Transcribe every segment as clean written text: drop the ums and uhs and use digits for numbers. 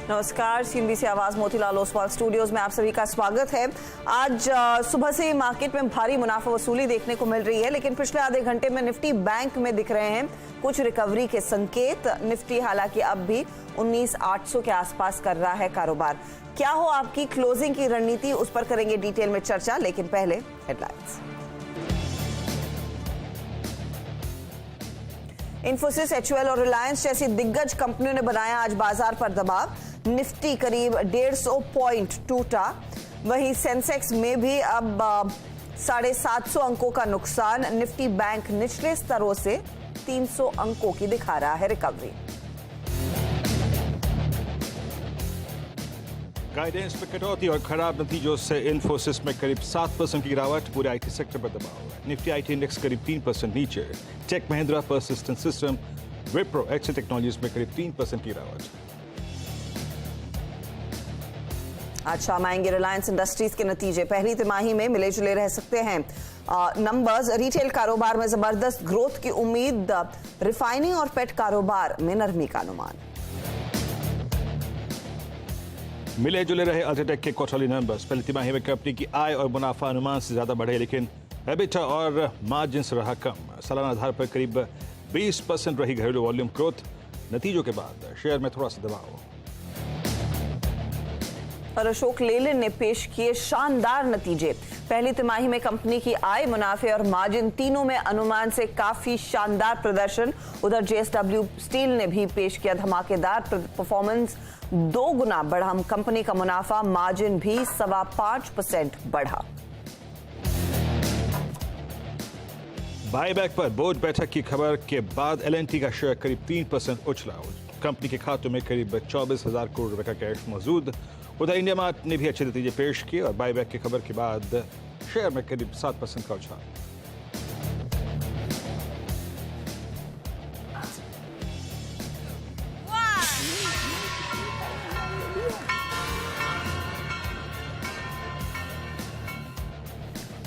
नमस्कार, सीएनबीसी आवाज मोतीलाल ओसवाल स्टूडियोज में आप सभी का स्वागत है। आज सुबह से मार्केट में भारी मुनाफा वसूली देखने को मिल रही है, लेकिन पिछले आधे घंटे में निफ्टी बैंक में दिख रहे हैं कुछ रिकवरी के संकेत। निफ्टी हालांकि अब भी 19,800 के आसपास कर रहा है कारोबार। क्या हो आपकी क्लोजिंग की रणनीति, उस पर करेंगे डिटेल में चर्चा, लेकिन पहले हेडलाइंस। इन्फोसिस, एचयूएल और रिलायंस जैसी दिग्गज कंपनियों ने बनाया आज बाजार पर दबाव। निफ्टी करीब 150 पॉइंट टूटा। वहीं सेंसेक्स में भी अब 750 अंकों का नुकसान। निफ्टी बैंक निचले स्तरों से 300 अंकों की दिखा रहा है रिकवरी। गाइडेंस में कटौती और खराब नतीजों से इन्फोसिस में करीब 7% की गिरावट। पूरे आईटी सेक्टर पर दबाव है। निफ्टी आईटी इंडेक्स करीब 3% नीचे। Tech Mahindra, Persistent System, Wipro, Excel Technologies में करीब 3% की गिरावट। आज शाम आएंगे रिलायंस इंडस्ट्रीज के नतीजे। पहली तिमाही में मिले जुले रह सकते हैं नंबर्स। रिटेल कारोबार में जबरदस्त ग्रोथ की उम्मीद। रिफाइनिंग और पेट कारोबार में नरमी का अनुमान। मिले जुले रहे अल्ट्राटेक के क्वार्टरली नंबर्स। पहली तिमाही में कंपनी की आय और मुनाफा अनुमान से ज्यादा बढ़े, लेकिन एबिटा और मार्जिन रहा कम। सालाना आधार पर करीब 20% रही घरेलू वॉल्यूम ग्रोथ। नतीजों के बाद शेयर में थोड़ा सा दबाव। और अशोक लेलैंड ने पेश किए शानदार नतीजे। पहली तिमाही में कंपनी की आय, मुनाफे और मार्जिन तीनों में अनुमान से काफी शानदार प्रदर्शन। उधर जेएसडब्ल्यू स्टील ने भी पेश किया धमाकेदार परफॉर्मेंस। 2 गुना बढ़ा कंपनी का मुनाफा, मार्जिन भी 5.25% बढ़ा। बायबैक पर बोर्ड बैठक की खबर के बाद एलएनटी का शेयर करीब 3% उछला। कंपनी के खातों में करीब 24,000 करोड़ रुपए का कैश मौजूद। उधर इंडिया मार्ट ने भी अच्छे नतीजे पेश किए और बायबैक की खबर के बाद शेयर में करीब 7% का उछाल।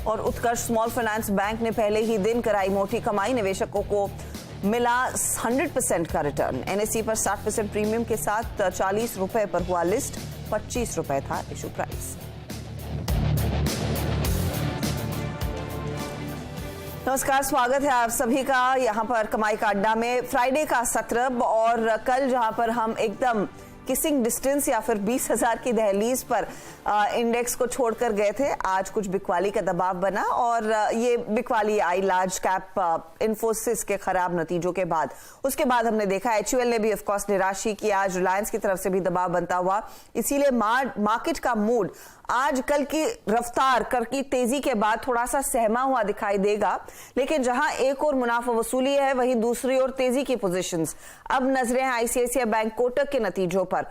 और उत्कर्ष स्मॉल फाइनेंस बैंक ने पहले ही दिन कराई मोटी कमाई। निवेशकों को मिला 100% का रिटर्न। एनएसई पर 60% प्रीमियम के साथ 40 रुपए पर हुआ लिस्ट। 25 रुपए था इशू प्राइस। नमस्कार, स्वागत है आप सभी का यहां पर कमाई का अड्डा में। फ्राइडे का सत्र और कल जहां पर हम एकदम किसिंग डिस्टेंस या फिर 20,000 की दहलीज पर इंडेक्स को छोड़कर गए थे, आज कुछ बिकवाली का दबाव बना और ये बिकवाली आई लार्ज कैप इन्फोसिस के खराब नतीजों के बाद। उसके बाद हमने देखा एचयूएल ने भी ऑफकोर्स निराशी की। आज रिलायंस की तरफ से भी दबाव बनता हुआ। इसीलिए मार्केट का मूड आज कल की रफ्तार, कल की तेजी के बाद थोड़ा सा सहमा हुआ दिखाई देगा। लेकिन जहां एक और मुनाफा वसूली है, वहीं दूसरी ओर तेजी की पोजीशंस। अब नजरें हैं आईसीआईसीआई बैंक कोटक के नतीजों पर।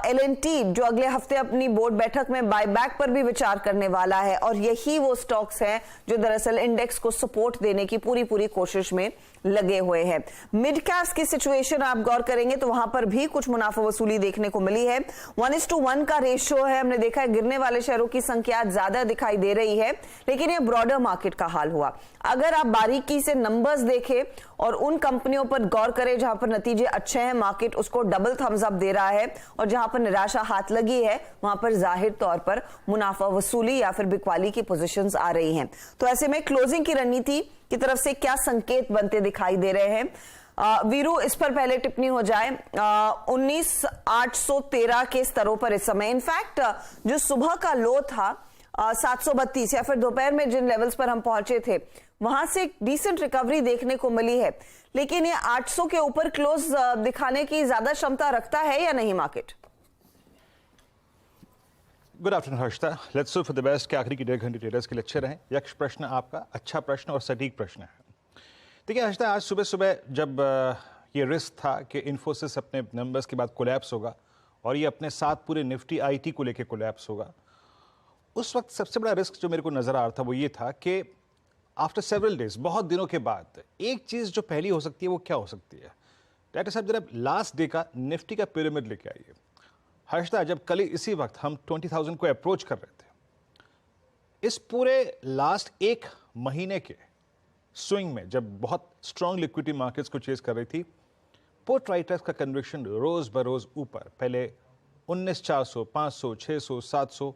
एलएनटी जो अगले हफ्ते अपनी बोर्ड बैठक में बायबैक पर भी विचार करने वाला है, और यही वो स्टॉक्स हैं जो दरअसल इंडेक्स को सपोर्ट देने की पूरी कोशिश में लगे हुए हैं। मिड कैप्स की सिचुएशन आप गौर करेंगे तो वहां पर भी कुछ मुनाफा वसूली देखने को मिली है। 1:1 का रेशियो है। हमने देखा है गिरने वाले शेयरों की संख्या ज्यादा दिखाई दे रही है, लेकिन ये ब्रॉडर मार्केट का हाल हुआ। अगर आप बारीकी से नंबर्स देखें और उन कंपनियों पर गौर करें जहां पर नतीजे अच्छे हैं, मार्केट उसको डबल थम्स अप दे रहा है, और जहां पर निराशा हाथ लगी है वहां पर जाहिर तौर पर मुनाफा वसूली या फिर बिकवाली की पोजीशंस आ रही हैं। तो ऐसे में क्लोजिंग की रणनीति की तरफ से क्या संकेत बनते दिखाई दे रहे हैं? वीरू, इस पर पहले टिप्पणी हो जाए। 19,813 के स्तरों पर इस समय, इनफैक्ट जो सुबह का लो था 732 या फिर दोपहर में जिन लेवल्स पर हम पहुंचे थे, वहां से एक डिसेंट रिकवरी देखने को मिली है। लेकिन ये 800 के ऊपर क्लोज दिखाने की ज्यादा क्षमता रखता है या नहीं market? Good afternoon Harshita. Let's hope for the best कि आखिरी की 1.5 घंटे ट्रेडर्स के लिए अच्छे रहें। यक्ष प्रश्न आपका अच्छा प्रश्न और सटीक प्रश्न है। देखिए हर्षिता, आज सुबह सुबह जब ये रिस्क था कि इन्फोसिस अपने नंबर्स के बाद कोलैप्स होगा और ये अपने साथ पूरे निफ्टी आईटी को लेकर कोलैप्स होगा, उस वक्त सबसे बड़ा रिस्क जो मेरे को नजर आ रहा था वो ये था कि आफ्टर सेवरल डेज, बहुत दिनों के बाद, एक चीज जो पहली हो सकती है वो क्या हो सकती है? डायरेक्टर साहब जरा लास्ट डे का निफ्टी का पिरामिड लेके आइए। हर्षदा, जब कल इसी वक्त हम 20,000 को अप्रोच कर रहे थे, इस पूरे लास्ट एक महीने के स्विंग में जब बहुत स्ट्रॉन्ग लिक्विडिटी मार्केट्स को चेस कर रही थी, पुट राइटर्स का कन्विक्शन रोज बरोज ऊपर, पहले 19,400, 500, 600, 700।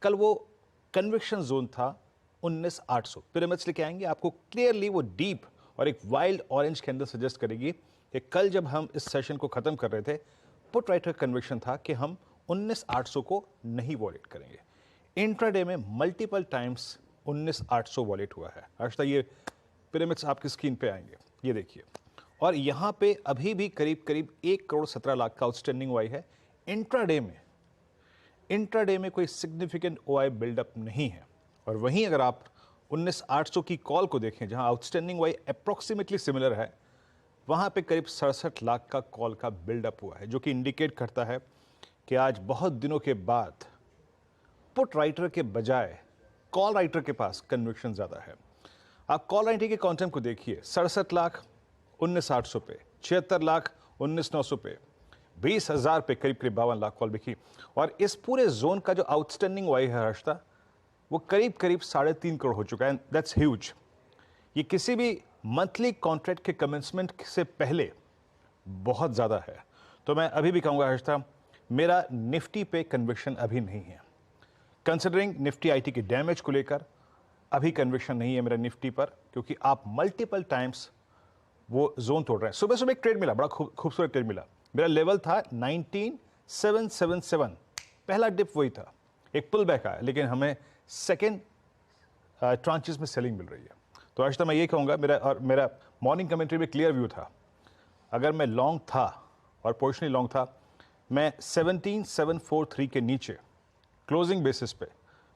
कल वो कन्विक्शन जोन था 19,800। पिरामिड्स लेके आएंगे आपको क्लियरली, वो डीप और एक वाइल्ड ऑरेंज कैंडल सजेस्ट करेगी कि कल जब हम इस सेशन को खत्म कर रहे थे, पुट राइटर कन्विक्शन था कि हम 19,800 को नहीं वॉलेट करेंगे। इंट्राडे में मल्टीपल टाइम्स 19,800 वॉलेट हुआ है। आज तक ये पिरामिड्स आपकी स्क्रीन पे आएंगे, ये देखिए, और यहाँ पे अभी भी करीब करीब 1,17,00,000 का आउटस्टैंडिंग ओआई है। इंट्राडे में कोई सिग्निफिकेंट ओआई बिल्डअप नहीं है। और वहीं अगर आप 19,800 की कॉल को देखें, जहां आउटस्टैंडिंग ओआई अप्रोक्सीमेटली सिमिलर है, वहां पे करीब 67,00,000 का कॉल का बिल्डअप हुआ है, जो कि इंडिकेट करता है कि आज बहुत दिनों के बाद पुट राइटर के बजाय कॉल राइटर के पास कन्विक्शन ज्यादा है। आप कॉल राइटर के क्वांटम को देखिए, 67,00,000 19,800 पे, 76,00,000 19,900 पे, 20,000 पे करीब करीब 52,00,000 कॉल बिकी। और इस पूरे जोन का जो आउटस्टैंडिंग ओआई है हर्षदा, वो करीब करीब 3.5 करोड़ हो चुका है। That's huge. ये किसी भी मंथली कॉन्ट्रैक्ट के कमेंसमेंट से पहले बहुत ज़्यादा है। तो मैं अभी भी कहूँगा हर्षदा, मेरा निफ्टी पे कन्विक्शन अभी नहीं है। कंसिडरिंग निफ्टी आईटी के डैमेज को लेकर अभी कन्विक्शन नहीं है मेरा निफ्टी पर, क्योंकि आप मल्टीपल टाइम्स वो जोन तोड़ रहे हैं। सुबह सुबह एक ट्रेड मिला, बड़ा खूबसूरत ट्रेड मिला। मेरा लेवल था 19,777, पहला डिप वही था, एक पुल बैक आया, लेकिन हमें सेकेंड ट्रांचेस में सेलिंग मिल रही है। तो आज तक मैं ये कहूँगा, मेरा मॉर्निंग कमेंट्री में क्लियर व्यू था, अगर मैं लॉन्ग था और पोजिशनली लॉन्ग था, मैं 17,743 के नीचे क्लोजिंग बेसिस पे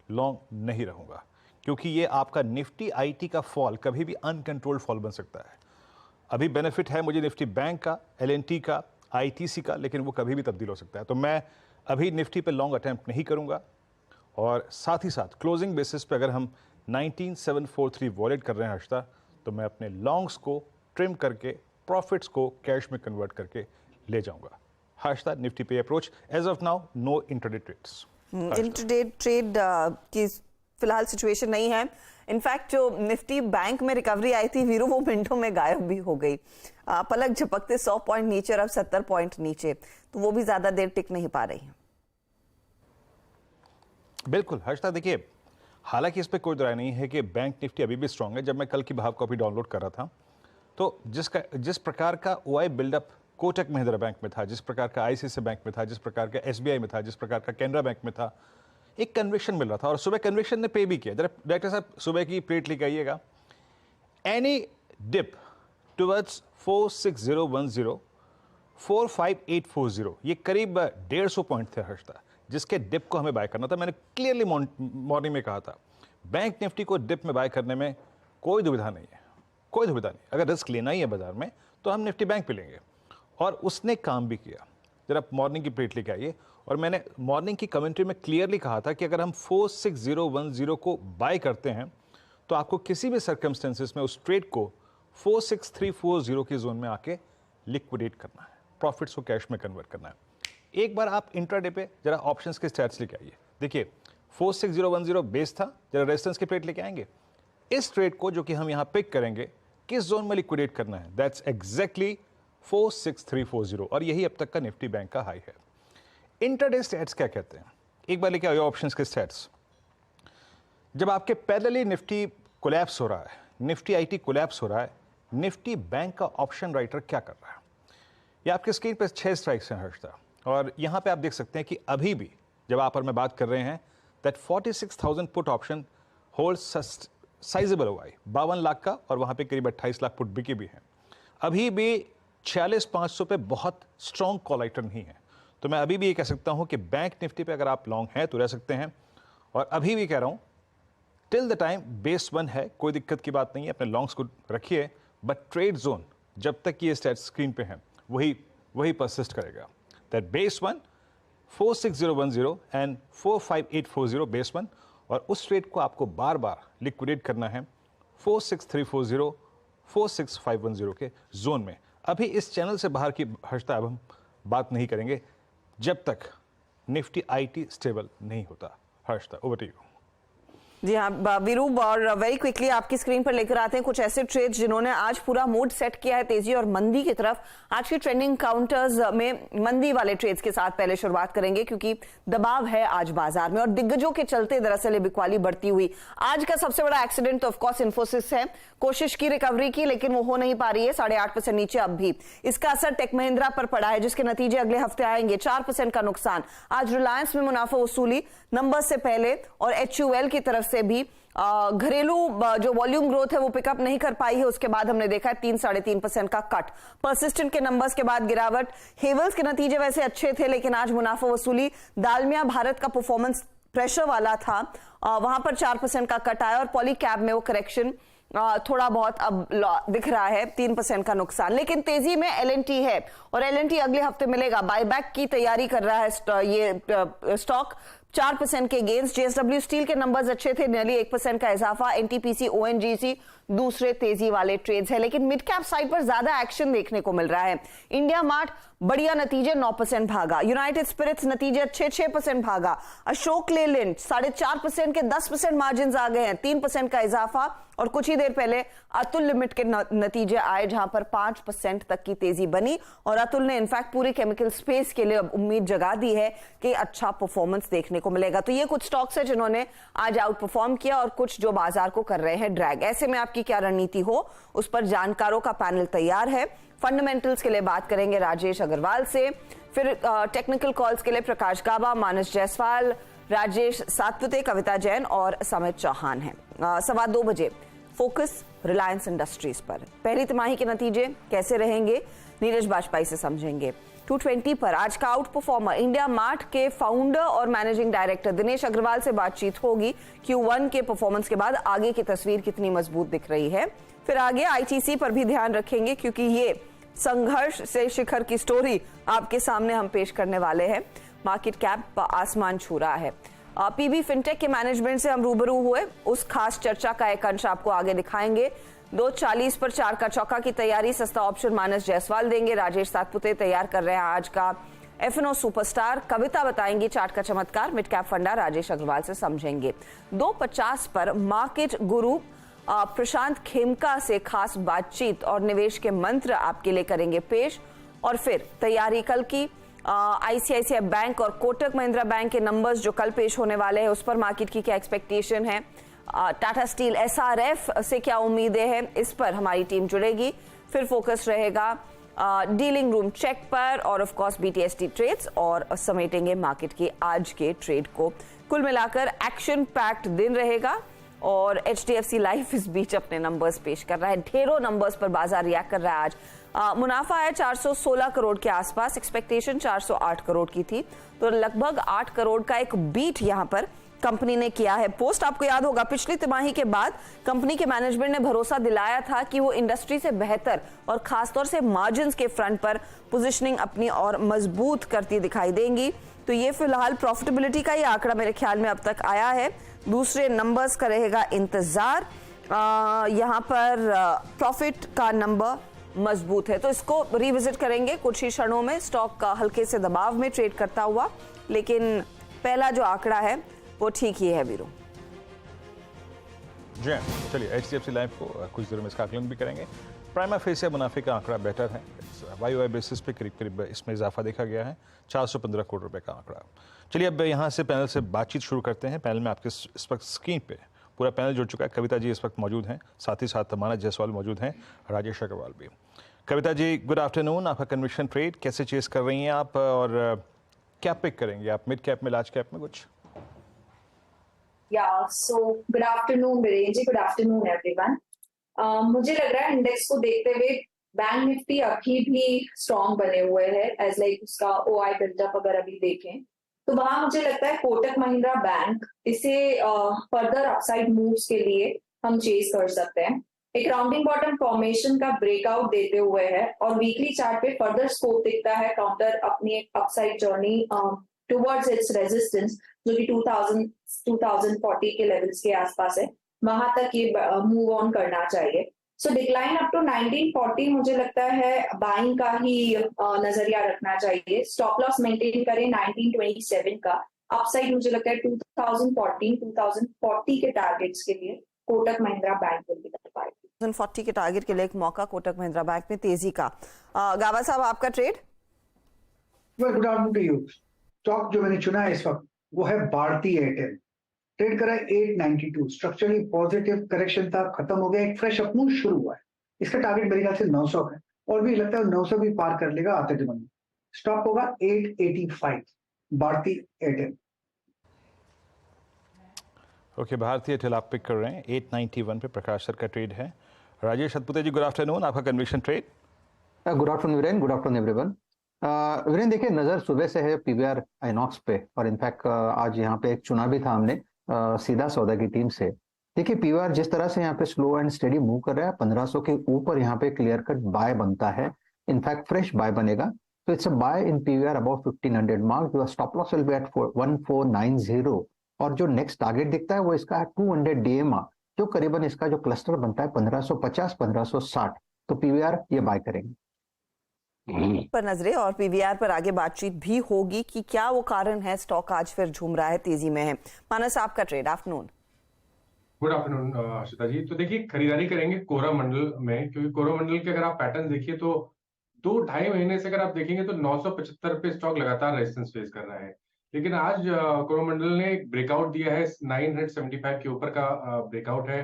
लॉन्ग नहीं रहूँगा, क्योंकि ये आपका निफ्टी आईटी का फॉल कभी भी अनकंट्रोल्ड फॉल बन सकता है। अभी बेनिफिट है मुझे निफ्टी बैंक का, एलएनटी का, आईटीसी का, लेकिन वो कभी भी तब्दील हो सकता है। तो मैं अभी निफ्टी पे लॉन्ग अटेम्प्ट नहीं करूँगा। और साथ ही साथ क्लोजिंग बेसिस पे अगर हम 19,743 वॉलेट कर रहे हैं हर्षदा, तो मैं अपने लॉन्ग्स को ट्रिम करके प्रॉफिट्स को कैश में कन्वर्ट करके ले जाऊंगा। हर्षदा, निफ्टी पे approach as of now no intraday trades. Intraday trade की फिलहाल सिचुएशन नहीं है। इनफैक्ट जो निफ्टी बैंक में रिकवरी आई थी वीरू, वो मिनटों में गायब भी हो गई। पलक झपकते 100 पॉइंट नीचे और अब 70 पॉइंट नीचे, तो वो भी ज्यादा देर टिक नहीं पा रही है। बिल्कुल हर्षदा, देखिए, हालांकि इस पर कोई राय नहीं है कि बैंक निफ्टी अभी भी स्ट्रांग है। जब मैं कल की भाव कॉपी डाउनलोड कर रहा था, तो जिस प्रकार का OI buildup Kotak Mahindra bank में था, जिस प्रकार का आईसीआईसीआई बैंक में था, जिस प्रकार का एसबीआई में था, जिस प्रकार का कैनरा बैंक में था, एक कन्विक्शन मिल रहा था। और सुबह कन्विक्शन ने पे भी किया। जरा डायरेक्टर साहब सुबह की प्लेट लेके आइएगा। एनी डिप टुवर्ड्स 46010, 45840, ये करीब 150 पॉइंट थे हर्षदा, जिसके डिप को हमें बाय करना था। मैंने क्लियरली मॉर्निंग में कहा था, बैंक निफ्टी को डिप में बाय करने में कोई दुविधा नहीं है, कोई दुविधा नहीं। अगर रिस्क लेना ही है बाजार में, तो हम निफ्टी बैंक पे लेंगे, और उसने काम भी किया। जरा मॉर्निंग की प्लेट लेके आइए। और मैंने मॉर्निंग की कमेंट्री में क्लियरली कहा था कि अगर हम 46010 को बाय करते हैं, तो आपको किसी भी सर्कमस्टेंसेस में उस ट्रेड को 46340 की जोन में आके लिक्विडेट करना है, प्रॉफिट्स को कैश में कन्वर्ट करना है। एक बार आप इंट्राडे पे जरा ऑप्शंस के स्टैट्स लेके आइए। देखिए, 46010 बेस था, जरा रेजिस्टेंस की प्लेट लेके आएंगे। इस ट्रेड को जो कि हम यहां पिक करेंगे, किस जोन में लिक्विडेट करना है, दैट्स एग्जैक्टली 46340, और यही अब तक का निफ्टी बैंक का हाई है। इंट्राडे स्टैट्स क्या कहते हैं, एक बार लेके आइए ऑप्शंस के स्टैट्स। जब आपके पैरेलली निफ्टी कोलैप्स हो रहा है, निफ्टी आईटी कोलैप्स हो रहा है, निफ्टी बैंक का ऑप्शन राइटर क्या कर रहा है? ये आपके स्क्रीन पर 6 स्ट्राइक्स हैं हर्षदा, और यहां पे आप देख सकते हैं कि अभी भी जब आप और मैं बात कर रहे हैं, that 46,000 put option holds sizeable OI, 52 lakh का, और वहां पे करीब 28 लाख पुट बिके भी हैं। अभी भी 46,500 पे बहुत स्ट्रॉन्ग कॉल राइटर नहीं है। तो मैं अभी भी ये कह सकता हूं कि बैंक निफ्टी पे अगर आप लॉन्ग हैं तो रह सकते हैं। और अभी भी कह रहा हूं, टिल द टाइम बेस 1 है, कोई दिक्कत की बात नहीं है, अपने लॉन्ग्स को रखिए, बट ट्रेड जोन जब तक ये स्टैट्स स्क्रीन पे हैं, वही परसिस्ट करेगा। दैट बेस 1 46010 एंड 45840 बेस 1, और उस ट्रेड को आपको बार बार लिक्विडेट करना है 46340, 46510 के जोन में। अभी इस चैनल से बाहर की हर्षदा अब हम बात नहीं करेंगे जब तक निफ्टी आईटी स्टेबल नहीं होता। Harshada, over to you. जी हाँ वीरू, और वेरी क्विकली आपकी स्क्रीन पर लेकर आते हैं कुछ ऐसे ट्रेड्स जिन्होंने आज पूरा मूड सेट किया है तेजी और मंदी की तरफ। आज के ट्रेंडिंग काउंटर्स में मंदी वाले ट्रेड्स के साथ पहले शुरुआत करेंगे क्योंकि दबाव है आज बाजार में और दिग्गजों के चलते दरअसल ये बिकवाली बढ़ती हुई। आज का सबसे बड़ा एक्सीडेंट तो ऑफकोर्स इन्फोसिस है, कोशिश की रिकवरी की लेकिन वो हो नहीं पा रही है, 8.5% नीचे अब भी। इसका असर टेक महिंद्रा पर पड़ा है जिसके नतीजे अगले हफ्ते आएंगे, 4% का नुकसान। आज रिलायंस में मुनाफा वसूली नंबर से पहले और HUL की तरफ से भी घरेलू जो वॉल्यूम ग्रोथ है वो पिकअप नहीं कर पाई है, उसके बाद हमने देखा है 3-3.5% का कट। परसिस्टेंट के नंबर्स के बाद गिरावट। हेवल्स के नतीजे वैसे अच्छे थे लेकिन आज मुनाफा वसूली, दालमिया भारत का परफॉर्मेंस प्रेशर वाला था, वहां पर 4% का कट आया और पॉलीकैब में वो करेक्शन थोड़ा बहुत अब दिख रहा है, 3% का नुकसान। लेकिन तेजी में L&T है और L&T अगले हफ्ते मिलेगा, बायबैक की तैयारी कर रहा है ये स्टॉक, 4% के गेंस। JSW स्टील के नंबर्स अच्छे थे, नियरली 1% का इजाफा। NTPC ONGC दूसरे तेजी वाले ट्रेड्स है लेकिन मिड कैप साइड पर ज्यादा एक्शन देखने को मिल रहा है। इंडिया मार्ट बढ़िया नतीजे, 9% भागा। यूनाइटेड स्पिरिट्स नतीजे अच्छे, 6% भागा। अशोक लेलैंड 4.5% के 10% मार्जिन आ गए हैं, 3% का इजाफा। और कुछ ही देर पहले अतुल लिमिट के नतीजे आए जहां पर 5% तक की तेजी बनी और अतुल ने इनफैक्ट पूरे केमिकल स्पेस के लिए अब उम्मीद जगा दी है कि अच्छा परफॉर्मेंस देखने को मिलेगा। तो ये कुछ स्टॉक्स है जिन्होंने आज आउट परफॉर्म किया और कुछ जो बाजार को कर रहे हैं ड्रैग। ऐसे में आपकी क्या रणनीति हो उस पर जानकारों का पैनल तैयार है। फंडामेंटल्स के लिए बात करेंगे राजेश अग्रवाल से, फिर टेक्निकल कॉल्स के लिए प्रकाश गाबा, मानस जायसवाल, राजेश सातपुते, कविता जैन और समित चौहान हैं। 2:15 बजे फोकस रिलायंस इंडस्ट्रीज पर, पहली तिमाही के नतीजे कैसे रहेंगे नीरज बाजपेयी से समझेंगे। 2:20 पर आज का आउट परफॉर्मर इंडिया मार्ट के फाउंडर और मैनेजिंग डायरेक्टर दिनेश अग्रवाल से बातचीत होगी। Q1 के परफॉर्मेंस के बाद आगे की तस्वीर कितनी मजबूत दिख रही है। फिर आगे ITC पर भी ध्यान रखेंगे क्योंकि ये संघर्ष से शिखर की स्टोरी आपके सामने हम पेश करने वाले हैं। मार्केट कैप आसमान छू रहा है। PB फिनटेक के मैनेजमेंट से हम रूबरू हुए, उस खास चर्चा का एक अंश आपको आगे दिखाएंगे। 2:40 पर 4 का चौका की तैयारी, सस्ता ऑप्शन मानस जायसवाल देंगे। राजेश सातपुते तैयार कर रहे हैं आज का F&O सुपरस्टार। कविता बताएंगी चार्ट का चमत्कार। मिड कैप फंडा राजेश अग्रवाल से समझेंगे। 2:50 पर मार्केट गुरु प्रशांत खेमका से खास बातचीत और निवेश के मंत्र आपके लिए करेंगे पेश। और फिर तैयारी कल की ICICI बैंक और कोटक महिंद्रा बैंक के नंबर्स जो कल पेश होने वाले हैं उस पर मार्केट की क्या एक्सपेक्टेशन है। टाटा स्टील SRF से क्या उम्मीदें हैं, इस पर हमारी टीम जुड़ेगी। फिर फोकस रहेगा डीलिंग रूम चेक पर और ऑफ कोर्स BTST ट्रेड्स और समेटेंगे मार्केट के आज के ट्रेड को। कुल मिलाकर एक्शन पैक्ड दिन रहेगा और HDFC लाइफ इस बीच अपने नंबर्स पेश कर रहा है। ढेरों नंबर्स पर बाजार रिएक्ट कर रहा है आज। मुनाफा है 416 करोड़ के आसपास, एक्सपेक्टेशन 408 करोड़ की थी, तो लगभग 8 करोड़ का एक बीट यहां पर कंपनी ने किया है। पोस्ट आपको याद होगा पिछली तिमाही के बाद कंपनी के मैनेजमेंट ने भरोसा दिलाया था कि वो इंडस्ट्री से बेहतर और खासतौर से मार्जिन्स के फ्रंट पर पोजीशनिंग अपनी और मजबूत करती दिखाई देंगी। तो ये फिलहाल प्रॉफिटेबिलिटी का ही आंकड़ा मेरे ख्याल में अब तक आया है, दूसरे नंबर्स का रहेगा इंतजार। यहाँ पर प्रॉफिट का नंबर मजबूत है तो इसको रिविजिट करेंगे कुछ ही क्षणों में। स्टॉक का हल्के से दबाव में ट्रेड करता हुआ, लेकिन पहला जो आंकड़ा है वो ठीक ही है वीरू। जी चलिए HDFC लाइफ को कुछ देर में इसका आकलन भी करेंगे। प्राइमा फेसिया मुनाफे का आंकड़ा बेटर है, YoY बेसिस पे करीब करीब इसमें इजाफा देखा गया है, 415 करोड़ रुपए का आंकड़ा। चलिए अब यहाँ से पैनल से बातचीत शुरू करते हैं। पैनल में आपके इस वक्त स्क्रीन पे पूरा पैनल जुड़ चुका है। कविता जी इस वक्त मौजूद हैं, साथ ही साथ मानस जायसवाल मौजूद हैं, राजेश अग्रवाल भी। कविता जी गुड आफ्टरनून, आपका कन्विक्शन ट्रेड कैसे चेस कर रही हैं आप और क्या पिक करेंगे आप, मिड कैप में, लार्ज कैप में कुछ? So good afternoon Virendra ji, good afternoon everyone. मुझे लग रहा है इंडेक्स को देखते हुए बैंक निफ्टी अभी भी स्ट्रॉन्ग बने हुए हैं, एज लाइक उसका OI बिल्डअप अगर अभी देखें तो वहां मुझे लगता है कोटक महिंद्रा बैंक इसे फर्दर अपसाइड मूव्स के लिए हम चेस कर सकते हैं। एक राउंडिंग बॉटम फॉर्मेशन का ब्रेकआउट देते हुए है और वीकली चार्ट पे फर्दर स्कोप दिखता है काउंटर अपनी एक upside journey towards its resistance जो कि 2040 के लेवल्स के आसपास है, वहां तक ये मूव ऑन करना चाहिए। सो डिक्लाइन अप टू 1940 मुझे लगता है बाइंग का ही नजरिया रखना चाहिए। स्टॉप लॉस मेंटेन करें 1927 का अपसाइड मुझे लगता है 2040 के टारगेट्स के लिए Kotak Mahindra bank will be the target. 2040 के टारगेट के लिए एक मौका कोटक महिंद्रा बैंक में तेजी का। गावा साहब, आपका trade? Good afternoon to you. Stock जो मैंने चुना है इस वक्त वो है भारती एयरटेल। ट्रेड करा है 892, स्ट्रक्चरली पॉजिटिव करेक्शन था, खत्म हो गया, एक फ्रेश अपमूव शुरू हुआ है। इसका टारगेट मेरे ख्याल से 900 है और भी लगता है 900 भी पार कर लेगा आते दिन में। स्टॉप होगा 885 भारती एयरटेल। ओके, भारतीय एयरटेल आप पिक कर रहे हैं। 891 पे प्रकाश सर का ट्रेड है। राजेश सतपुते जी, गुड आफ्टरनून, आपका conviction trade? Good afternoon Viren, good afternoon everyone. Viren देखिए, नज़र सुबह से है पीवीआर आइनॉक्स पे और इनफैक्ट आज यहाँ पे एक चुना भी था हमने सीधा सौदा की टीम से। देखिए पीवीआर जिस तरह से यहाँ पे स्लो एंड स्टेडी मूव कर रहा है, 1500 के ऊपर यहाँ पे क्लियर कट बाय बनता है, इनफैक्ट फ्रेश बाय बनेगा। तो it's a buy in PVR about 1500 mark. Your stop loss will be at 1490 और जो नेक्स्ट टारगेट दिखता है वो इसका है 200 डीएमआर, जो करीबन इसका जो क्लस्टर बनता है 1550 1560। तो पीवीआर ये बाय करेंगे। पर नजरें और पीवीआर पर आगे बातचीत भी होगी कि क्या वो कारण है स्टॉक आज फिर झूम रहा है, तेजी में है। मानस, आपका trade? Afternoon. Good afternoon Harshita ji. तो देखिए, खरीदारी करेंगे कोरोमंडल में, क्योंकि कोरोमंडल के अगर आप पैटर्न देखिए तो 2-2.5 महीने से अगर आप देखेंगे तो 975 पे स्टॉक लगातार रेजिस्टेंस फेस कर रहा है। लेकिन आज कोरोमंडल ने एक ब्रेकआउट दिया है, 975 के ऊपर का ब्रेकआउट है,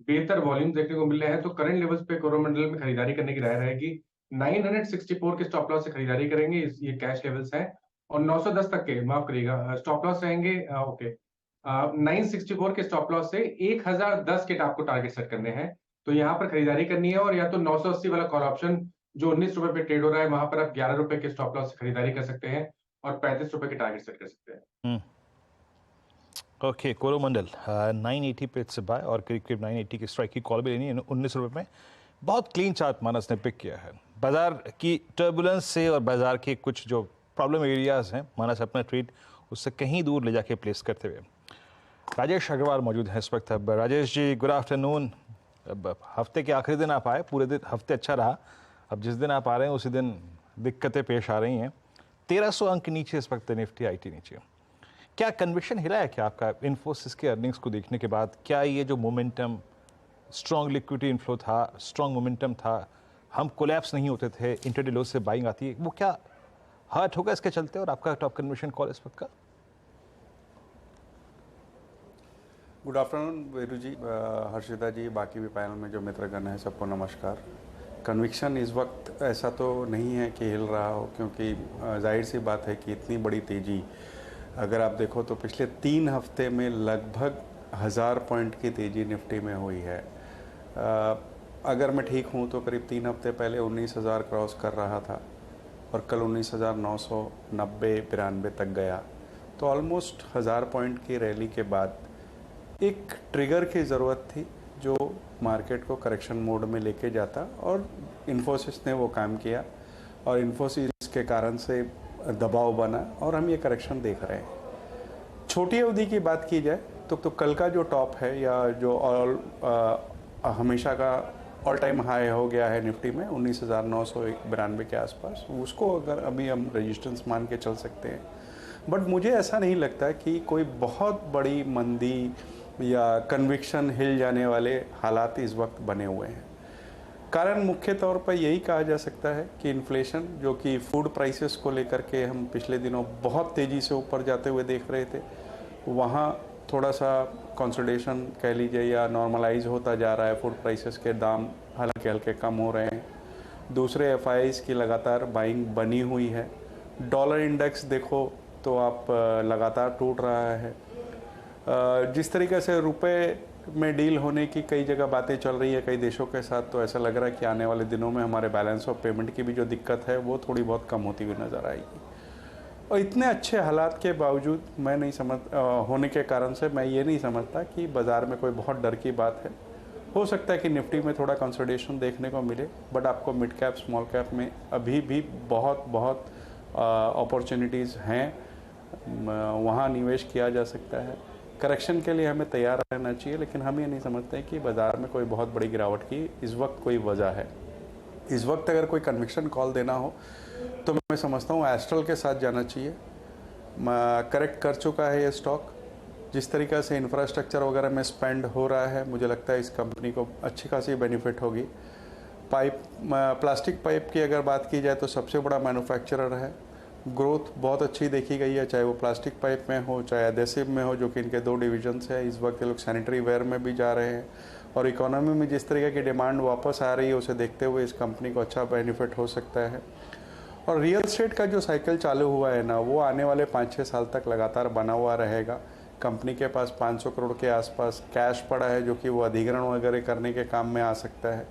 बेहतर वॉल्यूम देखने को मिल रहे हैं। तो करंट लेवल्स पे कोरोमंडल में खरीदारी करने की राय रहेगी। 964 के स्टॉप लॉस से खरीदारी करेंगे, ये कैश लेवल्स हैं। और 910 तक के, माफ करिएगा, स्टॉप लॉस रहेंगे। ओके, 964 के स्टॉप लॉस से 1010 के आपको टारगेट सेट करने हैं। तो यहाँ पर खरीदारी करनी है, और या तो 980 वाला कॉल ऑप्शन जो 19 रुपए पे ट्रेड हो रहा है, वहां पर आप 11 रुपए के स्टॉप लॉस से खरीदारी कर सकते हैं और 35 रुपए के टारगेट सेट कर सकते हैं। ओके, कोरोमंडल 980 पे इट्स बाय और करीब करीब 980 की स्ट्राइक की कॉल भी लेनी है 19 रुपए में। बहुत क्लीन चार्ट मानस ने पिक किया है। बाजार की टर्बुलेंस से और बाजार के कुछ जो प्रॉब्लम एरियाज हैं, मानस अपना ट्रेड उससे कहीं दूर ले जाके प्लेस करते हुए। राजेश अग्रवाल मौजूद हैं इस वक्त। अब राजेश जी, गुड आफ्टरनून। अब हफ्ते के आखिरी दिन आप आए, पूरे दिन हफ्ते अच्छा रहा, अब जिस दिन आप आ रहे हैं उसी दिन दिक्कतें पेश आ रही हैं। 1300 अंक नीचे इस वक्त निफ्टी आईटी नीचे। क्या कन्विक्शन हिला है क्या आपका इन्फोसिस के अर्निंग्स को देखने के बाद? क्या ये जो मोमेंटम, स्ट्रॉन्ग लिक्विडिटी इनफ्लो था, स्ट्रॉन्ग मोमेंटम था, हम कोलैप्स नहीं होते थे, इंटरडे लो से बाइंग आती है, वो क्या हर्ट होगा इसके चलते? और आपका टॉप कन्विक्शन कॉल इस वक्त का? गुड आफ्टरनून वीरू जी, हर्षिता जी, बाकी भी पैनल में जो मित्रगण है सबको नमस्कार। कन्विक्शन इस वक्त ऐसा तो नहीं है कि हिल रहा हो, क्योंकि जाहिर सी बात है कि इतनी बड़ी तेज़ी अगर आप देखो तो पिछले 3 हफ्ते में लगभग 1000 पॉइंट की तेज़ी निफ्टी में हुई है। अगर मैं ठीक हूँ तो करीब 3 हफ्ते पहले 19,000 क्रॉस कर रहा था और कल 19,990-92 तक गया। तो ऑलमोस्ट 1000 पॉइंट की रैली के बाद एक ट्रिगर की ज़रूरत थी जो मार्केट को करेक्शन मोड में लेके जाता, और इन्फोसिस ने वो काम किया और इन्फोसिस के कारण से दबाव बना और हम ये करेक्शन देख रहे हैं। छोटी अवधि की बात की जाए तो कल का जो टॉप है या जो हमेशा का ऑल टाइम हाई हो गया है निफ्टी में 19,992 के आसपास, उसको अगर अभी हम रेजिस्टेंस मान के चल सकते हैं। बट मुझे ऐसा नहीं लगता कि कोई बहुत बड़ी मंदी या कन्विक्शन हिल जाने वाले हालात इस वक्त बने हुए हैं। कारण मुख्य तौर पर यही कहा जा सकता है कि इन्फ्लेशन, जो कि फूड प्राइसेस को लेकर के हम पिछले दिनों बहुत तेज़ी से ऊपर जाते हुए देख रहे थे, वहाँ थोड़ा सा कंसोलिडेशन कह लीजिए या नॉर्मलाइज होता जा रहा है। फूड प्राइसेस के दाम हल्के हल्के कम हो रहे हैं। दूसरे एफआईआईज़ की लगातार बाइंग बनी हुई है। डॉलर इंडेक्स देखो तो आप लगातार टूट रहा है। जिस तरीके से रुपए में डील होने की कई जगह बातें चल रही है कई देशों के साथ, तो ऐसा लग रहा है कि आने वाले दिनों में हमारे बैलेंस ऑफ पेमेंट की भी जो दिक्कत है वो थोड़ी बहुत कम होती हुई नज़र आएगी। और इतने अच्छे हालात के बावजूद मैं नहीं समझ होने के कारण से मैं ये नहीं समझता कि बाज़ार में कोई बहुत डर की बात है। हो सकता है कि निफ्टी में थोड़ा कंसोलिडेशन देखने को मिले, बट आपको मिड कैप स्मॉल कैप में अभी भी बहुत अपॉर्चुनिटीज़ हैं, वहाँ निवेश किया जा सकता है। करेक्शन के लिए हमें तैयार रहना चाहिए, लेकिन हम ये नहीं समझते कि बाज़ार में कोई बहुत बड़ी गिरावट की इस वक्त कोई वजह है। इस वक्त अगर कोई कन्विक्शन कॉल देना हो तो मैं समझता हूँ एस्ट्रल के साथ जाना चाहिए। करेक्ट कर चुका है ये स्टॉक। जिस तरीक़े से इंफ्रास्ट्रक्चर वगैरह में स्पेंड हो रहा है, मुझे लगता है इस कंपनी को अच्छी खासी बेनिफिट होगी। प्लास्टिक पाइप की अगर बात की जाए तो सबसे बड़ा मैन्युफैक्चरर है। ग्रोथ बहुत अच्छी देखी गई है, चाहे वो प्लास्टिक पाइप में हो चाहे एडेसिव में हो, जो कि इनके 2 डिविजन्स है। इस वक्त ये लोग सैनिटरी वेयर में भी जा रहे हैं और इकोनॉमी में जिस तरीके की डिमांड वापस आ रही है उसे देखते हुए इस कंपनी को अच्छा बेनिफिट हो सकता है। और रियल एस्टेट का जो साइकिल चालू हुआ है ना, वो आने वाले 5-6 साल तक लगातार बना हुआ रहेगा। कंपनी के पास 500 करोड़ के आसपास कैश पड़ा है, जो कि वो अधिग्रहण वगैरह करने के काम में आ सकता है।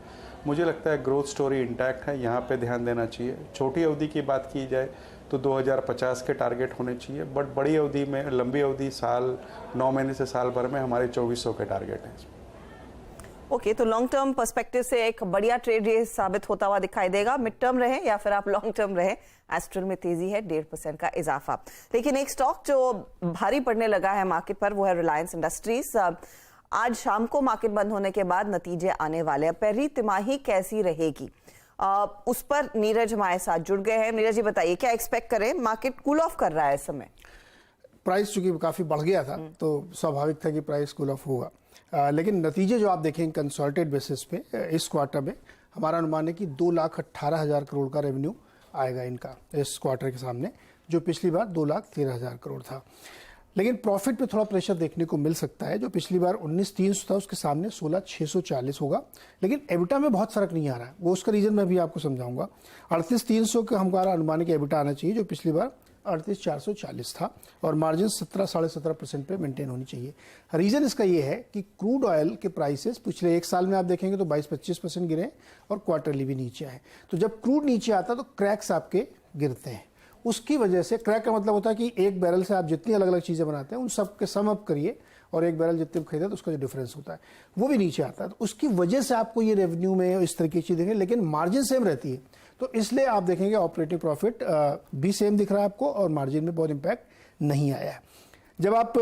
मुझे लगता है ग्रोथ स्टोरी इंटैक्ट है, यहाँ पे ध्यान देना चाहिए। छोटी अवधि की बात की जाए तो 2050 के टारगेट होने चाहिए, बट बड़ी अवधि में, लंबी अवधि साल 9 महीने से साल भर में हमारे 2400 के टारगेट हैं। ओके, तो लॉन्ग टर्म पर्सपेक्टिव से एक बढ़िया ट्रेड ये साबित होता हुआ दिखाई देगा। मिड टर्म रहे या फिर आप लॉन्ग टर्म रहे, एस्ट्रल में तेजी है, 1.5% का इजाफा। लेकिन एक स्टॉक जो भारी पड़ने लगा है मार्केट पर वो है रिलायंस इंडस्ट्रीज। आज शाम को मार्केट बंद होने के बाद नतीजे आने वाले हैं। पहली तिमाही कैसी रहेगी, उस पर नीरज हमारे साथ जुड़ गए हैं। नीरज जी बताइए, क्या एक्सपेक्ट करें? मार्केट कूल ऑफ कर रहा है इस समय। प्राइस चूंकि काफ़ी बढ़ गया था तो स्वाभाविक था कि प्राइस कूल ऑफ होगा, लेकिन नतीजे जो आप देखेंगे कंसोलिडेटेड बेसिस पे इस क्वार्टर में हमारा अनुमान है कि 2,18,000 करोड़ का रेवेन्यू आएगा इनका इस क्वार्टर के सामने, जो पिछली बार 2,13,000 करोड़ था। लेकिन प्रॉफिट पे थोड़ा प्रेशर देखने को मिल सकता है। जो पिछली बार 19,300 था उसके सामने 16,640 होगा, लेकिन एबिटा में बहुत फर्क नहीं आ रहा है। वो उसका रीजन मैं भी आपको समझाऊंगा। 38,300 का हमारा अनुमान के एबिटा आना चाहिए, जो पिछली बार 38,440 था, और मार्जिन 17-17.5% पे मेंटेन होनी चाहिए। रीजन इसका ये है कि क्रूड ऑयल के प्राइसेस पिछले 1 साल में आप देखेंगे तो 22-25% गिरे और क्वार्टरली भी नीचे आए। तो जब क्रूड नीचे आता है तो क्रैक्स आपके गिरते हैं। उसकी वजह से, क्रैक का मतलब होता है कि एक बैरल से आप जितनी अलग अलग चीज़ें बनाते हैं उन सब के सम अप करिए और एक बैरल जितने खरीदे तो उसका जो डिफरेंस होता है वो भी नीचे आता है। तो उसकी वजह से आपको ये रेवेन्यू में इस तरह की चीज़ देखेंगे, लेकिन मार्जिन सेम रहती है। तो इसलिए आप देखेंगे ऑपरेटिंग प्रॉफिट भी सेम दिख रहा है आपको और मार्जिन में बहुत इंपैक्ट नहीं आया है। जब आप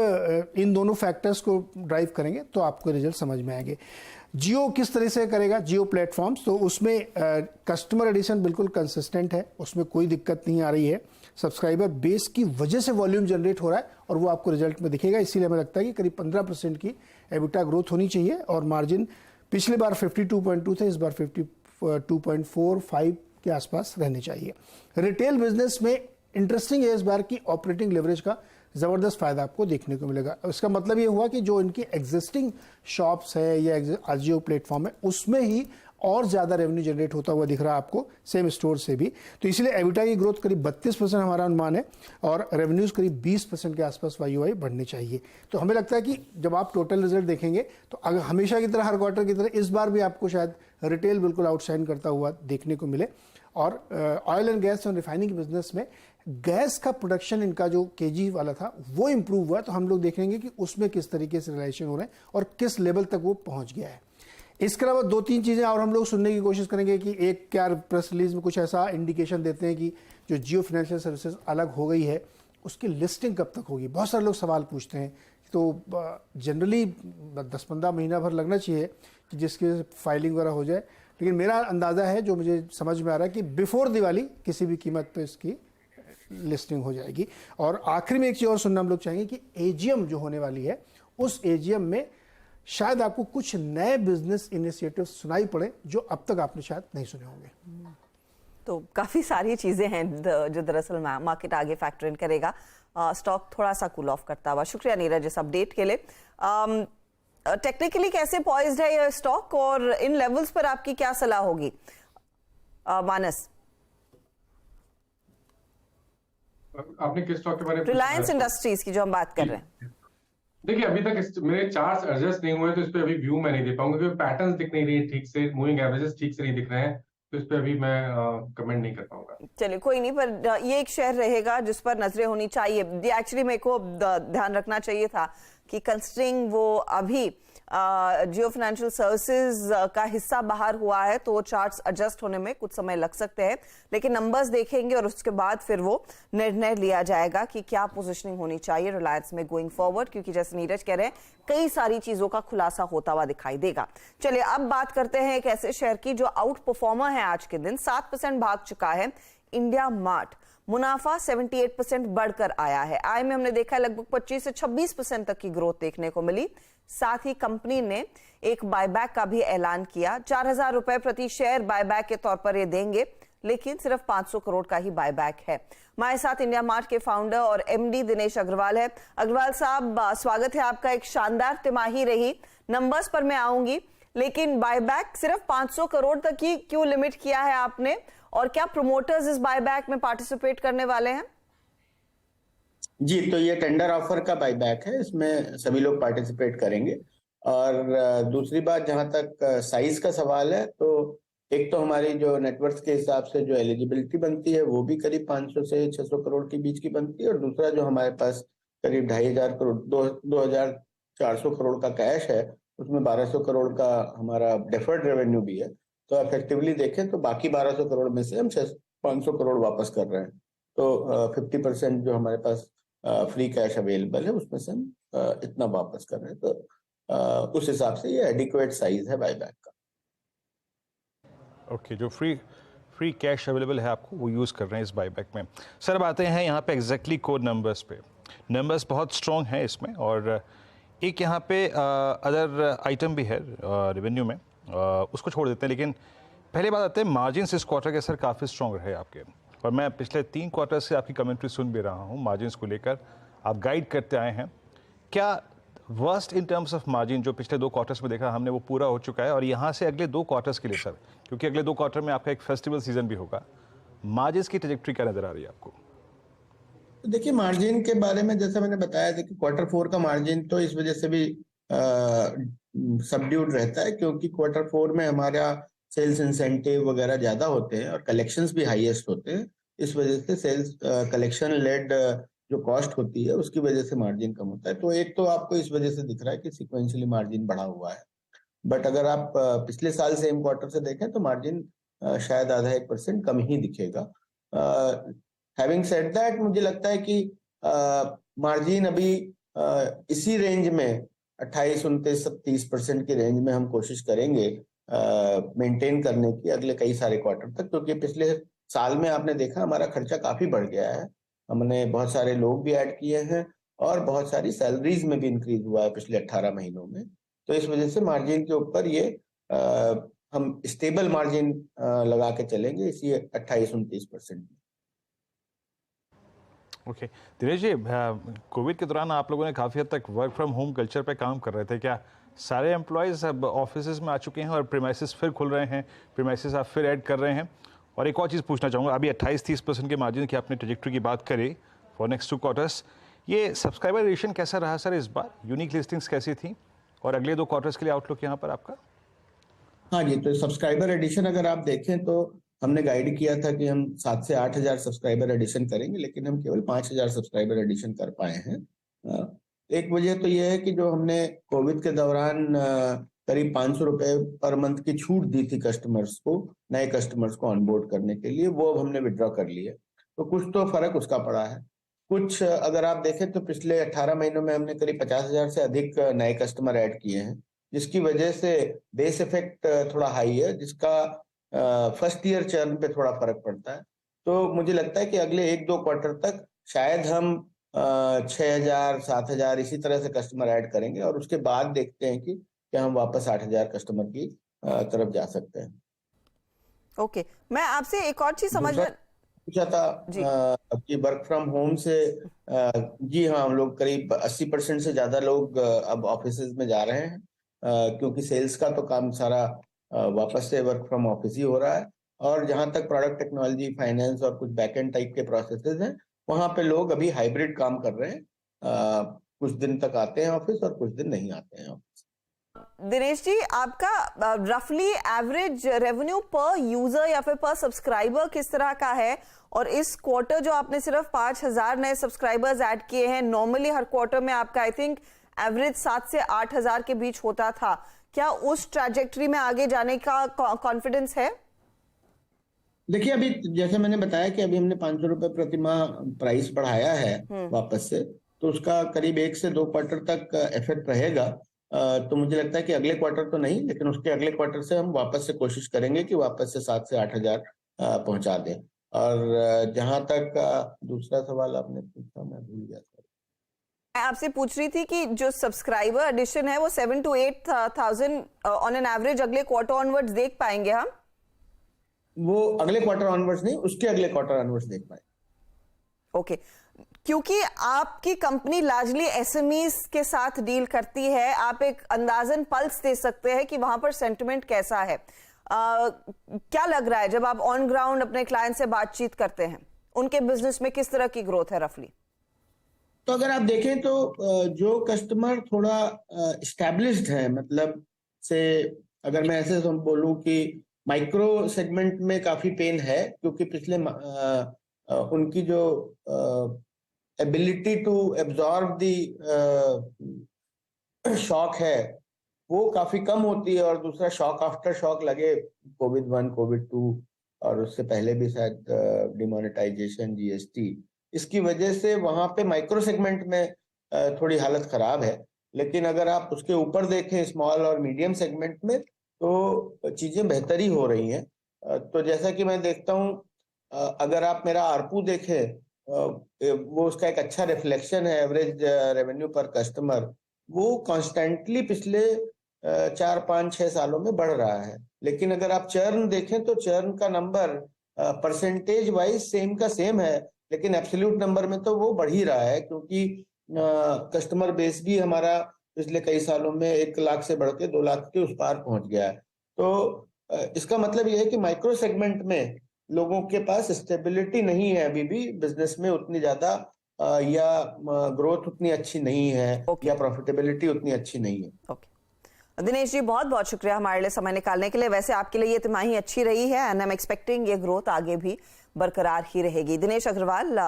इन दोनों फैक्टर्स को ड्राइव करेंगे तो आपको रिजल्ट समझ में आएंगे। जियो किस तरह से करेगा, जियो प्लेटफॉर्म्स, तो उसमें कस्टमर एडिशन बिल्कुल कंसिस्टेंट है, उसमें कोई दिक्कत नहीं आ रही है। सब्सक्राइबर बेस की वजह से वॉल्यूम जनरेट हो रहा है और वो आपको रिजल्ट में दिखेगा। इसीलिए हमें लगता है कि करीब 15% की एबिटा ग्रोथ होनी चाहिए और मार्जिन पिछले बार 52.2 थे, इस बार 52.45 के आसपास रहने चाहिए। रिटेल बिजनेस में इंटरेस्टिंग है इस बार की ऑपरेटिंग लेवरेज का ज़बरदस्त फायदा आपको देखने को मिलेगा। इसका मतलब ये हुआ कि जो इनकी एग्जिस्टिंग शॉप्स है या आजियो प्लेटफॉर्म है उसमें ही और ज़्यादा रेवेन्यू जनरेट होता हुआ दिख रहा है आपको सेम स्टोर से भी। तो इसलिए एबिटा की ग्रोथ करीब 32% हमारा अनुमान है और रेवेन्यूज़ करीब 20% के आसपास YoY बढ़ने चाहिए। तो हमें लगता है कि जब आप टोटल रिजल्ट देखेंगे तो अगर हमेशा की तरह, हर क्वार्टर की तरह इस बार भी आपको शायद रिटेल बिल्कुल आउटशाइन करता हुआ देखने को मिले। और ऑयल एंड गैस और रिफाइनिंग बिजनेस में गैस का प्रोडक्शन इनका जो केजी वाला था वो इंप्रूव हुआ, तो हम लोग देखेंगे कि उसमें किस तरीके से रिलाइजेशन हो रहे हैं और किस लेवल तक वो पहुंच गया है। इसके अलावा 2-3 चीज़ें और हम लोग सुनने की कोशिश करेंगे कि एक क्या प्रेस रिलीज में कुछ ऐसा इंडिकेशन देते हैं कि जो जियो फाइनेंशियल सर्विसेज अलग हो गई है उसकी लिस्टिंग कब तक होगी। बहुत सारे लोग सवाल पूछते हैं, तो जनरली 10-15 महीना भर लगना चाहिए कि जिसकी फाइलिंग वगैरह हो जाए, लेकिन मेरा अंदाज़ा है जो मुझे समझ में आ रहा है कि बिफोर दिवाली किसी भी कीमत पर इसकी लिस्टिंग हो जाएगी। और आखिरी में एक चीज़ और सुनना हम लोग चाहेंगे कि एजीएम जो होने वाली है उस एजीएम में शायद आपको कुछ नए बिजनेस इनिशिएटिव सुनाई पड़े जो अब तक आपने शायद नहीं सुने होंगे। तो काफ़ी सारी चीज़ें हैं जो दरअसल मार्केट आगे फैक्टर इन करेगा। स्टॉक थोड़ा सा कूल ऑफ करता हुआ। शुक्रिया नीरज इस अपडेट के लिए। टेक्निकली कैसे पॉइज्ड है ये स्टॉक और इन लेवल्स पर आपकी क्या सलाह होगी मानस? आपने किस स्टॉक के बारे में? रिलायंस इंडस्ट्रीज की जो हम बात कर रहे हैं। देखिए अभी तक मेरे चार्ट्स एडजस्ट नहीं हुए तो इस पे अभी व्यू मैं नहीं दे पाऊंगा क्योंकि पैटर्न्स दिख नहीं रही ठीक से, मूविंग एवरेजेस ठीक से नहीं दिख रहे हैं, तो इस पे अभी मैं कमेंट नहीं कर पाऊंगा। चलिए कोई नहीं, पर ये एक शेयर रहेगा जिस पर नजरें होनी चाहिए। एक्चुअली मेरे को ध्यान रखना चाहिए था कि कंसिडरिंग वो अभी जियो फाइनेंशियल सर्विसेज का हिस्सा बाहर हुआ है तो चार्ट्स एडजस्ट होने में कुछ समय लग सकते हैं, लेकिन नंबर्स देखेंगे और उसके बाद फिर वो निर्णय लिया जाएगा कि क्या पोजीशनिंग होनी चाहिए रिलायंस में गोइंग फॉरवर्ड, क्योंकि जैसे नीरज कह रहे हैं कई सारी चीजों का खुलासा होता हुआ दिखाई देगा। चलिए अब बात करते हैं एक ऐसे शेयर की जो आउट परफॉर्मर है आज के दिन, 7% भाग चुका है, इंडिया मार्ट मुनाफा 78% बढ़कर आया है। आय में हमने देखा लगभग 25 से 26% तक की ग्रोथ देखने को मिली। साथ ही कंपनी ने एक बायबैक का भी ऐलान किया। 4,000 रुपए प्रति शेयर बायबैक के तौर पर ये देंगे, लेकिन सिर्फ 500 करोड़ का ही बायबैक है। हमारे साथ इंडिया मार्ट के फाउंडर और एमडी दिनेश अग्रवाल है। अग्रवाल साहब, स्वागत है आपका। एक शानदार तिमाही रही, नंबर्स पर मैं आऊंगी, लेकिन बायबैक सिर्फ 500 करोड़ तक ही क्यों लिमिट किया है आपने, और क्या प्रोमोटर्स इस बायबैक में पार्टिसिपेट करने वाले हैं? जी, तो ये टेंडर ऑफर का बायबैक है, इसमें सभी लोग पार्टिसिपेट करेंगे। और दूसरी बात, जहां तक साइज का सवाल है, तो एक तो हमारी जो नेटवर्थ के हिसाब से जो एलिजिबिलिटी बनती है वो भी करीब 500 से 600 करोड़ के बीच की बनती है, और दूसरा जो हमारे पास करीब 2,500 करोड़ 2,400 करोड़ का कैश है, उसमें 1,200 करोड़ का हमारा डेफर्ड रेवेन्यू भी है। तो इफेक्टिवली देखें तो बाकी 1,200 करोड़ में से हम 500 करोड़ वापस कर रहे हैं। तो 50% जो हमारे पास फ्री कैश अवेलेबल है उसमें से हम इतना वापस कर रहे हैं। तो उस हिसाब से ये एडिक्वेट साइज है बायबैक का। ओके, जो फ्री कैश अवेलेबल है आपको वो यूज़ कर रहे हैं इस बायबैक में। सर, अब आते हैं यहाँ पे एग्जैक्टली कोर नंबर्स पे। नंबर्स बहुत स्ट्रॉन्ग हैं इसमें, और एक यहाँ पे अदर आइटम भी है रेवेन्यू में, उसको छोड़ देते हैं। लेकिन पहले बात आते हैं मार्जिन्स। इस क्वार्टर के सर काफ़ी स्ट्रॉन्ग रहे आपके, और मैं पिछले 3 क्वार्टर से आपकी कमेंट्री सुन भी रहा हूँ मार्जिन्स को लेकर। आप गाइड करते आए हैं। क्या worst in terms of margin जो पिछले 2 क्वार्टर्स में देखा हमने वो पूरा हो चुका है, और यहाँ से अगले 2 क्वार्टर्स के लिए सर, क्योंकि अगले 2 क्वार्टर में आपका एक फेस्टिवल सीजन भी होगा, मार्जिन्स की ट्रैजेक्टरी क्या नजर आ रही है आपको? देखिए, मार्जिन के बारे में जैसा मैंने बताया था कि Q4 का मार्जिन तो इस वजह से भी सबड्यूड रहता है, क्योंकि Q4 में हमारा सेल्स इंसेंटिव वगैरह ज्यादा होते हैं और कलेक्शंस भी हाईएस्ट होते हैं। इस वजह से सेल्स कलेक्शन लेड जो कॉस्ट होती है उसकी वजह से मार्जिन कम होता है। तो एक तो आपको इस वजह से दिख रहा है कि सिक्वेंशियली मार्जिन बढ़ा हुआ है, बट अगर आप पिछले साल सेम क्वार्टर से देखें तो मार्जिन शायद आधा 1% कम ही दिखेगा। हैविंग सेड दैट, मुझे लगता है कि मार्जिन अभी इसी रेंज में 28-29-30% की रेंज में हम कोशिश करेंगे मेंटेन करने की अगले कई सारे क्वार्टर तक, क्योंकि पिछले साल में आपने देखा हमारा खर्चा काफी बढ़ गया है। हमने बहुत सारे लोग भी ऐड किए हैं और बहुत सारी सैलरीज में भी इंक्रीज हुआ है पिछले 18 महीनों में। तो इस वजह से मार्जिन के ऊपर ये हम स्टेबल मार्जिन लगा के चलेंगे इसी 28-29%। ओके, दिनेश जी, कोविड के दौरान आप लोगों ने काफ़ी हद तक वर्क फ्रॉम होम कल्चर पे काम कर रहे थे। क्या सारे एम्प्लॉयज़ अब ऑफिस में आ चुके हैं और प्रीमाइसेस फिर खुल रहे हैं, प्रीमाइसेस आप फिर ऐड कर रहे हैं? और एक और चीज़ पूछना चाहूँगा, अभी 28-30% के मार्जिन की आपने ट्रैजेक्टरी की बात करी फॉर नेक्स्ट 2 क्वार्टर्स, ये सब्सक्राइबर एडिशन कैसा रहा सर इस बार? यूनिक लिस्टिंग्स कैसी थी, और अगले 2 क्वार्टर्स के लिए आउटलुक यहाँ पर आपका? हाँ जी, तो सब्सक्राइबर एडिशन अगर आप देखें तो हमने गाइड किया था कि हम 7 से 8,000 सब्सक्राइबर एडिशन करेंगे, लेकिन हम केवल 5,000 सब्सक्राइबर एडिशन कर पाए हैं। एक वजह तो यह है कि जो हमने कोविड के दौरान करीब 500 रुपए पर मंथ की छूट दी थी कस्टमर्स को, नए कस्टमर्स को ऑनबोर्ड करने के लिए, वो अब हमने विड्रॉ कर लिए। तो कुछ तो फर्क उसका पड़ा है। कुछ अगर आप देखें तो पिछले 18 महीनों में हमने करीब 50,000 से अधिक नए कस्टमर ऐड किए हैं, जिसकी वजह से बेस इफेक्ट थोड़ा हाई है, जिसका फर्स्ट ईयर चर्न पे थोड़ा फर्क पड़ता है। तो मुझे लगता है कि अगले 1-2 क्वार्टर तक शायद हम 6,000 7,000 इसी तरह से कस्टमर ऐड करेंगे, और उसके बाद देखते हैं कि क्या हम वापस 8,000 कस्टमर की तरफ जा सकते हैं। ओके, मैं आपसे एक और चीज समझ पूछा था कि वर्क फ्रॉम होम से जी हाँ, हम लोग करीब 80% से ज्यादा लोग अब ऑफिस में जा रहे हैं, क्योंकि सेल्स का तो काम सारा वापस से वर्क फ्रॉम ऑफिस ही हो रहा है। और जहां तक प्रोडक्ट टेक्नोलॉजी, फाइनेंस और कुछ बैकएंड टाइप के प्रोसेसेस हैं, वहां पे लोग अभी हाइब्रिड काम कर रहे हैं। कुछ दिन तक आते हैं ऑफिस और कुछ दिन नहीं आते हैं ऑफिस। दिनेश जी, आपका रफली एवरेज रेवेन्यू पर यूजर या फिर पर सब्सक्राइबर किस तरह का है? और इस क्वार्टर जो आपने सिर्फ 5,000 नए सब्सक्राइबर्स ऐड किए हैं, नॉर्मली हर क्वार्टर में आपका आई थिंक एवरेज 7 से 8,000 के बीच होता था, क्या उस ट्रैजेक्टरी में आगे जाने का कॉन्फिडेंस है? देखिए, अभी जैसे मैंने बताया कि अभी हमने 500 रुपए प्रति माह प्राइस बढ़ाया है वापस से, तो उसका करीब 1 से 2 क्वार्टर तक इफेक्ट रहेगा। तो मुझे लगता है कि अगले क्वार्टर तो नहीं, लेकिन उसके अगले क्वार्टर से हम वापस से कोशिश करेंगे कि वापस से 7 से 8,000 पहुंचा दें। और जहां तक दूसरा सवाल आपने पूछा मैं भूल गया था। मैं आपसे पूछ रही थी कि जो सब्सक्राइबर एडिशन है वो 7 to 8,000 ऑन एन एवरेज अगले क्वार्टर ऑनवर्ड्स देख पाएंगे हम? वो अगले क्वार्टर ऑनवर्ड्स नहीं, उसके अगले क्वार्टर ऑनवर्ड्स देख पाए। ओके, क्योंकि आपकी कंपनी लार्जली एसएमईज के साथ डील करती है, आप एक अंदाजन पल्स दे सकते हैं कि वहां पर सेंटिमेंट कैसा है? क्या लग रहा है जब आप ऑन ग्राउंड अपने क्लाइंट से बातचीत करते हैं, उनके बिजनेस में किस तरह की ग्रोथ है रफली? तो अगर आप देखें तो जो कस्टमर थोड़ा एस्टैब्लिश्ड है, मतलब से अगर मैं ऐसे बोलूं कि माइक्रो सेगमेंट में काफी पेन है, क्योंकि पिछले उनकी जो ability to absorb the shock है वो काफी कम होती है, और दूसरा शॉक आफ्टर शॉक लगे, कोविड 1 कोविड 2 और उससे पहले भी शायद डिमोनेटाइजेशन, जीएसटी, इसकी वजह से वहां पे माइक्रो सेगमेंट में थोड़ी हालत खराब है। लेकिन अगर आप उसके ऊपर देखें स्मॉल और मीडियम सेगमेंट में तो चीजें बेहतर ही हो रही हैं। तो जैसा कि मैं देखता हूं, अगर आप मेरा आरपू देखें, वो उसका एक अच्छा रिफ्लेक्शन है, एवरेज रेवेन्यू पर कस्टमर, वो कॉन्स्टेंटली पिछले 4-5-6 सालों में बढ़ रहा है। लेकिन अगर आप चर्न देखें तो चर्न का नंबर परसेंटेज वाइज सेम का सेम है, लेकिन एब्सोल्यूट नंबर में तो वो बढ़ ही रहा है, क्योंकि कस्टमर बेस भी हमारा पिछले कई सालों में 1 लाख से बढ़ के 2 लाख के उस पार पहुंच गया है। तो इसका मतलब ये है कि माइक्रो सेगमेंट में लोगों के पास स्टेबिलिटी नहीं है अभी भी बिजनेस में उतनी ज्यादा, या ग्रोथ उतनी अच्छी नहीं है, या प्रॉफिटेबिलिटी उतनी अच्छी नहीं है। दिनेश जी, बहुत बहुत शुक्रिया हमारे लिए समय निकालने के लिए। वैसे आपके लिए ये तिमाही अच्छी रही है एंड आई एम एक्सपेक्टिंग ये ग्रोथ आगे भी बरकरार ही रहेगी। दिनेश अग्रवाल,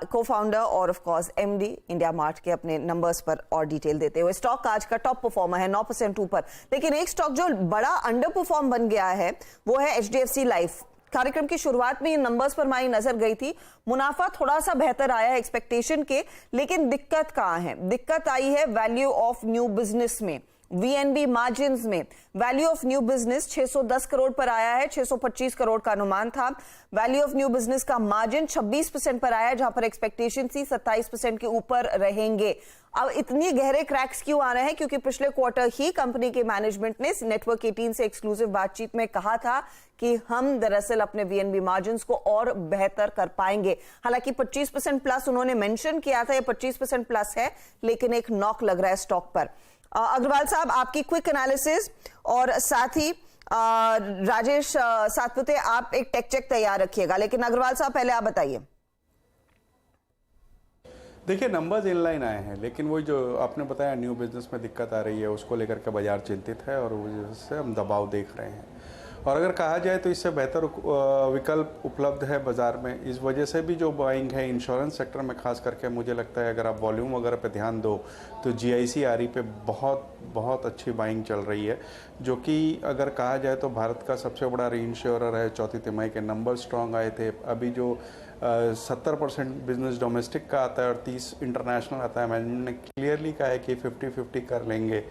को फाउंडर और of course MD India mart के, अपने नंबर्स पर और डिटेल देते हुए। स्टॉक आज का टॉप परफॉर्मर है 9% ऊपर, लेकिन एक स्टॉक जो बड़ा अंडर परफॉर्म बन गया है वो है एचडीएफसी लाइफ। कार्यक्रम की शुरुआत में ये नंबर्स पर हमारी नजर गई थी, मुनाफा थोड़ा सा बेहतर आया है एक्सपेक्टेशन के, लेकिन दिक्कत कहां है? दिक्कत आई है वैल्यू ऑफ न्यू बिजनेस में, वीएनबी मार्जिन्स में। Value of new business 610 crore पर आया है, 625 करोड़ का अनुमान था। वैल्यू ऑफ न्यू बिजनेस का मार्जिन 26% पर आया है, जहां पर एक्सपेक्टेशन थी 27% के ऊपर रहेंगे। अब इतनी गहरे क्रैक्स क्यों आ रहे हैं? क्योंकि पिछले क्वार्टर ही कंपनी के मैनेजमेंट ने नेटवर्क 18 से एक्सक्लूसिव बातचीत में कहा था कि हम दरअसल अपने वीएनबी मार्जिन्स को और बेहतर कर पाएंगे। हालांकि 25% प्लस उन्होंने मेंशन किया था, ये 25% प्लस है, लेकिन एक नॉक लग रहा है स्टॉक पर। अग्रवाल साहब, आपकी क्विक एनालिसिस, और साथ ही राजेश सातपुते, आप एक टेक चेक तैयार रखिएगा। लेकिन अग्रवाल साहब, पहले आप बताइए। देखिए, नंबर्स इनलाइन आए हैं, लेकिन वही जो आपने बताया न्यू बिजनेस में दिक्कत आ रही है, उसको लेकर के बाजार चिंतित है और उस वजह से हम दबाव देख रहे हैं। और अगर कहा जाए तो इससे बेहतर विकल्प उपलब्ध है बाजार में। इस वजह से भी जो बाइंग है इंश्योरेंस सेक्टर में खास करके, मुझे लगता है अगर आप वॉल्यूम वगैरह पे ध्यान दो तो जीआईसी आरई पे बहुत अच्छी बाइंग चल रही है, जो कि अगर कहा जाए तो भारत का सबसे बड़ा रीइंश्योरर है। चौथी तिमाही के नंबर स्ट्रॉन्ग आए थे। अभी जो 70% बिजनेस डोमेस्टिक का आता है और 30 इंटरनेशनल आता है, मैनेजमेंट ने क्लियरली कहा है कि 50-50 कर लेंगे।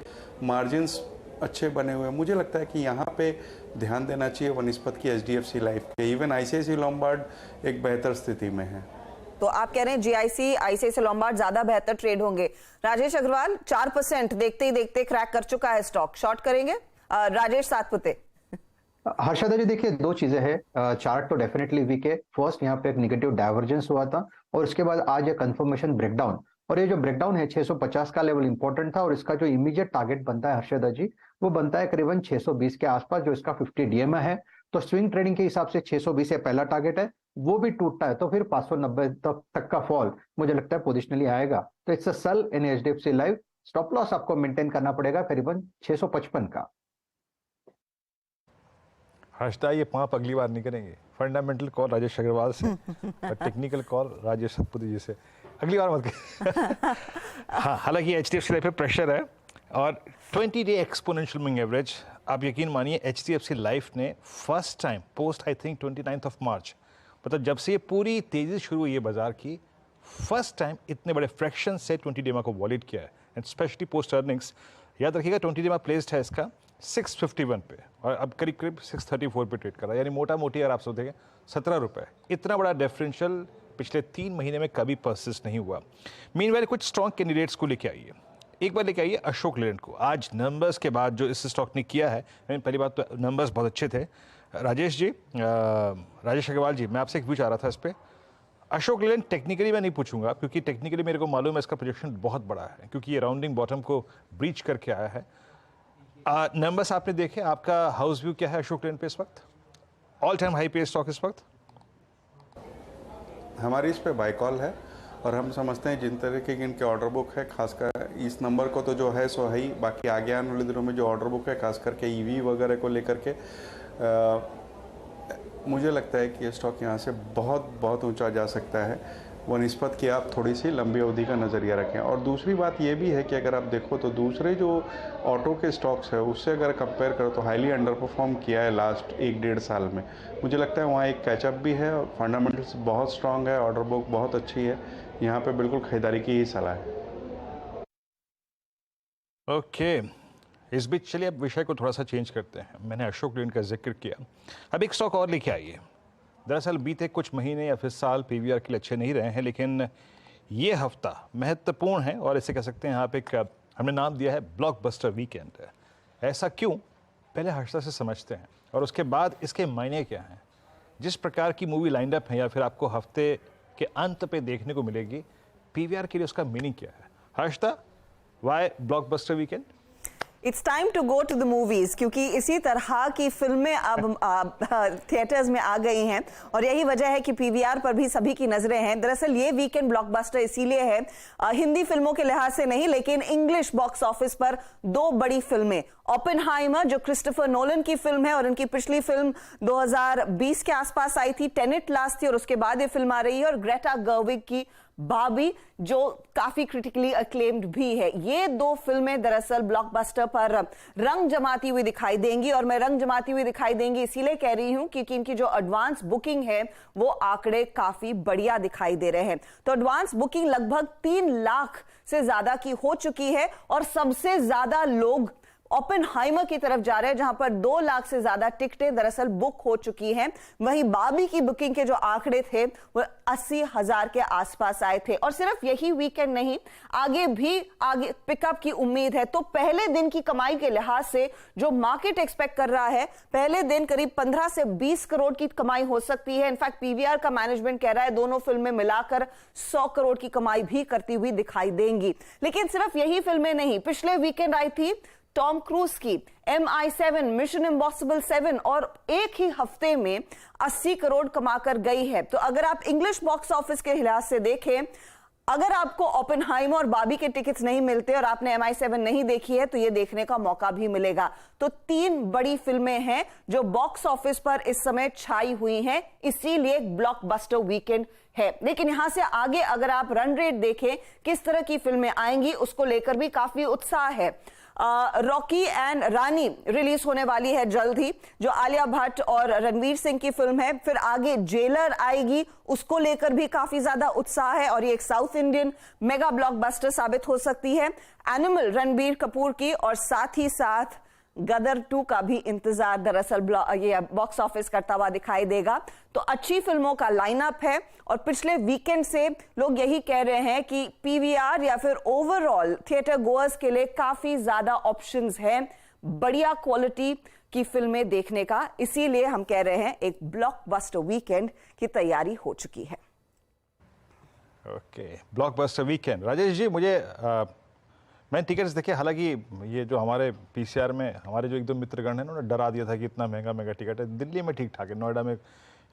मार्जिन्स अच्छे बने हुए हैं। मुझे लगता है कि यहाँ पे ध्यान देना चाहिए वनिस्पत की एचडीएफसी लाइफ के। इवन आईसीआईसी लोम्बार्ड एक बेहतर स्थिति में है। तो आप कह रहे हैं जीआईसी, आईसीआईसी लोम्बार्ड ज्यादा बेहतर ट्रेड होंगे। राजेश अग्रवाल, 4% देखते ही देखते क्रैक कर चुका है स्टॉक, शॉर्ट करेंगे? राजेश सातपुते। हर्षदा जी, देखिए, दो चीजें हैं। चार्ट तो डेफिनेटली वीक है। फर्स्ट, यहाँ पे एक नेगेटिव डाइवर्जेंस हुआ था, और उसके बाद आज एक कंफर्मेशन ब्रेकडाउन। और ये जो ब्रेकडाउन है 650 का लेवल इंपॉर्टेंट था, और इसका जो इमीडिएट टारगेट बनता है हर्षदा जी, वो बनता है करीबन 620 के आसपास, जो इसका 50 डीएमए है। तो स्विंग ट्रेडिंग के हिसाब से 620 पहला टारगेट है, वो भी टूटता है तो फिर 590 तक का फॉल मुझे लगता है पोजिशनली आएगा। तो it's a sell in HDFC life. Stop loss आपको मेंटेन करना पड़ेगा करीबन 655 का। हर्षदा, ये पांप अगली बार नहीं करेंगे। फंडामेंटल कॉल राजेश अग्रवाल से और टेक्निकल कॉल राजेश सातपुते जी से, अगली बार मत करें। हाँ, हालांकि एचडीएफसी लाइफ पे प्रेशर है और 20 डे एक्सपोनेंशियल मूविंग एवरेज, आप यकीन मानिए एचडीएफसी लाइफ ने first time post I think 29 मार्च, मतलब जब से ये पूरी तेजी शुरू हुई है बाजार की, फर्स्ट टाइम इतने बड़े फ्रैक्शन से 20 डे को वॉलिड किया है, एंड स्पेशली पोस्ट अर्निंग्स। याद रखिएगा 20 डे प्लेस्ड है इसका, 651 पे और अब करीब करीब 634 पे ट्रेड कर रहा है, यानी मोटा मोटी अगर आप सब देखें 17 रुपये। इतना बड़ा डिफरेंशियल पिछले 3 महीने में कभी परसिस्ट नहीं हुआ। मीनवाइल कुछ स्ट्रॉन्ग कैंडिडेट्स को लेके आइए। एक बार लेके आइए अशोक लेलैंड को। आज नंबर्स के बाद जो इस स्टॉक ने किया है, पहली बात तो नंबर्स बहुत अच्छे थे। राजेश जी, राजेश अग्रवाल जी, मैं आपसे एक व्यू चाह रहा था इस पर। अशोक लेलैंड टेक्निकली मैं नहीं पूछूंगा, क्योंकि टेक्निकली मेरे को मालूम है इसका प्रोजेक्शन बहुत बड़ा है, क्योंकि ये राउंडिंग बॉटम को ब्रीच करके आया है। नंबर्स आपने देखे, आपका हाउस व्यू क्या है अशोक लेलैंड पे इस वक्त? ऑल टाइम हाई पे स्टॉक इस वक्त? हमारी इस पे बाय कॉल है और हम समझते हैं जिन तरीके की इनके ऑर्डर बुक है, खासकर इस नंबर को तो जो है सो है ही, बाकी आगे आने वाले दिनों में जो ऑर्डर बुक है खास करके ईवी वगैरह को लेकर के मुझे लगता है कि ये स्टॉक यहाँ से बहुत बहुत ऊंचा जा सकता है, वनिस्पत कि आप थोड़ी सी लंबी अवधि का नज़रिया रखें। और दूसरी बात ये भी है कि अगर आप देखो तो दूसरे जो ऑटो के स्टॉक्स है उससे अगर कंपेयर करो तो हाईली अंडर परफॉर्म किया है लास्ट 1-1.5 साल में। मुझे लगता है वहाँ एक कैचअप भी है और फंडामेंटल्स बहुत स्ट्रांग है, ऑर्डर बुक बहुत अच्छी है, यहाँ पे बिल्कुल खरीदारी की ही सलाह है। ओके, इस बीच चलिए अब विषय को थोड़ा सा चेंज करते हैं। मैंने अशोक लेलैंड का जिक्र किया, अब एक स्टॉक और लेके आइए। दरअसल बीते कुछ महीने या फिर साल पीवीआर के लिए अच्छे नहीं रहे हैं, लेकिन ये हफ्ता महत्वपूर्ण है और इसे कह सकते हैं यहाँ पे हमने नाम दिया है ब्लॉकबस्टर वीकेंड। ऐसा क्यों, पहले हर्षदा से समझते हैं और उसके बाद इसके मायने क्या हैं। जिस प्रकार की मूवी लाइंड अप है या फिर आपको हफ्ते के अंत पे देखने को मिलेगी, पीवीआर के लिए उसका मीनिंग क्या है? Harshada, why blockbuster weekend? It's time to go to the movies, क्योंकि इसी तरह की फिल्में अब थिएटर्स में आ गई हैं और यही वजह है कि पीवीआर पर भी सभी की नजरें हैं। दरअसल ये वीकेंड ब्लॉकबस्टर इसीलिए है, हिंदी फिल्मों के लिहाज से नहीं, लेकिन इंग्लिश बॉक्स ऑफिस पर 2 बड़ी फिल्में, ओपेनहाइमर जो क्रिस्टोफर नोलन की फिल्म है और उनकी पिछली फिल्म 2020 के आसपास आई थी, टेनेट लास्ट थी और उसके बाद ये फिल्म आ रही है, और ग्रेटा गर्विग की बाबी जो काफी क्रिटिकली अक्लेम्ड भी है। ये 2 फिल्में दरअसल ब्लॉकबस्टर पर रंग जमाती हुई दिखाई देंगी, और मैं रंग जमाती हुई दिखाई देंगी इसीलिए कह रही हूं क्योंकि इनकी जो एडवांस बुकिंग है वो आंकड़े काफी बढ़िया दिखाई दे रहे हैं। तो एडवांस बुकिंग लगभग 3 लाख से ज्यादा की हो चुकी है और सबसे ज्यादा लोग ओपेनहाइमर की तरफ जा रहे हैं, जहां पर 2 लाख से ज्यादा टिकटें दरअसल बुक हो चुकी हैं। वहीं बाबी की बुकिंग के जो आंकड़े थे वो 80,000 के आसपास आए थे। और सिर्फ यही वीकेंड नहीं, आगे भी आगे पिकअप की उम्मीद है। तो पहले दिन की कमाई के लिहाज से जो मार्केट एक्सपेक्ट कर रहा है, पहले दिन करीब 15 से 20 करोड़ की कमाई हो सकती है। इनफैक्ट पीवीआर का मैनेजमेंट कह रहा है दोनों फिल्में मिलाकर 100 करोड़ की कमाई भी करती हुई दिखाई देंगी। लेकिन सिर्फ यही फिल्में नहीं, पिछले वीकेंड आई थी टॉम क्रूज की MI7, मिशन इम्पॉसिबल 7, और एक ही हफ्ते में 80 करोड़ कमाकर गई है। तो अगर आप इंग्लिश बॉक्स ऑफिस के लिहाज से देखें, अगर आपको ओपेनहाइमर और बाबी के टिकट्स नहीं मिलते और आपने MI7 नहीं देखी है तो ये देखने का मौका भी मिलेगा। तो 3 बड़ी फिल्में हैं जो बॉक्स ऑफिस पर इस समय छाई हुई हैं, इसीलिए ब्लॉकबस्टर वीकेंड है। लेकिन यहां से आगे अगर आप रन रेट देखें, किस तरह की फिल्में आएंगी, उसको लेकर भी काफी उत्साह है। रॉकी एंड रानी रिलीज होने वाली है जल्द ही, जो आलिया भट्ट और रणवीर सिंह की फिल्म है। फिर आगे जेलर आएगी, उसको लेकर भी काफी ज्यादा उत्साह है और ये एक साउथ इंडियन मेगा ब्लॉकबस्टर साबित हो सकती है। एनिमल रणबीर कपूर की, और साथ ही साथ गदर 2 का भी इंतजार दरअसल ये बॉक्स ऑफिस करता हुआ दिखाई देगा। तो अच्छी फिल्मों का लाइनअप है और पिछले वीकेंड से लोग यही कह रहे हैं कि पीवीआर या फिर ओवरऑल थिएटर गोअर्स के लिए काफी ज्यादा ऑप्शंस हैं बढ़िया क्वालिटी की फिल्में देखने का। इसीलिए हम कह रहे हैं एक ब्लॉकबस्टर वीकेंड की तैयारी हो चुकी है। Okay, blockbuster weekend. Rajesh ji, मैंने टिकट्स देखे, हालांकि ये जो हमारे पीसीआर में हमारे जो 1-2 मित्रगण हैं उन्होंने डरा दिया था कि इतना महंगा टिकट है। दिल्ली में ठीक ठाक है, नोएडा में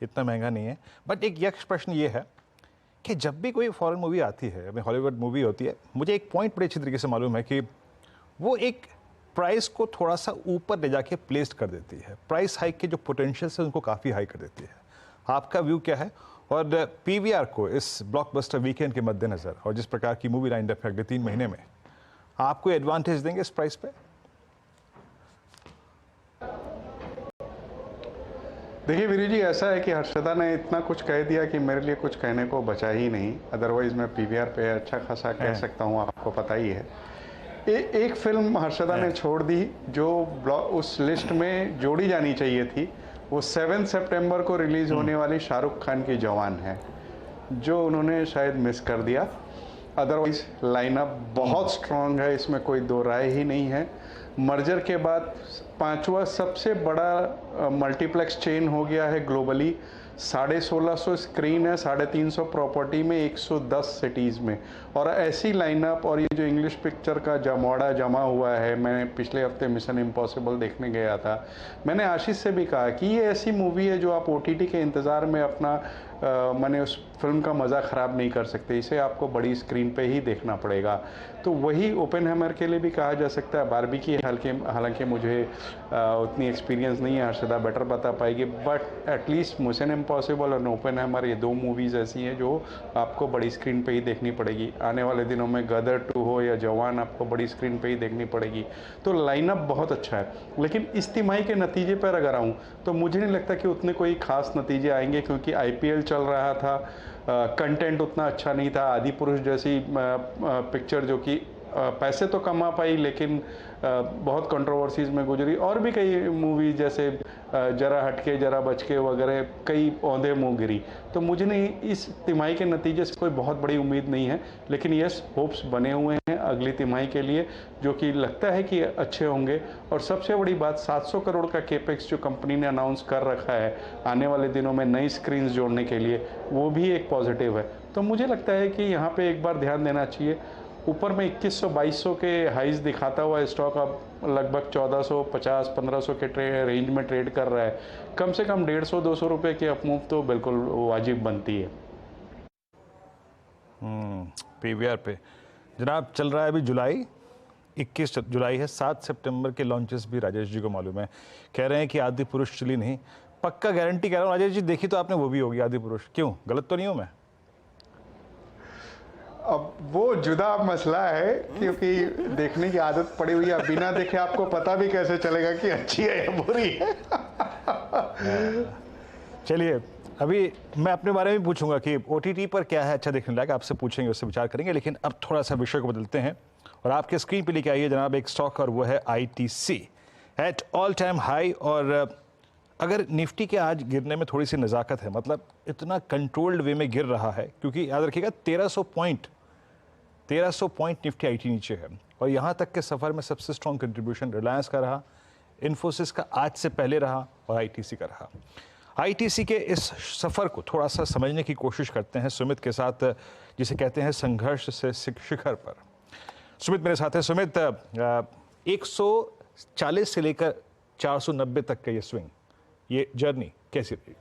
इतना महंगा नहीं है। बट एक यक्ष प्रश्न ये है कि जब भी कोई फॉरेन मूवी आती है, अपनी हॉलीवुड मूवी होती है, मुझे एक पॉइंट बड़े अच्छी तरीके से मालूम है कि वो एक प्राइस को थोड़ा सा ऊपर ले जाके प्लेस कर देती है। प्राइस हाइक के जो पोटेंशियल है उनको काफ़ी हाई कर देती है। आपका व्यू क्या है? और पीवीआर को इस ब्लॉकबस्टर वीकेंड के मद्देनज़र और जिस प्रकार की मूवी लाइन अप है अगले 3 महीने में, आपको एडवांटेज देंगे इस प्राइस पे? देखिए वीरू जी, ऐसा है कि हर्षदा ने इतना कुछ कह दिया कि मेरे लिए कुछ कहने को बचा ही नहीं। अदरवाइज मैं पीवीआर पे अच्छा खासा कह सकता हूँ, आपको पता ही है। एक फिल्म हर्षदा ने छोड़ दी जो उस लिस्ट में जोड़ी जानी चाहिए थी, वो 7 सितंबर को रिलीज होने वाली शाहरुख खान की जवान है, जो उन्होंने शायद मिस कर दिया। अदरवाइज लाइनअप बहुत स्ट्रांग है, इसमें कोई दो राय ही नहीं है। मर्जर के बाद 5वां सबसे बड़ा मल्टीप्लेक्स चेन हो गया है ग्लोबली। 1650 स्क्रीन है, 350 प्रॉपर्टी में, 110 सिटीज़ में, और ऐसी लाइनअप। और ये जो इंग्लिश पिक्चर का जमावड़ा जमा हुआ है, मैं पिछले हफ्ते मिशन इम्पॉसिबल देखने गया था, मैंने आशीष से भी कहा कि ये ऐसी मूवी है जो आप OTT के इंतज़ार में अपना मैंने उस फिल्म का मज़ा ख़राब नहीं कर सकते, इसे आपको बड़ी स्क्रीन पे ही देखना पड़ेगा। तो वही ओपेनहाइमर के लिए भी कहा जा सकता है। बारबी की हालांकि मुझे उतनी एक्सपीरियंस नहीं है, हर्षदा बेटर बता पाएगी, बट एटलीस्ट मिशन इम्पॉसिबल और ओपेनहाइमर ये 2 मूवीज़ ऐसी हैं जो आपको बड़ी स्क्रीन पे ही देखनी पड़ेगी। आने वाले दिनों में गदर 2 हो या जवान, आपको बड़ी स्क्रीन पे ही देखनी पड़ेगी। तो लाइनअप बहुत अच्छा है, लेकिन इस तिमाही के नतीजे पर अगर आऊँ तो मुझे नहीं लगता कि उतने कोई खास नतीजे आएंगे, क्योंकि IPL चल रहा था, कंटेंट उतना अच्छा नहीं था। आदि पुरुष जैसी पिक्चर जो कि पैसे तो कमा पाई लेकिन बहुत कंट्रोवर्सीज में गुजरी, और भी कई मूवी जैसे जरा हटके जरा बचके वगैरह कई औंधे मुंह गिरी। तो मुझे नहीं इस तिमाही के नतीजे से कोई बहुत बड़ी उम्मीद नहीं है, लेकिन यस होप्स बने हुए हैं अगली तिमाही के लिए, जो कि लगता है कि अच्छे होंगे। और सबसे बड़ी बात, 700 करोड़ का केपेक्स जो कंपनी ने अनाउंस कर रखा है आने वाले दिनों में नई स्क्रीन्स जोड़ने के लिए, वो भी एक पॉजिटिव है। तो मुझे लगता है कि यहाँ पे एक बार ध्यान देना चाहिए। ऊपर में 2100-2200 के हाइज दिखाता हुआ स्टॉक अब लगभग 1450-1500 के रेंज में ट्रेड कर रहा है। कम से कम 150-200 रुपए की अपमूव तो बिल्कुल वाजिब बनती है। PVR पे जनाब चल रहा है अभी जुलाई, 21 जुलाई है, 7 सितंबर के लॉन्चेस भी राजेश जी को मालूम है। कह रहे हैं कि आदि पुरुष चली नहीं, पक्का गारंटी कह रहा हूँ राजेश जी, देखी तो आपने वो भी होगी आदि पुरुष, क्यों गलत तो नहीं हूँ मैं? अब वो जुदा मसला है, क्योंकि देखने की आदत पड़ी हुई है। बिना देखे आपको पता भी कैसे चलेगा कि अच्छी है या बुरी है। चलिए अभी मैं अपने बारे में पूछूंगा कि OTT पर क्या है अच्छा देखने लायक, आपसे पूछेंगे, उससे विचार करेंगे। लेकिन अब थोड़ा सा विषय को बदलते हैं और आपके स्क्रीन पे लेके आइए जनाब एक स्टॉक, और वो है ITC at all time high. और अगर निफ्टी के आज गिरने में थोड़ी सी नज़ाकत है, मतलब इतना कंट्रोल्ड वे में गिर रहा है, क्योंकि याद रखिएगा 1300 पॉइंट निफ्टी IT नीचे है, और यहाँ तक के सफ़र में सबसे स्ट्रॉन्ग कंट्रीब्यूशन रिलायंस का रहा, इन्फोसिस का आज से पहले रहा, और ITC का रहा। ITC के इस सफ़र को थोड़ा सा समझने की कोशिश करते हैं सुमित के साथ, जिसे कहते हैं संघर्ष से शिखर पर। सुमित मेरे साथ है। सुमित, 140 से लेकर 490 तक का ये स्विंग, ये जर्नी कैसी रही?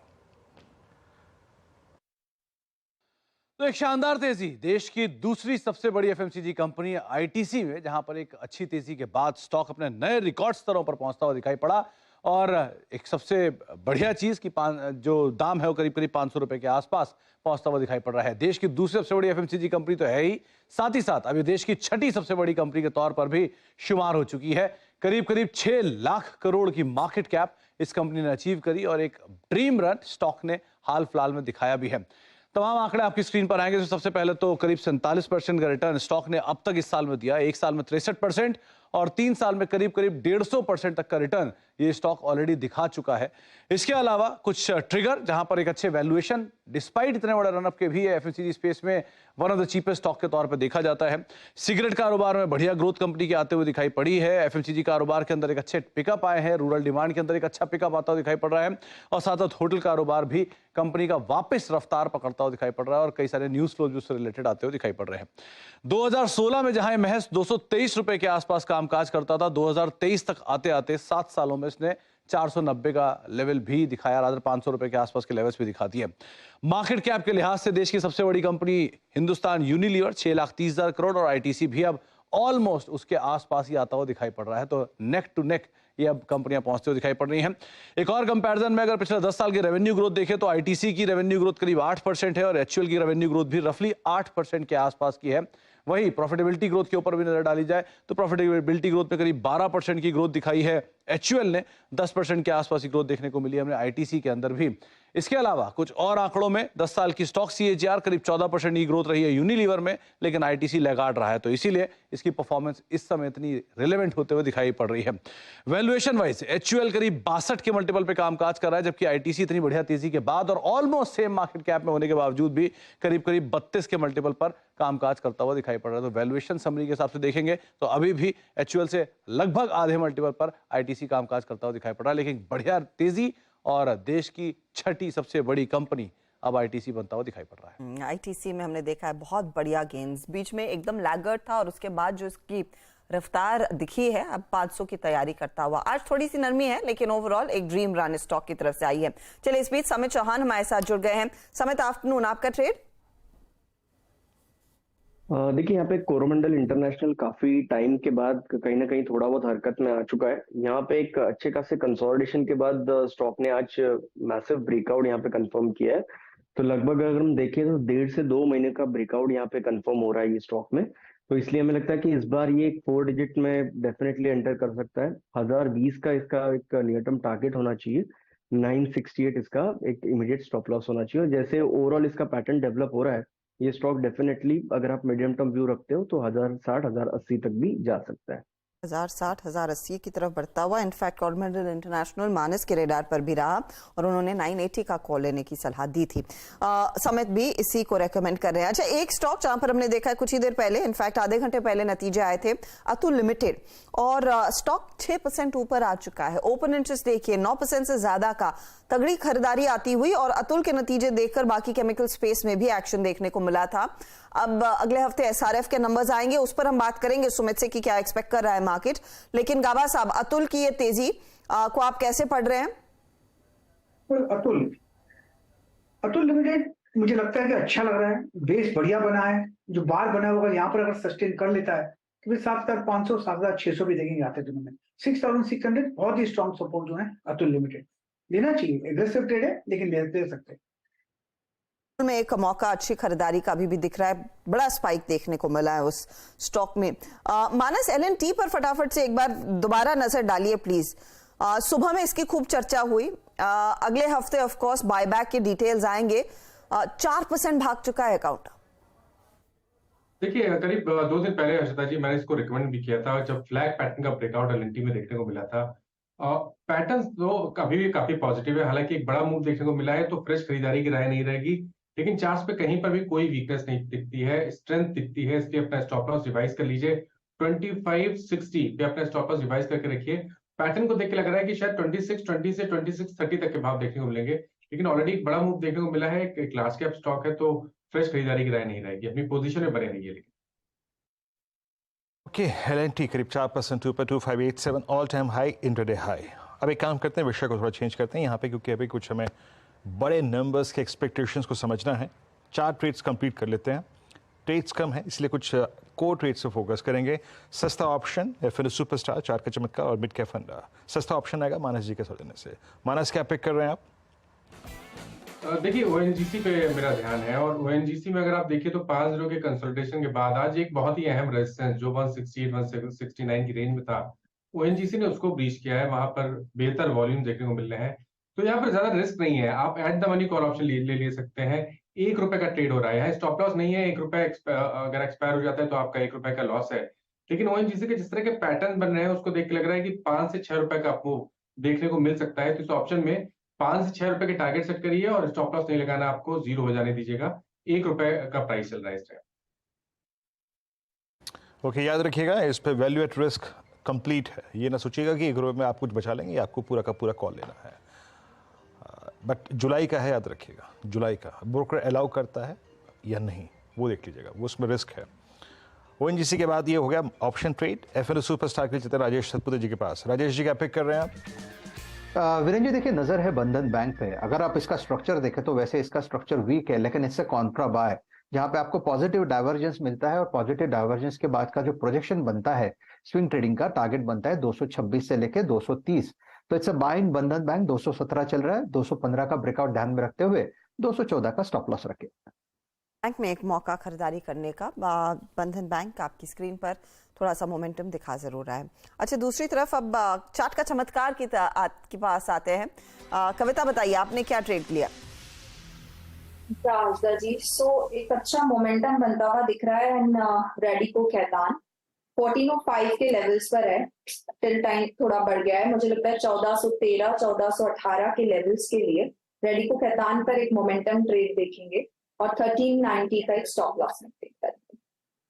तो एक शानदार तेजी देश की दूसरी सबसे बड़ी FMCG कंपनी ITC में, जहां पर एक अच्छी तेजी के बाद स्टॉक अपने नए रिकॉर्ड स्तरों पर पहुंचता हुआ दिखाई पड़ा। और एक सबसे बढ़िया चीज की जो दाम है वो करीब करीब 500 रुपए के आसपास पहुंचता हुआ दिखाई पड़ रहा है। देश की दूसरी सबसे बड़ी FMCG कंपनी तो है ही, साथ ही साथ अभी देश की 6ठी सबसे बड़ी कंपनी के तौर पर भी शुमार हो चुकी है। करीब करीब 6 लाख करोड़ की मार्केट कैप इस कंपनी ने अचीव करी, और एक ड्रीम रन स्टॉक ने हाल फिलहाल में दिखाया भी है। तमाम आंकड़े आपकी स्क्रीन पर आएंगे। तो सबसे पहले तो करीब 47% का रिटर्न स्टॉक ने अब तक इस साल में दिया। एक साल में 63% और 3 साल में करीब करीब 150% तक का रिटर्न ये स्टॉक ऑलरेडी दिखा चुका है। इसके अलावा कुछ ट्रिगर, जहां पर एक अच्छे वैल्यूएशन डिस्पाइट इतने बड़े रनअप के भी FMCG स्पेस में one of the cheapest stock के तौर पर देखा जाता है। सिगरेट कारोबार में बढ़िया ग्रोथ कंपनी के आते हुए दिखाई पड़ी है। FMCG कारोबार के अंदर एक अच्छे पिकअप आए हैं, रूरल डिमांड के अंदर एक अच्छा पिकअप आता हुआ दिखाई पड़ रहा है, और साथ साथ होटल कारोबार भी कंपनी का वापस रफ्तार पकड़ता हुआ दिखाई पड़ रहा है, और कई सारे न्यूज फ्लो उससे रिलेटेड आते हुए दिखाई पड़ रहे हैं। 2016 में जहां महज 223 रुपए के आसपास कामकाज करता था, 2023 तक आते आते 7 सालों में इसने 490 का लेवल भी दिखाया, रादर 500 रुपए के आसपास के लेवल्स भी दिखाती है। मार्केट कैप के लिहाज से देश की सबसे बड़ी कंपनी हिंदुस्तान यूनिलीवर 6,30,000 करोड़, और ITC भी अब ऑलमोस्ट उसके आसपास ही आता हुआ दिखाई पड़ रहा है। तो नेक टू नेक ये अब कंपनियां पहुंचते हुए दिखाई पड़ रही हैं। एक और कंपैरिजन में अगर पिछले 10 साल की रेवेन्यू ग्रोथ देखें तो ITC की रेवेन्यू ग्रोथ करीब 8% है, और HUL की रेवेन्यू ग्रोथ भी रफली 8% के आसपास की है। वही प्रॉफिटेबिलिटी ग्रोथ के ऊपर भी नजर डाली जाए तो प्रॉफिटेबिलिटी ग्रोथ में करीब 12% की ग्रोथ दिखाई है। HUL ने 10% के आसपास की ग्रोथ देखने को मिली है। हमने ITC के अंदर भी इसके अलावा कुछ और आंकड़ों में 10 साल की स्टॉक CAGR करीब 14% की ग्रोथ रही है यूनिलीवर में, लेकिन ITC लैगार्ड रहा है, तो इसीलिए इसकी परफॉर्मेंस इस समय इतनी रिलेवेंट होते हुए दिखाई पड़ रही है। वैल्यूएशन वाइज HUL करीब 62 के मल्टीपल पे कामकाज कर रहा है, जबकि ITC इतनी बढ़िया तेजी के बाद और ऑलमोस्ट सेम मार्केट कैप में होने के बावजूद भी करीब 32 के मल्टीपल पर कामकाज करता हुआ दिखाई पड़ रहा है। तो वैल्यूएशन समरी के हिसाब से देखेंगे तो अभी भी HUL से लगभग आधे मल्टीपल पर ITC कामकाज करता हुआ दिखाई पड़ रहा है, लेकिन बढ़िया तेजी और देश की छठी सबसे बड़ी कंपनी अब ITC बनता हुआ दिखाई पड़ रहा है। ITC में हमने देखा है बहुत बढ़िया गेंस, बीच में एकदम लैगर्ड था और उसके बाद जो इसकी रफ्तार दिखी है अब 500 की तैयारी करता हुआ। आज थोड़ी सी नरमी है, लेकिन ओवरऑल एक ड्रीम रन स्टॉक की तरफ से आई है। चलिए इस बीच समित चौहान हमारे साथ जुड़ गए हैं। समित, आफ्टरनून, आपका ट्रेड? देखिए, यहाँ पे कोरोमंडल इंटरनेशनल काफी टाइम के बाद कहीं ना कहीं थोड़ा बहुत हरकत में आ चुका है। यहाँ पे एक अच्छे खासे कंसोलिडेशन के बाद स्टॉक ने आज मैसिव ब्रेकआउट यहाँ पे कंफर्म किया है। तो लगभग अगर हम देखें तो 1.5 से 2 महीने का ब्रेकआउट यहाँ पे कंफर्म हो रहा है ये स्टॉक में। तो इसलिए हमें लगता है कि इस बार ये 4 डिजिट में डेफिनेटली एंटर कर सकता है। 1020 का इसका एक नियर टर्म टारगेट होना चाहिए, 968 इसका एक इमीडिएट स्टॉप लॉस होना चाहिए। और जैसे ओवरऑल इसका पैटर्न डेवलप हो रहा है, ये स्टॉक डेफिनेटली अगर आप मीडियम टर्म व्यू रखते हो तो 1060 1080 तक भी जा सकता है। 1060 1080 की तरफ बढ़ता हुआ। इनफैक्ट कोरोमंडल इंटरनेशनल मानस के रेडार पर भी रहा और उन्होंने 980 का कॉल लेने की सलाह दी थी। समित भी इसी को रेकमेंड कर रहे हैं। अच्छा, एक स्टॉक जहां पर हमने देखा है कुछ ही देर पहले, इनफैक्ट आधे घंटे पहले नतीजे आए थे, अतुल लिमिटेड, और स्टॉक 6% ऊपर आ चुका है। ओपन इंटरेस्ट देखिए 9% से ज्यादा का, तगड़ी खरीदारी आती हुई और अतुल के नतीजे देखकर बाकी केमिकल स्पेस में भी एक्शन देखने को मिला था। अब अगले हफ्ते SRF के नंबर्स आएंगे, उस पर हम बात करेंगे सुमित से कि क्या एक्सपेक्ट कर रहा है मार्केट। लेकिन गाबा साहब, अतुल की ये तेजी को आप कैसे पढ़ रहे हैं? अतुल लिमिटेड मुझे लगता है कि अच्छा लग रहा है, बेस बढ़िया बना है, जो बार बना होगा यहाँ पर अगर सस्टेन कर लेता है तो फिर 7500 7600 भी देखेंगे आते दिनों में। 6600 बहुत ही स्ट्रॉन्ग सपोर्ट जो है अतुल लिमिटेड, लेना चाहिए। एग्रेसिव ट्रेड है लेकिन ले सकते हैं। में एक मौका अच्छी खरीदारी का अभी भी दिख रहा है, बड़ा स्पाइक देखने को मिला है उस स्टॉक में। मानस, L&T पर फटाफट से एक बार दोबारा नजर डालिए प्लीज। सुबह में इसकी खूब चर्चा हुई, अगले हफ्ते ऑफ कोर्स बायबैक के डिटेल्स आएंगे। 4% भाग चुका है अकाउंट। देखिए, करीब 2 दिन पहले हर्षिता जी मैंने इसको रिकमेंड भी किया था जब फ्लैग पैटर्न का ब्रेकआउट L&T में देखने को मिला था। पैटर्न तो अभी भी काफी पॉजिटिव है, हालांकि एक बड़ा मूव देखने को मिला है तो फ्रेश खरीदारी की राय नहीं रहेगी, लेकिन चार्ट्स पे कहीं पर भी कोई वीकनेस नहीं दिखती है, स्ट्रेंथ दिखती है। इसलिए अपना स्टॉप लॉस रिवाइज कर लीजिए, 2560 पे अपना स्टॉप लॉस रिवाइज करके रखिए। पैटर्न को देख के लग रहा है कि शायद 2620 से 2630 तक के भाव देखने को मिलेंगे, लेकिन ऑलरेडी एक बड़ा मूव देखने को मिला है, एक लार्ज कैप स्टॉक है तो फ्रेश खरीदारी की राय नहीं रहेगी, अपनी पोजीशन में बने रहिए। लेकिन ओके, L&T करीब 4% ऊपर, 2587 all time high, intraday high. अब एक काम करते हैं, विषय को थोड़ा चेंज करते हैं यहाँ पे, क्योंकि अभी कुछ हमें बड़े नंबर्स के एक्सपेक्टेशंस को समझना है। 4 ट्रेड्स कंप्लीट कर लेते हैं, ट्रेड्स कम है इसलिए कुछ कोर ट्रेड्स से फोकस करेंगे। सस्ता ऑप्शन FNO सुपरस्टार, 4 का चमत्कार और मिड कैप फंड। सस्ता ऑप्शन आएगा मानस जी के सौजन्य से। मानस, क्या पिक कर रहे हैं आप? देखिए, ONGC पे मेरा ध्यान है और ONGC में अगर आप देखिए तो 5 दिनों के कंसोलिडेशन के बाद आज एक बहुत ही अहम रेजिस्टेंस जो 168 169 की रेंज में था, ONGC ने उसको ब्रीच किया है। वहां पर बेहतर वॉल्यूम देखने को मिल रहे हैं, तो यहाँ पर ज्यादा रिस्क नहीं है। आप at the money call option ले सकते हैं। 1 रुपए का ट्रेड हो रहा है, स्टॉप लॉस नहीं है। 1 रुपए अगर एक्सपायर हो जाता है तो आपका 1 रुपए का लॉस है। लेकिन ONGC के जिस तरह के पैटर्न बन रहे हैं उसको देख के लग रहा है कि 5 से 6 रुपए का आपको देखने को मिल सकता है। तो इस ऑप्शन में 5 से 6 रुपए के टारगेट सेट करिए और स्टॉप लॉस नहीं लगाना, आपको 0 हो जाने दीजिएगा। 1 रुपए का प्राइस चल रहा है इस टाइम। ओके, याद रखिएगा इस पे वैल्यू एट रिस्क कंप्लीट है। ये ना सोचिएगा कि 1 रुपए में आप कुछ बचा लेंगे, आपको पूरा का पूरा कॉल लेना है। बट जुलाई का है, याद रखिएगा जुलाई का। ब्रोकर अलाउ करता है या नहीं वो देख लीजिएगा, वो उसमें रिस्क है। ONGC के बाद ये हो गया ऑप्शन ट्रेड। FNO सुपरस्टार के लिए चलते राजेश सतपुते जी के पास। राजेश जी, क्या पिक कर रहे हैं आप? वीरेंद्र जी, देखिए नजर है बंधन बैंक पे। अगर आप इसका स्ट्रक्चर देखें तो वैसे इसका स्ट्रक्चर वीक है, लेकिन इससे कॉन्ट्रा बाय, जहां पे आपको पॉजिटिव डाइवर्जेंस मिलता है और पॉजिटिव डाइवर्जेंस के बाद का जो प्रोजेक्शन बनता है स्विंग ट्रेडिंग का, टारगेट बनता है 226 से लेके 230। तो इट्स अ बाय इन बंधन बैंक। 217 चल रहा है, 215 का ब्रेकआउट ध्यान में रखते हुए 214 का स्टॉप लॉस रखें। बैंक में एक मौका खरीदारी करने का। बंधन बैंक आपकी स्क्रीन पर थोड़ा सा मोमेंटम दिखा जरूर रहा है। अच्छा, दूसरी तरफ अब चार्ट का चमत्कार के पास आते हैं। कविता, बताइए आपने क्या ट्रेड लिया? राजदा जी, सो एक अच्छा मोमेंटम बनता हुआ दिख रहा है एंड रेडिको खैतान 1405 के लेवल्स पर है। टिल टाइम थोड़ा बढ़ गया है, मुझे लगता है 1413 1418 के लेवल्स के लिए रेडिको खैतान पर एक मोमेंटम ट्रेड देखेंगे और 1390 का एक स्टॉप लॉस करेंगे।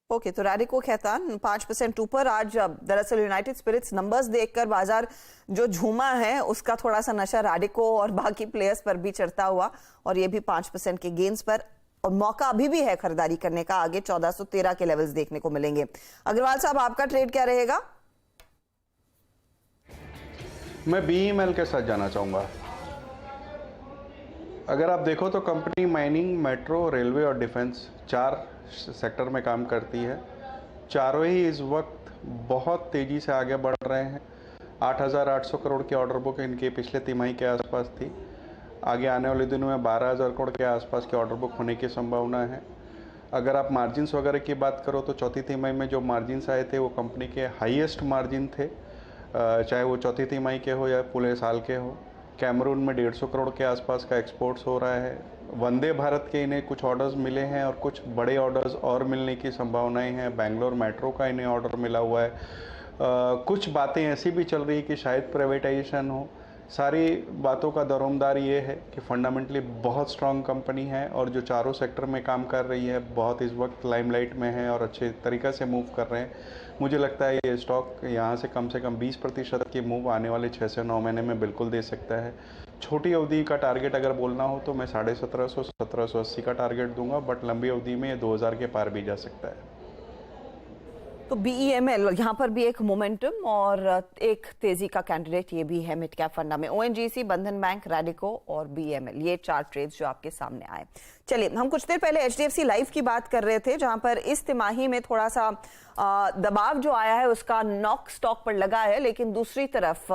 ओके, तो रैडिको खैतान 5% ऊपर। आज दरअसल यूनाइटेड स्पिरिट्स नंबर्स देखकर बाजार जो झूमा है उसका थोड़ा सा नशा रैडिको और बाकी प्लेयर्स पर भी चढ़ता हुआ, और ये भी 5% के गेन्स पर, और मौका अभी भी है खरीदारी करने का। आगे 1413 के लेवल्स देखने को मिलेंगे। अग्रवाल साहब, आपका ट्रेड क्या रहेगा? मैं BEML के साथ जाना चाहूँगा। अगर आप देखो तो कंपनी माइनिंग, मेट्रो, रेलवे और डिफेंस 4 सेक्टर में काम करती है। चारों ही इस वक्त बहुत तेज़ी से आगे बढ़ रहे हैं। 8,800 करोड़ की ऑर्डर बुक इनकी पिछले तिमाही के आसपास थी। आगे आने वाले दिनों में 12,000 करोड़ के आसपास की ऑर्डर बुक होने की संभावना है। अगर आप मार्जिन्स वगैरह की बात करो तो चौथी तिमाही में जो मार्जिन्स आए थे वो कंपनी के हाईएस्ट मार्जिन थे, चाहे वो चौथी तिमाही के हो या पूरे साल के हो। कैमरून में 150 करोड़ के आसपास का एक्सपोर्ट्स हो रहा है। वंदे भारत के इन्हें कुछ ऑर्डर्स मिले हैं और कुछ बड़े ऑर्डर्स और मिलने की संभावनाएं हैं। बेंगलोर मेट्रो का इन्हें ऑर्डर मिला हुआ है। कुछ बातें ऐसी भी चल रही है कि शायद प्राइवेटाइजेशन हो। सारी बातों का दारोमदार ये है कि फंडामेंटली बहुत स्ट्रांग कंपनी है और जो चारों सेक्टर में काम कर रही है बहुत इस वक्त लाइमलाइट में है और अच्छे तरीक़े से मूव कर रहे हैं। मुझे लगता है ये स्टॉक यहाँ से कम 20% की मूव आने वाले 6 से 9 महीने में बिल्कुल दे सकता है। छोटी अवधि का टारगेट अगर बोलना हो तो मैं 1750 1780 का टारगेट दूंगा, बट लंबी अवधि में ये 2000 के पार भी जा सकता है। तो BEML यहाँ पर भी एक मोमेंटम और एक तेजी का कैंडिडेट ये भी है मिड कैप फंडा में। ONGC, बंधन बैंक, रैडिको और BEML, ये 4 ट्रेड्स जो आपके सामने आए। चलिए, हम कुछ देर पहले HDFC लाइफ की बात कर रहे थे, जहां पर इस तिमाही में थोड़ा सा दबाव जो आया है उसका नॉक स्टॉक पर लगा है, लेकिन दूसरी तरफ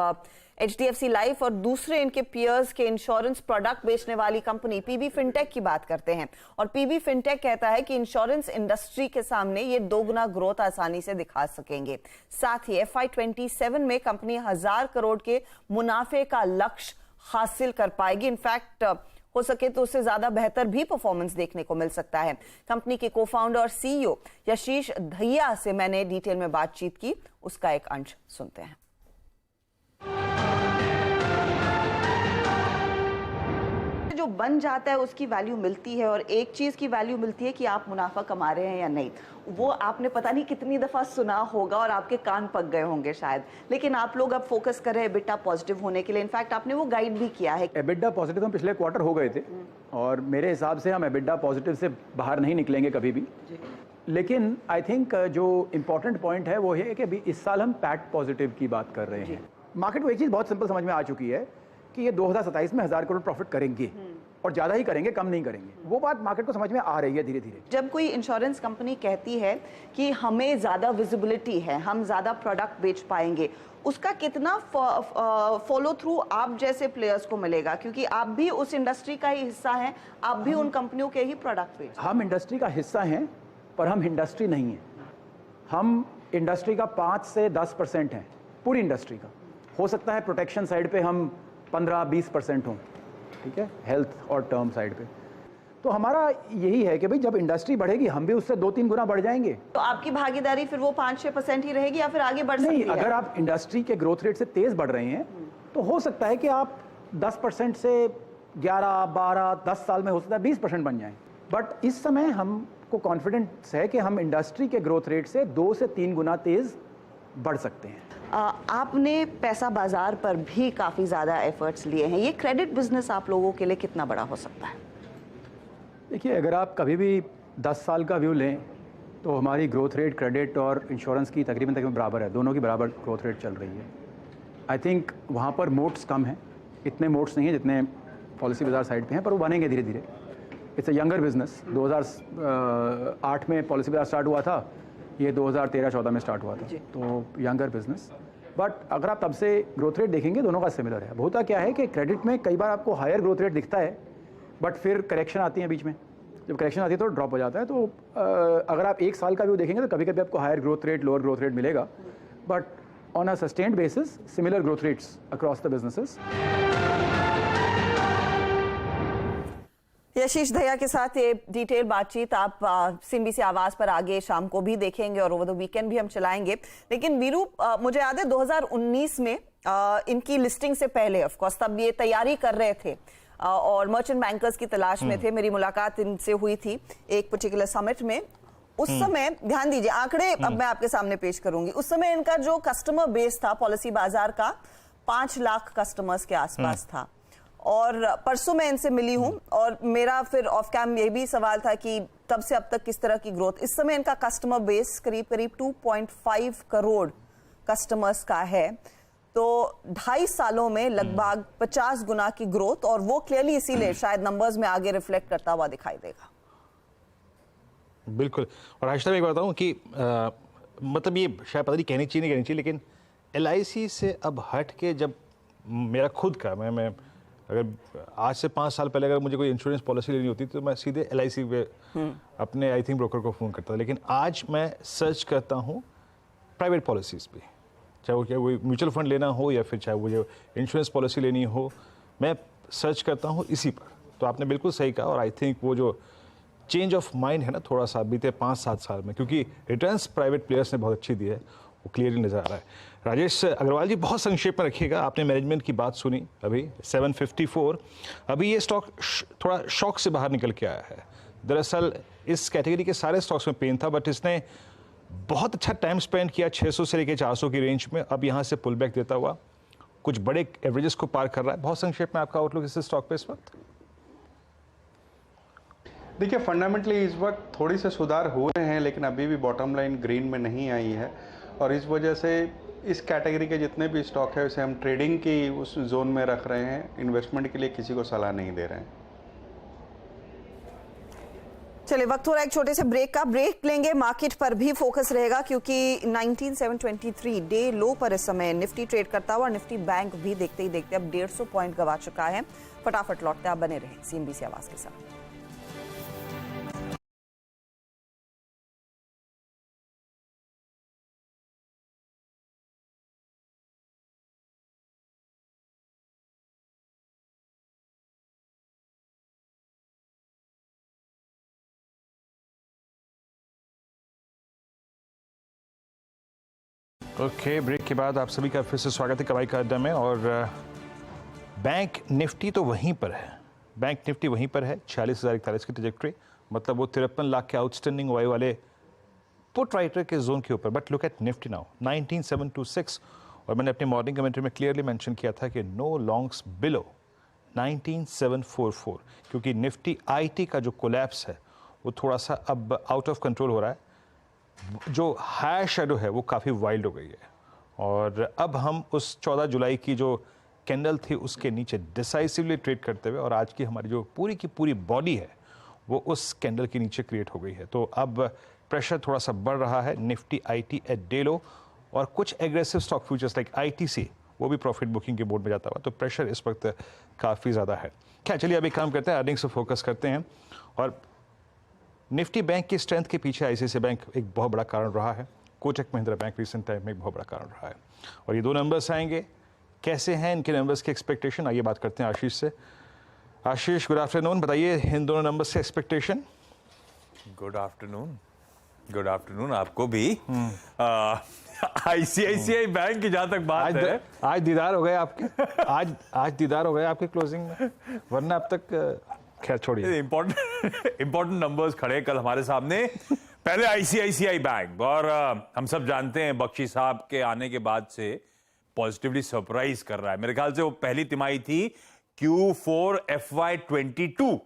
HDFC लाइफ और दूसरे इनके पियर्स के इंश्योरेंस प्रोडक्ट बेचने वाली कंपनी PB फिनटेक की बात करते हैं, और PB फिनटेक कहता है कि इंश्योरेंस इंडस्ट्री के सामने ये 2 गुना ग्रोथ आसानी से दिखा सकेंगे। साथ ही FY27 में कंपनी 1000 करोड़ के मुनाफे का लक्ष्य हासिल कर पाएगी। इनफैक्ट हो सके तो उससे ज्यादा बेहतर भी परफॉर्मेंस देखने को मिल सकता है। कंपनी के को-फाउंडर और CEO यशीश दहिया से मैंने डिटेल में बातचीत की, उसका एक अंश सुनते हैं। जो बन जाता है उसकी वैल्यू मिलती है, और एक चीज की वैल्यू मिलती है कि आप मुनाफा कमा रहे हैं या नहीं। वो आपने पता नहीं कितनी दफा सुना होगा और आपके कान पक गए होंगे शायद, लेकिन आप लोग अब फोकस कर रहे हैं EBITDA पॉजिटिव होने के लिए। इनफैक्ट आपने वो गाइड भी किया है। EBITDA पॉजिटिव हम पिछले क्वार्टर हो गए थे और मेरे हिसाब से हम EBITDA पॉजिटिव से बाहर नहीं निकलेंगे कभी भी। लेकिन आई थिंक जो इम्पोर्टेंट पॉइंट है वो है कि अभी इस साल हम पैट पॉजिटिव की बात कर रहे हैं। मार्केट को एक चीज़ बहुत सिंपल समझ में आ चुकी है कि ये 2027 में 1000 करोड़ प्रॉफिट करेंगे और ज़्यादा ही करेंगे, कम नहीं करेंगे। वो बात मार्केट को समझ में आ रही है धीरे धीरे। जब कोई इंश्योरेंस कंपनी कहती है कि हमें ज़्यादा विजिबिलिटी है, हम ज़्यादा प्रोडक्ट बेच पाएंगे, उसका कितना फॉलो थ्रू आप जैसे प्लेयर्स को मिलेगा? क्योंकि आप भी उस इंडस्ट्री का ही हिस्सा हैं, आप भी उन कंपनियों के ही प्रोडक्ट बेच। हम इंडस्ट्री का हिस्सा हैं पर हम इंडस्ट्री नहीं हैं। हम इंडस्ट्री का 5 से 10% हैं, पूरी इंडस्ट्री का। हो सकता है प्रोटेक्शन साइड पे हम 15-20% हों, ठीक है, हेल्थ और टर्म साइड पे। तो हमारा यही है कि भाई जब इंडस्ट्री बढ़ेगी हम भी उससे 2-3 गुना बढ़ जाएंगे। तो आपकी भागीदारी फिर वो 5-6% ही रहेगी या फिर आगे बढ़ सकती है? नहीं, अगर आप इंडस्ट्री के ग्रोथ रेट से तेज बढ़ रहे हैं तो हो सकता है कि आप 10% से 11, 12, 10 साल में हो सकता है 20% बन जाएं। बट इस समय हमको कॉन्फिडेंस है कि हम इंडस्ट्री के ग्रोथ रेट से 2 से 3 गुना तेज बढ़ सकते हैं। आपने पैसा बाजार पर भी काफ़ी ज़्यादा एफर्ट्स लिए हैं। ये क्रेडिट बिजनेस आप लोगों के लिए कितना बड़ा हो सकता है? देखिए, अगर आप कभी भी 10 साल का व्यू लें तो हमारी ग्रोथ रेट क्रेडिट और इंश्योरेंस की तकरीबन बराबर है, दोनों की बराबर ग्रोथ रेट चल रही है। आई थिंक वहाँ पर मोड्स कम हैं, इतने मोड्स नहीं हैं जितने पॉलिसी बाजार साइड पे हैं, पर वो बनेंगे धीरे धीरे। It's a younger business. 2008 में पॉलिसी बाजार स्टार्ट हुआ था, ये 2013-14 में स्टार्ट हुआ था, तो यंगर बिजनेस। बट अगर आप तब से ग्रोथ रेट देखेंगे दोनों का सिमिलर है। होता क्या है कि क्रेडिट में कई बार आपको हायर ग्रोथ रेट दिखता है बट फिर करेक्शन आती है बीच में। जब करेक्शन आती है तो ड्रॉप हो जाता है। तो अगर आप 1 साल का व्यू देखेंगे तो कभी कभी आपको higher growth rate, lower growth rate मिलेगा, but on a sustained basis similar growth rates across the businesses. Yashish Dahiya के साथ ये डिटेल बातचीत आप सीएनबीसी आवाज पर आगे शाम को भी देखेंगे और ओवर द वीकेंड भी हम चलाएंगे। लेकिन वीरू, मुझे याद है 2019 में इनकी लिस्टिंग से पहले, ऑफ कोर्स तब ये तैयारी कर रहे थे और मर्चेंट बैंकर्स की तलाश में थे। मेरी मुलाकात इनसे हुई थी एक पर्टिकुलर समिट में। उस समय ध्यान दीजिए, आंकड़े अब मैं आपके सामने पेश करूंगी। उस समय इनका जो कस्टमर बेस था पॉलिसी बाजार का 5 लाख कस्टमर्स के आसपास था। और परसों मैं इनसे मिली हूं और मेरा फिर ऑफ कैम ये भी सवाल था कि तब से अब तक किस तरह की ग्रोथ। इस समय इनका कस्टमर बेस करीब करीब 2.5 करोड़ कस्टमर्स का है। तो 2.5 सालों में लगभग 50 गुना की ग्रोथ, और वो क्लियरली इसीलिए शायद नंबर्स में आगे रिफ्लेक्ट करता हुआ दिखाई देगा। बिल्कुल। और आशिता मैं एक बात बताऊं कि मतलब ये शायद पता नहीं कहनी चाहिए नहीं कहनी चाहिए, लेकिन LIC से अब हट के जब मेरा खुद का मैं अगर आज से 5 साल पहले अगर मुझे कोई इंश्योरेंस पॉलिसी लेनी होती तो मैं सीधे LIC पे अपने आई थिंक ब्रोकर को फ़ोन करता था। लेकिन आज मैं सर्च करता हूँ प्राइवेट पॉलिसीज़ पे, चाहे वो क्या वो म्यूचुअल फंड लेना हो या फिर चाहे वो जो इंश्योरेंस पॉलिसी लेनी हो, मैं सर्च करता हूँ इसी पर। तो आपने बिल्कुल सही कहा। और आई थिंक वो जो चेंज ऑफ माइंड है ना थोड़ा सा बीते 5-7 साल में, क्योंकि रिटर्न्स प्राइवेट प्लेयर्स ने बहुत अच्छी दी है, वो क्लियरली नज़र आ रहा है। राजेश अग्रवाल जी, बहुत संक्षेप में रखिएगा। आपने मैनेजमेंट की बात सुनी अभी 754, अभी ये स्टॉक थोड़ा शॉक से बाहर निकल के आया है। दरअसल इस कैटेगरी के सारे स्टॉक्स में पेन था, बट इसने बहुत अच्छा टाइम स्पेंड किया 600 से लेकर 400 की रेंज में। अब यहाँ से पुल बैक देता हुआ कुछ बड़े एवरेजेस को पार कर रहा है। बहुत संक्षेप में आपका आउटलुक इस स्टॉक पे इस वक्त? देखिए, फंडामेंटली इस वक्त थोड़ी से सुधार हो रहे हैं, लेकिन अभी भी बॉटम लाइन ग्रीन में नहीं आई है। और इस वजह से इस कैटेगरी के जितने भी स्टॉक है उसे हम ट्रेडिंग की उस जोन में रख रहे हैं, इन्वेस्टमेंट के लिए किसी को सलाह नहीं दे रहे हैं। चलिए, वक्त हो रहा है एक छोटे से ब्रेक का। ब्रेक लेंगे, मार्केट पर भी फोकस रहेगा क्योंकि 19723 डे लो पर इस समय निफ्टी ट्रेड करता हुआ। निफ्टी बैंक भी देखते ही देखते अब 150 पॉइंट गवा चुका है। फटाफट लौटते आप बने रहें सीएनबीसी आवाज के साथ। ओके, ब्रेक के बाद आप सभी का फिर से स्वागत है कमाई का अड्डा में। और बैंक निफ्टी तो वहीं पर है, बैंक निफ्टी वहीं पर है 46,041 की ट्रैजेक्टरी, मतलब वो 53 लाख के आउटस्टैंडिंग वाई वाले पुट राइटर के जोन के ऊपर। But look at Nifty now 19726, और मैंने अपनी मॉर्निंग कमेंट्री में क्लियरली मेंशन किया था कि नो लॉन्ग्स बिलो 19744, क्योंकि निफ्टी IT का जो कोलैप्स है वो थोड़ा सा अब आउट ऑफ कंट्रोल हो रहा है। जो हायर शेडो है वो काफ़ी वाइल्ड हो गई है, और अब हम उस 14 जुलाई की जो कैंडल थी उसके नीचे डिसाइसिवली ट्रेड करते हुए, और आज की हमारी जो पूरी की पूरी बॉडी है वो उस कैंडल के नीचे क्रिएट हो गई है। तो अब प्रेशर थोड़ा सा बढ़ रहा है Nifty IT at day low, और कुछ aggressive stock futures like ITC वो भी प्रॉफिट बुकिंग के बोर्ड में जाता हुआ। तो प्रेशर इस वक्त काफ़ी ज़्यादा है। क्या, चलिए अभी काम करते हैं, अर्निंग्स पे फोकस करते हैं। और निफ्टी बैंक की स्ट्रेंथ के पीछे ICICI बैंक एक बहुत बड़ा कारण रहा है, Kotak Mahindra bank recent time में एक बहुत बड़ा कारण रहा है। और ये दो नंबर्स आएंगे, कैसे हैं इनके नंबर्स की एक्सपेक्टेशन, आइए बात करते हैं आशीष से। आशीष, गुड आफ्टरनून, बताइए इन दोनों नंबर्स से एक्सपेक्टेशन। गुड आफ्टरनून आपको भी। ICICI बैंक की जहां तक बात है, आज दीदार हो गए आपके, आज दीदार हो गए आपके क्लोजिंग में, वरना अब तक खैर छोड़िए। इंपॉर्टेंट नंबर्स खड़े कल हमारे सामने। पहले ICICI बैंक, और हम सब जानते हैं बख्शी साहब के आने के बाद से पॉजिटिवली सरप्राइज कर रहा है। मेरे ख्याल से वो पहली तिमाही थी Q4 FY22,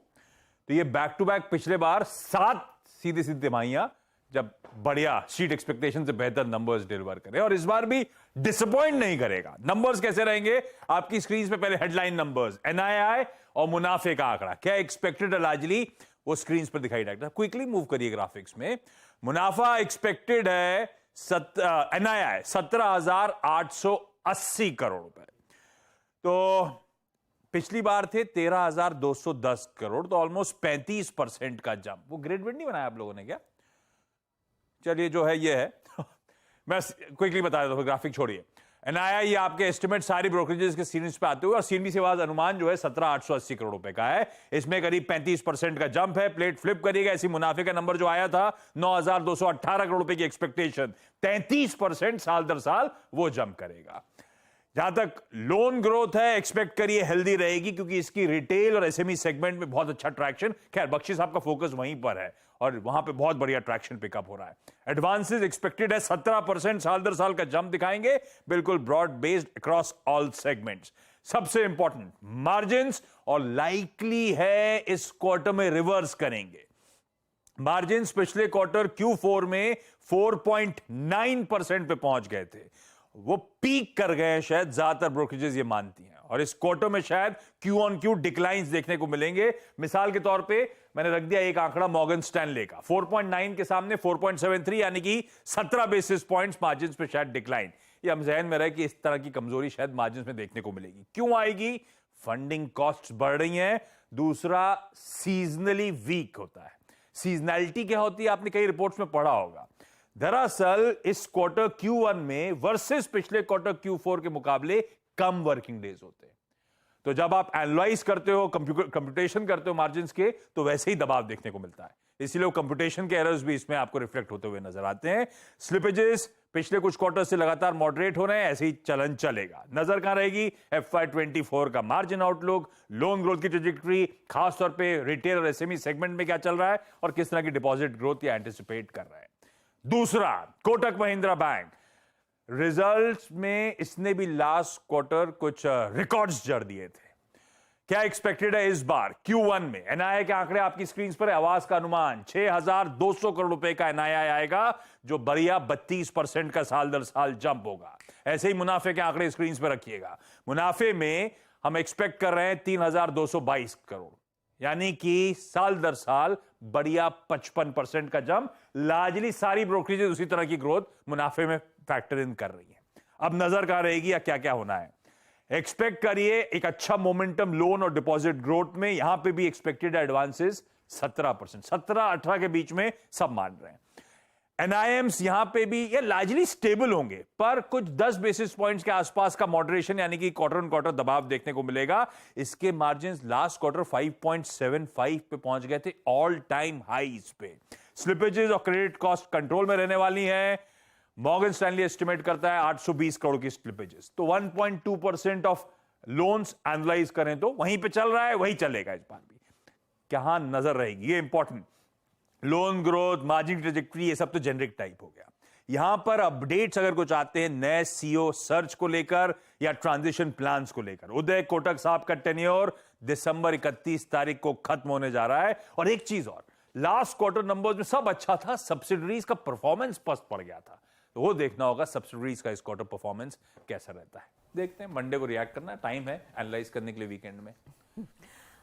तो ये बैक टू बैक पिछले बार 7 सीधी तिमाहियां जब बढ़िया स्ट्रीट एक्सपेक्टेशन से बेहतर नंबर्स डिलीवर करे, और इस बार भी डिसअपॉइंट नहीं करेगा। नंबर्स कैसे रहेंगे आपकी स्क्रीन पे? पहले हेडलाइन नंबर्स, NII और मुनाफे का आंकड़ा क्या एक्सपेक्टेड है लार्जली, वो स्क्रीन पर दिखाई देगा। क्विकली मूव करिए ग्राफिक्स में। मुनाफा एक्सपेक्टेड है NII 17,880 करोड़ रुपए, तो पिछली बार थे 13,210 करोड़, तो ऑलमोस्ट 35% का जंप। वो ग्रेड वेड नहीं बनाया आप लोगों ने क्या? चलिए, जो है ये है मैं क्विकली बता देता हूं, ग्राफिक छोड़िए। एनआईआई आपके एस्टिमेट सारी ब्रोकरेजेस के सीरीज पे आते हुए और सीएनबी से आवाज अनुमान जो है 17,880 करोड़ रुपए का है। इसमें करीब 35% का जंप है। प्लेट फ्लिप करिएगा, ऐसी मुनाफे का नंबर जो आया था 9,218 करोड़ रुपए की एक्सपेक्टेशन, 33% साल दर साल वो जंप करेगा। जहां तक लोन ग्रोथ है, एक्सपेक्ट करिए हेल्दी रहेगी क्योंकि इसकी रिटेल और एसएमई सेगमेंट में बहुत अच्छा ट्रैक्शन। खैर बख्शी साहब का फोकस वहीं पर है और वहां पे बहुत बढ़िया ट्रैक्शन पिकअप हो रहा है। एडवांसेस एक्सपेक्टेड है 17% साल दर साल का जंप दिखाएंगे, बिल्कुल broad based across all segments. सबसे इंपॉर्टेंट मार्जिन्स, और लाइकली है इस क्वार्टर में रिवर्स करेंगे। मार्जिन्स पिछले क्वार्टर Q4 में 4.9% पे पहुंच गए थे, वो पीक कर गए हैं शायद, ज्यादातर ब्रोकरेजेस ये मानती हैं, और इस क्वार्टर में शायद Q on Q डिक्लाइंस देखने को मिलेंगे। मिसाल के तौर पे मैंने रख दिया एक आंकड़ा मॉर्गन स्टैनले का, 4.9 के सामने 4.73 यानी कि 17 बेसिस पॉइंट्स मार्जिन पे शायद डिक्लाइन। ये हम जहन में रहे कि इस तरह की कमजोरी शायद मार्जिन में देखने को मिलेगी। क्यों आएगी? फंडिंग कॉस्ट बढ़ रही हैं, दूसरा सीजनली वीक होता है। सीजनैलिटी क्या होती है आपने कई रिपोर्ट्स में पढ़ा होगा। दरअसल इस क्वार्टर Q1 में वर्सेस पिछले क्वार्टर Q4 के मुकाबले कम वर्किंग डेज होते हैं। तो जब आप एनालाइज करते हो, कंप्यूटेशन करते हो मार्जिन्स के, तो वैसे ही दबाव देखने को मिलता है। इसीलिए कंप्यूटेशन के एरर्स भी इसमें आपको रिफ्लेक्ट होते हुए नजर आते हैं। स्लिपेजेस पिछले कुछ क्वार्टर से लगातार मॉडरेट हो रहे हैं, ऐसे ही चलन चलेगा। नजर कहां रहेगी? FY24 का मार्जिन आउटलुक, लोन ग्रोथ की ट्रेजेक्टरी, खासतौर पर रिटेल और एसएमई सेगमेंट में क्या चल रहा है और किस तरह की डिपॉजिट ग्रोथ या एंटिसिपेट कर रहे हैं। दूसरा, कोटक महिंद्रा बैंक रिजल्ट्स में इसने भी लास्ट क्वार्टर कुछ रिकॉर्ड्स जड़ दिए थे। क्या एक्सपेक्टेड है इस बार Q1 में? एनआईआई के आंकड़े आपकी स्क्रीन पर है। आवाज का अनुमान 6,200 करोड़ रुपए का एनआईआई आएगा, जो बढ़िया 32% का साल दर साल जंप होगा। ऐसे ही मुनाफे के आंकड़े स्क्रीन पर रखिएगा। मुनाफे में हम एक्सपेक्ट कर रहे हैं 3,222 करोड़, यानी कि साल दर साल बढ़िया 55% का जंप। लार्जली सारी ब्रोकरेजेस उसी तरह की ग्रोथ मुनाफे में फैक्टर इन कर रही है। अब नजर कहां रहेगी या क्या क्या होना है? एक्सपेक्ट करिए एक अच्छा मोमेंटम लोन और डिपॉजिट ग्रोथ में। यहां पे भी एक्सपेक्टेड एडवांसेस 17%, 17-18 के बीच में सब मान रहे हैं। एनआईएम्स यहां पे भी ये लार्जली स्टेबल होंगे, पर कुछ 10 बेसिस पॉइंट्स के आसपास का मॉडरेशन यानी कि क्वार्टर ऑन क्वार्टर दबाव देखने को मिलेगा। इसके मार्जिन्स लास्ट क्वार्टर 5.75 पे पहुंच गए थे, ऑल टाइम हाईज पे। स्लिपेजेस और क्रेडिट कॉस्ट कंट्रोल में रहने वाली हैं। मॉर्गन स्टैनली एस्टिमेट करता है 820 करोड़ की स्लिपेजेस, तो 1.2% ऑफ लोन्स एनालाइज करें तो वहीं पे चल रहा है, वही चलेगा इस बार भी। कहां नजर रहेगी ये important. Loan growth, margin trajectory, ये सब तो जेनरिक टाइप हो गया। यहां पर अपडेट्स अगर कुछ आते हैं नए सीईओ सर्च को लेकर या ट्रांजिशन प्लान्स को लेकर। उदय कोटक साहब का टेन्योर दिसंबर 31 तारीख को खत्म होने जा रहा है। और एक चीज और, लास्ट क्वार्टर नंबर्स में सब अच्छा था, सब्सिडरीज का परफॉर्मेंस पस्त पड़ गया था, तो वो देखना होगा सब्सिडरीज का इस क्वार्टर परफॉर्मेंस कैसा रहता है। देखते हैं, मंडे को रिएक्ट करना, टाइम है एनालाइज करने के लिए वीकेंड में।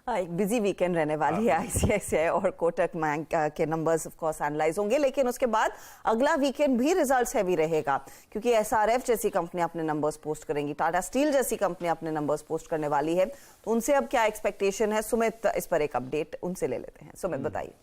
एक बिजी वीकेंड रहने वाली है। आईसीआईसीआई और कोटक बैंक के नंबर्स ऑफ कोर्स एनालाइज होंगे, लेकिन उसके बाद अगला वीकेंड भी रिजल्ट्स हैवी रहेगा, क्योंकि एसआरएफ जैसी कंपनी अपने नंबर्स पोस्ट करेंगी, टाटा स्टील जैसी कंपनी अपने नंबर्स पोस्ट करने वाली है। तो उनसे अब क्या एक्सपेक्टेशन है, सुमित इस पर एक अपडेट उनसे ले लेते हैं। सुमित बताइए।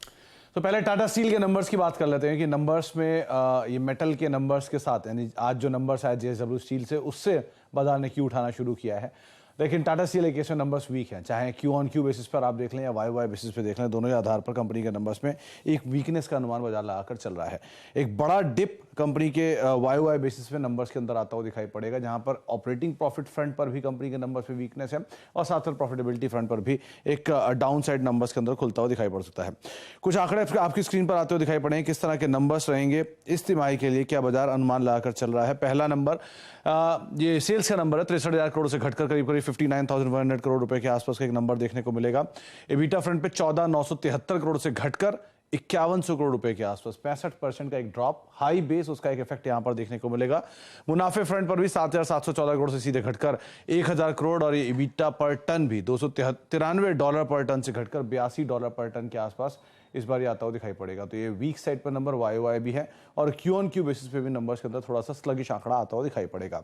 तो पहले टाटा स्टील के नंबर्स की बात कर लेते हैं कि नंबर्स में ये मेटल के नंबर्स के साथ, यानी आज जो नंबर्स आए जेएसडब्ल्यू स्टील से, उससे बाजार ने क्यू उठाना शुरू किया है। लेकिन टाटा स्टील एक केस में नंबर्स वीक हैं, चाहे क्यू ऑन क्यू बेसिस पर आप देख लें या वाई वाई बेसिस पे देख लें, दोनों ही आधार पर कंपनी के नंबर्स में एक वीकनेस का अनुमान बाजार लगाकर चल रहा है। एक बड़ा डिप कंपनी के वाई वाई बेसिस पे नंबर्स के अंदर आता हुआ दिखाई पड़ेगा, जहां पर ऑपरेटिंग प्रॉफिट फ्रंट पर भी कंपनी के नंबर्स पे वीकनेस है और साथ साथ प्रॉफिटेबिलिटी फ्रंट पर भी एक डाउन साइड नंबर्स के अंदर खुलता हुआ दिखाई पड़ सकता है। कुछ आंकड़े आपकी स्क्रीन पर आते हुए दिखाई पड़े हैं, किस तरह के नंबर्स रहेंगे इस तिमाही के लिए, क्या बाजार अनुमान लगाकर चल रहा है। पहला नंबर ये सेल्स का नंबर है, 63,000 करोड़ से घटकर करीब करीब 59,100 करोड़ रुपए के आसपास का एक नंबर देखने को मिलेगा। एबिटा फ्रंट पे 14,973 करोड़ से घटकर 5100 करोड़ रुपए के आसपास, 65% का एक ड्रॉप, हाई बेस, उसका एक इफेक्ट यहां पर देखने को मिलेगा। मुनाफे फ्रंट पर भी 7,714 करोड़ से सीधे घटकर 1,000 करोड़ और ये एबिटा पर टन भी $293 पर टन से घटकर $82 पर टन के आसपास इस बार ये आता हुआ दिखाई पड़ेगा। तो ये वीक साइड पर नंबर वाई वाई भी है और क्यू ऑन क्यू बेसिस पे भी नंबर्स के अंदर थोड़ा सा स्लगिश आंकड़ा आता हुआ दिखाई पड़ेगा,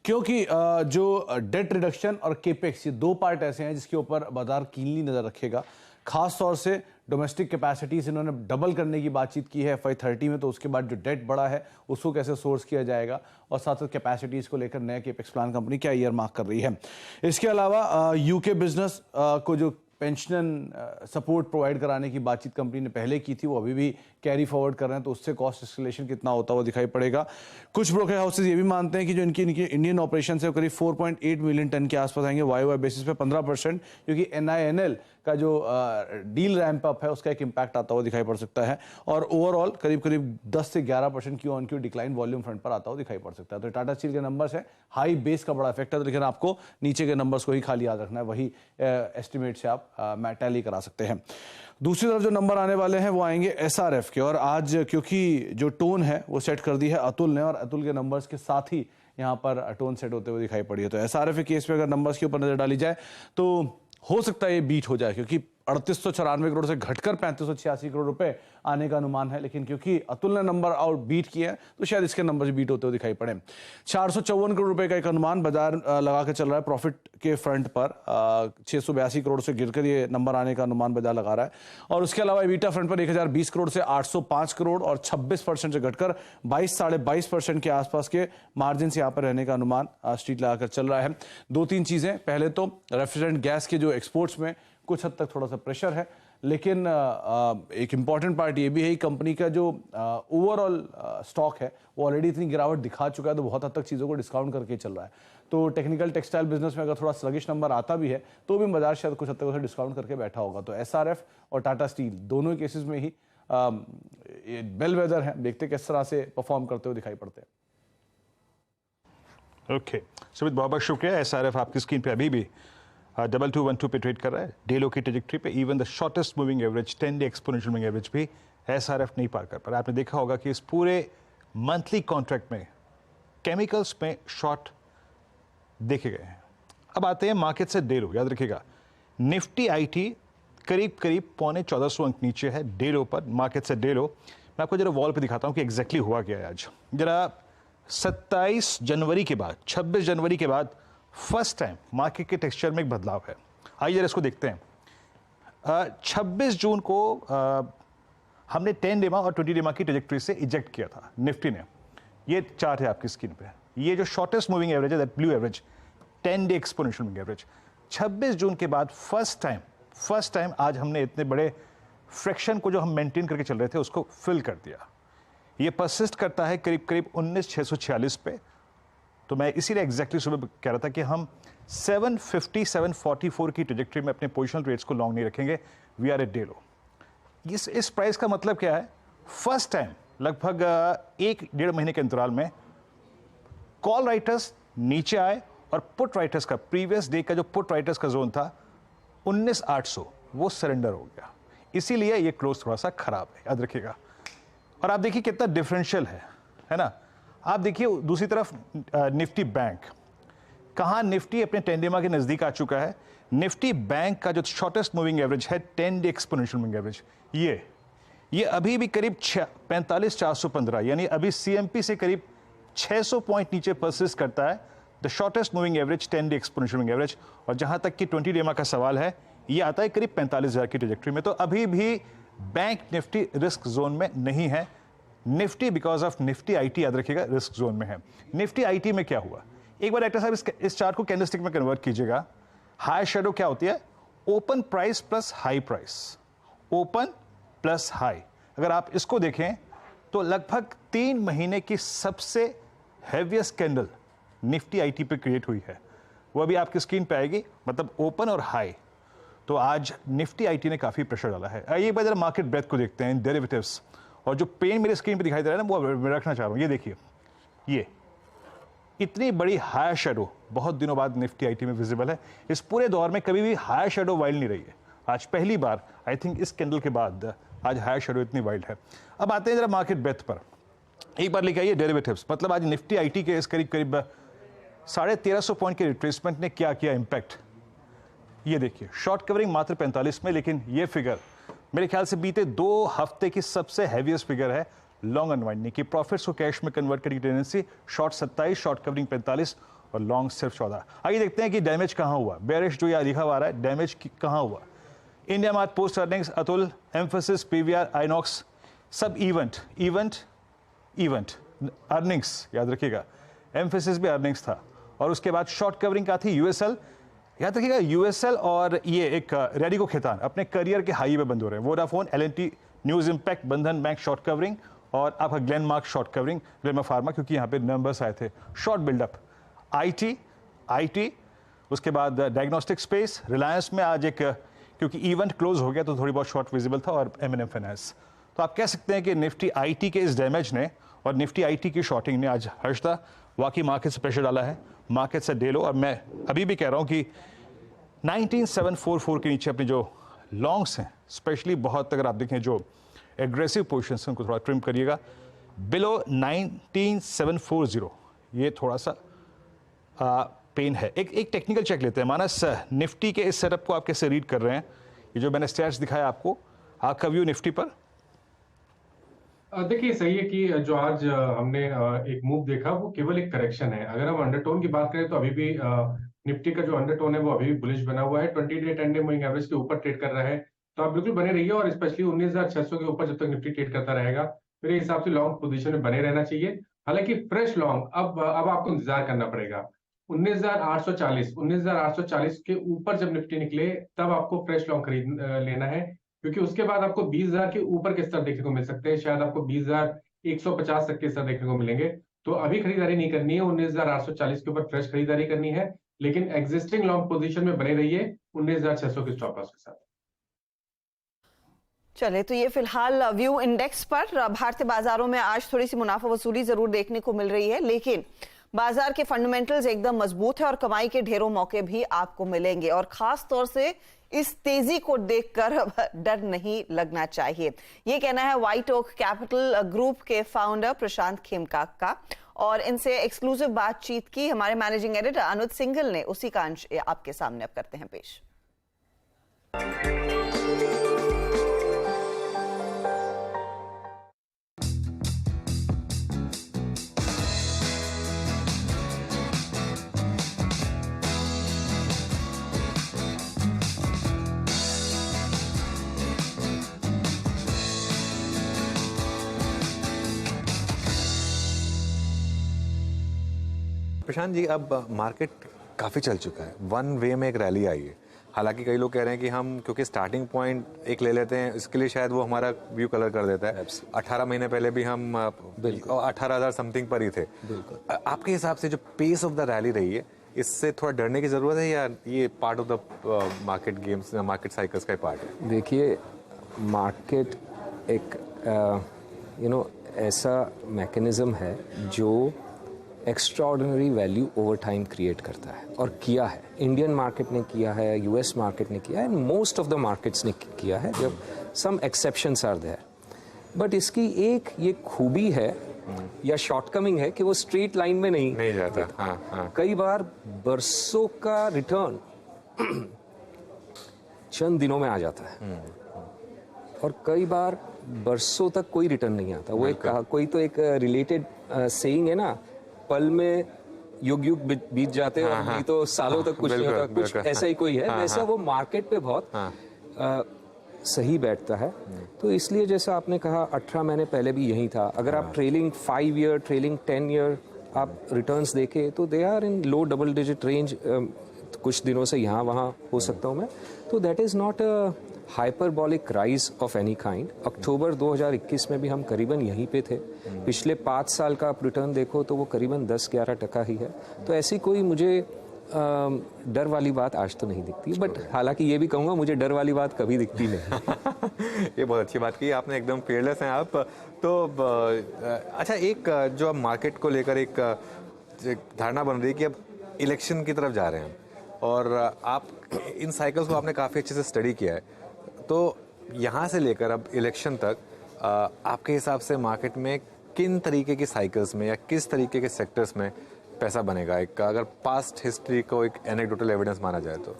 क्योंकि जो डेट रिडक्शन और केपेक्स, ये दो पार्ट ऐसे हैं जिसके ऊपर बाजार कीनली नजर रखेगा। खास तौर से डोमेस्टिक कैपेसिटीज इन्होंने डबल करने की बातचीत की है FY30 में, तो उसके बाद जो डेट बढ़ा है उसको कैसे सोर्स किया जाएगा, और साथ साथ कैपेसिटीज को लेकर नया केपेक्स प्लान कंपनी क्या ईयर मार्क कर रही है। इसके अलावा यूके बिजनेस को जो पेंशन सपोर्ट प्रोवाइड कराने की बातचीत कंपनी ने पहले की थी, वो अभी भी कैरी फॉरवर्ड कर रहे हैं, तो उससे कॉस्ट एस्केलेशन कितना होता हुआ दिखाई पड़ेगा। कुछ ब्रोकर हाउसेज ये भी मानते हैं कि जो इनकी इंडियन ऑपरेशन है वो करीब 4.8 मिलियन टन के आसपास आएंगे वाई बेसिस पे 15%, क्योंकि NINL का जो डील रैंप अप है उसका एक इम्पैक्ट आता हुआ दिखाई पड़ सकता है, और ओवरऑल करीब करीब 10 से 11% Q on Q decline volume front पर आता हुआ दिखाई पड़ सकता है। तो टाटा स्टील के नंबर्स है, हाई बेस का बड़ा इफेक्ट है, लेकिन आपको नीचे के नंबर्स को ही खाली याद रखना है, वही एस्टिमेट से आप टैली करा सकते हैं। दूसरी तरफ जो नंबर आने वाले हैं वो आएंगे SRF के, और आज क्योंकि जो टोन है वो सेट कर दी है अतुल ने, और अतुल के नंबर्स के साथ ही यहाँ पर टोन सेट होते हुए दिखाई पड़ी है। तो SRF के केस पे अगर नंबर्स के ऊपर नजर डाली जाए तो हो सकता है ये बीट हो जाए, क्योंकि 3894 करोड़ से घटकर 3586 करोड़ रुपए आने का अनुमान है, लेकिन क्योंकि अतुल ने नंबर आउट बीट किया है तो शायद इसके नंबर बीट होते हुए दिखाई पड़े। 454 करोड़ रुपए का एक अनुमान बाजार लगा के चल रहा है प्रॉफिट के फ्रंट पर, 682 करोड़ से गिरकर ये नंबर आने का अनुमान बाजार लगा रहा है। और उसके अलावा EBITDA फ्रंट पर 1020 करोड़ से 805 करोड़ और 26% से घटकर 22-22.5% के आसपास के मार्जिन से यहाँ पर रहने का अनुमान स्ट्रीट लगाकर चल रहा है। 2-3 चीजें, पहले तो रेफ्रिजरेंट गैस के जो एक्सपोर्ट्स में कुछ हद तक थोड़ा सा प्रेशर है, लेकिन एक इंपॉर्टेंट पार्ट ये भी है कंपनी का जो ओवरऑल स्टॉक है वो ऑलरेडी इतनी गिरावट दिखा चुका है, तो बहुत हद तक चीज़ों को डिस्काउंट करके चल रहा है। तो टेक्निकल टेक्सटाइल बिजनेस में अगर थोड़ा स्लगिश नंबर आता भी है तो भी बाजार शायद कुछ हद तक उसे डिस्काउंट करके बैठा होगा। तो SRF और टाटा स्टील दोनों केसेस में ही बेल वेदर है, देखते किस तरह से परफॉर्म करते हुए दिखाई पड़ते हैं। ओके सुमित, बहुत बहुत शुक्रिया। SRF आपकी स्क्रीन पे अभी भी 2212 पे ट्रेड कर रहा है, डेलो की ट्रेजेक्टरी पे even the shortest moving average 10 day exponential moving average भी SRF नहीं पार कर पा रहा। आपने देखा होगा कि इस पूरे मंथली कॉन्ट्रैक्ट में केमिकल्स में शॉर्ट देखे गए हैं। अब आते हैं मार्केट से डेलो, याद रखिएगा निफ्टी IT करीब करीब 1450 अंक नीचे है डेलो पर, मार्केट से डेलो। मैं आपको जरा वॉल पे दिखाता हूँ कि एग्जैक्टली हुआ क्या है आज। जरा 27 जनवरी के बाद 26 जनवरी के बाद फर्स्ट टाइम मार्केट के टेक्सचर में एक बदलाव है। आइए जरा इसको देखते हैं। 26 जून को हमने 10 डेमा और 20 डेमा की ट्रेजेक्टरी से इजेक्ट किया था निफ्टी ने। ये चार्ट है आपकी स्क्रीन पे, ये जो शॉर्टेस्ट मूविंग एवरेज है, that blue average 10 day exponential moving average. 26 जून के बाद फर्स्ट टाइम आज हमने इतने बड़े फ्रैक्शन को जो हम मेंटेन करके चल रहे थे उसको फिल कर दिया। ये परसिस्ट करता है करीब करीब 19,646 पे। तो मैं इसीलिए एग्जैक्टली सुबह कह रहा था कि हम 750 744 की ट्रेजेक्टरी में अपने पोजिशनल ट्रेड्स को लॉन्ग नहीं रखेंगे। वी आर ए डेलो। इस प्राइस का मतलब क्या है? फर्स्ट टाइम लगभग 1-1.5 महीने के अंतराल में कॉल राइटर्स नीचे आए और पुट राइटर्स का प्रीवियस डे का जो पुट राइटर्स का जोन था 19,800 वो सरेंडर हो गया। इसीलिए ये क्लोज थोड़ा सा खराब है, याद रखिएगा। और आप देखिए कितना डिफरेंशियल है ना। आप देखिए दूसरी तरफ निफ्टी बैंक, कहाँ निफ्टी अपने 10 डेमा के नज़दीक आ चुका है। निफ्टी बैंक का जो शॉर्टेस्ट मूविंग एवरेज है 10 डे एक्सपोनेंशियल मूविंग एवरेज, ये अभी भी करीब 45,415 यानी अभी CMP से करीब 600 पॉइंट नीचे परसिस्ट करता है the shortest moving average 10 day exponential moving average. और जहां तक कि 20 डेमा का सवाल है, ये आता है करीब 45,000 की ट्रेजेक्टरी में। तो अभी भी बैंक निफ्टी रिस्क जोन में नहीं है। Nifty because of Nifty IT याद रखिएगा रिस्क जोन में है। निफ्टी IT में क्या हुआ, एक बार एक्टर साहब इस चार्ट को कैंडलस्टिक में कन्वर्ट कीजिएगा। हाई शेडो क्या होती है? Open price plus high price, open plus high. अगर आप इसको देखें तो लगभग 3 महीने की सबसे हैवीएस्ट कैंडल निफ्टी IT पे क्रिएट हुई है, वो अभी आपकी स्क्रीन पे आएगी, मतलब ओपन और हाई। तो आज निफ्टी IT ने काफी प्रेशर डाला है। आइए एक बार जरा मार्केट ब्रेथ को देखते हैं, डेरिवेटिव्स। और जो पेन मेरे स्क्रीन पे दिखाई दे रहा है ना, वो मैं रखना चाह रहा हूँ। ये देखिए, ये इतनी बड़ी हायर शेडो बहुत दिनों बाद निफ्टी IT में विजिबल है। इस पूरे दौर में कभी भी हायर शेडो वाइल्ड नहीं रही है। आज पहली बार आई थिंक इस कैंडल के बाद आज हायर शेडो इतनी वाइल्ड है। अब आते हैं जरा मार्केट ब्रेथ पर, एक बार लेके आइए डेरिवेटिव्स। मतलब आज निफ्टी IT के इस करीब 1350 पॉइंट के रिट्रेसमेंट ने क्या किया इम्पैक्ट, ये देखिए। शॉर्ट कवरिंग मात्र 45 में, लेकिन ये फिगर मेरे ख्याल से बीते 2 हफ्ते की सबसे हैवीएस्ट फिगर है लॉन्ग अनवाइंडिंग की। प्रॉफिट्स को कैश में कन्वर्ट करने की टेंडेंसी, शॉर्ट 27, शॉर्ट कवरिंग 45 और लॉन्ग सिर्फ 14। आइए देखते हैं कि डैमेज कहां हुआ। बेरिश जो यहां लिखा हुआ है, डैमेज कहां हुआ। India mart post earnings, Atul, emphasis, PVR, INOX, सब इवेंट अर्निंग्स, याद रखिएगा। एम्फोसिस भी अर्निंग्स था। और उसके बाद शॉर्ट कवरिंग का थी यूएसएल, याद रखिएगा यूएसएल और ये एक रेडिको खेतान अपने करियर के हाई पे बंद हो रहे हैं। वोडाफोन, एलएनटी, न्यूज इंपैक्ट, बंधन बैंक शॉर्ट कवरिंग और आपका ग्लेनमार्क शॉर्ट कवरिंग, ग्लेमा फार्मा, क्योंकि यहाँ पे नंबर्स आए थे। शॉर्ट बिल्डअप आईटी, उसके बाद डायग्नोस्टिक स्पेस, रिलायंस में आज एक, क्योंकि इवेंट क्लोज हो गया तो थोड़ी बहुत शॉर्ट विजिबल था, और एमएनएम फाइनेंस। तो आप कह सकते हैं कि निफ्टी आईटी के इस डैमेज ने और निफ्टी आईटी की शॉर्टिंग ने आज हर्षदा वाकई मार्केट से प्रेशर डाला है। मार्केट से डे लो, और मैं अभी भी कह रहा हूं कि 19744 के नीचे अपने जो लॉन्ग्स हैं, स्पेशली बहुत, अगर आप देखें जो एग्रेसिव पोजीशंस हैं उनको थोड़ा ट्रिम करिएगा। बिलो 19740 ये थोड़ा सा पेन है। एक टेक्निकल चेक लेते हैं। मानस, निफ्टी के इस सेटअप को आप कैसे रीड कर रहे हैं? ये जो मैंने स्टैट्स दिखाया आपको, आपका व्यू निफ्टी पर? देखिए, सही है कि जो आज हमने एक मूव देखा वो केवल एक करेक्शन है। अगर हम अंडरटोन की बात करें तो अभी भी निफ्टी का जो अंडरटोन है वो अभी भी बुलिश बना हुआ है। 20 day ten day moving average के ऊपर ट्रेड कर रहा है, तो आप बिल्कुल बने रहिए, और स्पेशली 19,600 के ऊपर जब तक निफ्टी ट्रेड करता रहेगा मेरे हिसाब से लॉन्ग पोजीशन में बने रहना चाहिए। हालांकि फ्रेश लॉन्ग अब आपको इंतजार करना पड़ेगा। 19,840 के ऊपर जब निफ्टी निकले तब आपको फ्रेश लॉन्ग खरीद लेना है, क्योंकि उसके बाद आपको 20,000 के ऊपर के स्तर देखने को मिल सकते हैं। शायद आपको 20,150 तक के स्तर देखने को मिलेंगे। तो अभी खरीदारी नहीं करनी है, 19,840 के ऊपर फ्रेश खरीदारी करनी है, लेकिन एग्जिस्टिंग लॉन्ग पोजीशन में बने रहिए 19,600 के स्टॉप लॉस के साथ। चले, तो ये फिलहाल व्यू इंडेक्स पर। भारतीय बाजारों में आज थोड़ी सी मुनाफा वसूली जरूर देखने को मिल रही है, लेकिन बाजार के फंडामेंटल्स एकदम मजबूत है और कमाई के ढेरों मौके भी आपको मिलेंगे। और खास तौर से इस तेजी को देखकर डर नहीं लगना चाहिए, ये कहना है व्हाइट ओक कैपिटल ग्रुप के फाउंडर प्रशांत खेमका का। और इनसे एक्सक्लूसिव बातचीत की हमारे मैनेजिंग एडिटर अनुज सिंघल ने, उसी का अंश आपके सामने अब करते हैं पेश। प्रशांत जी, अब मार्केट काफ़ी चल चुका है, वन वे में एक रैली आई है। हालांकि कई लोग कह रहे हैं कि हम क्योंकि स्टार्टिंग पॉइंट एक ले लेते हैं, इसके लिए शायद वो हमारा व्यू कलर कर देता है। 18 महीने पहले भी हम 18,000 समथिंग पर ही थे। आपके हिसाब से जो पेस ऑफ द रैली रही है, इससे थोड़ा डरने की ज़रूरत है, या ये part of the market games, market cycles का पार्ट है? देखिए, मार्केट एक ऐसा मैकेनिज्म है जो extraordinary value over time create करता है, और किया है। इंडियन मार्केट ने किया है, यूएस मार्केट ने किया है, and most of the markets ने किया है, जब some exceptions are there. But इसकी एक ये खूबी है या शॉर्टकमिंग है कि वो स्ट्रेट लाइन में नहीं जाता। हाँ। कई बार बरसों का रिटर्न चंद दिनों में आ जाता है, और कई बार बरसों तक कोई रिटर्न नहीं आता। वो कोई तो एक रिलेटेड सेइंग है ना, पल में युग युग बीत जाते हैं, और नहीं तो सालों तक कुछ नहीं होता, कुछ ऐसा ही कोई है। वैसा वो मार्केट पे बहुत सही बैठता है। तो इसलिए जैसा आपने कहा, 18 महीने पहले भी यही था। अगर आप ट्रेलिंग 5 ईयर, ट्रेलिंग 10 ईयर आप रिटर्न्स देखें तो they are in low double digit range. कुछ दिनों से यहाँ वहाँ हो सकता हूँ मैं, तो that is not a hyperbolic rise of any kind. October 2021 में भी हम करीबन यहीं पे थे। पिछले 5 साल का आप रिटर्न देखो तो वो करीबन 10-11% ही है। तो ऐसी कोई मुझे डर वाली बात आज तो नहीं दिखती। बट हालांकि ये भी कहूँगा, मुझे डर वाली बात कभी दिखती नहीं। ये बहुत अच्छी बात की आपने, एकदम फेयरलेस हैं आप। तो अच्छा, एक जो अब मार्केट को लेकर एक धारणा बन रही है कि अब इलेक्शन की तरफ जा रहे हैं, और आप इन साइकिल्स को आपने काफ़ी अच्छे से स्टडी किया है। तो यहाँ से लेकर अब इलेक्शन तक आपके हिसाब से मार्केट में किन तरीके की साइकिल्स में या किस तरीके के सेक्टर्स में पैसा बनेगा? एक अगर पास्ट हिस्ट्री को एक एनेक्डोटल एविडेंस माना जाए तो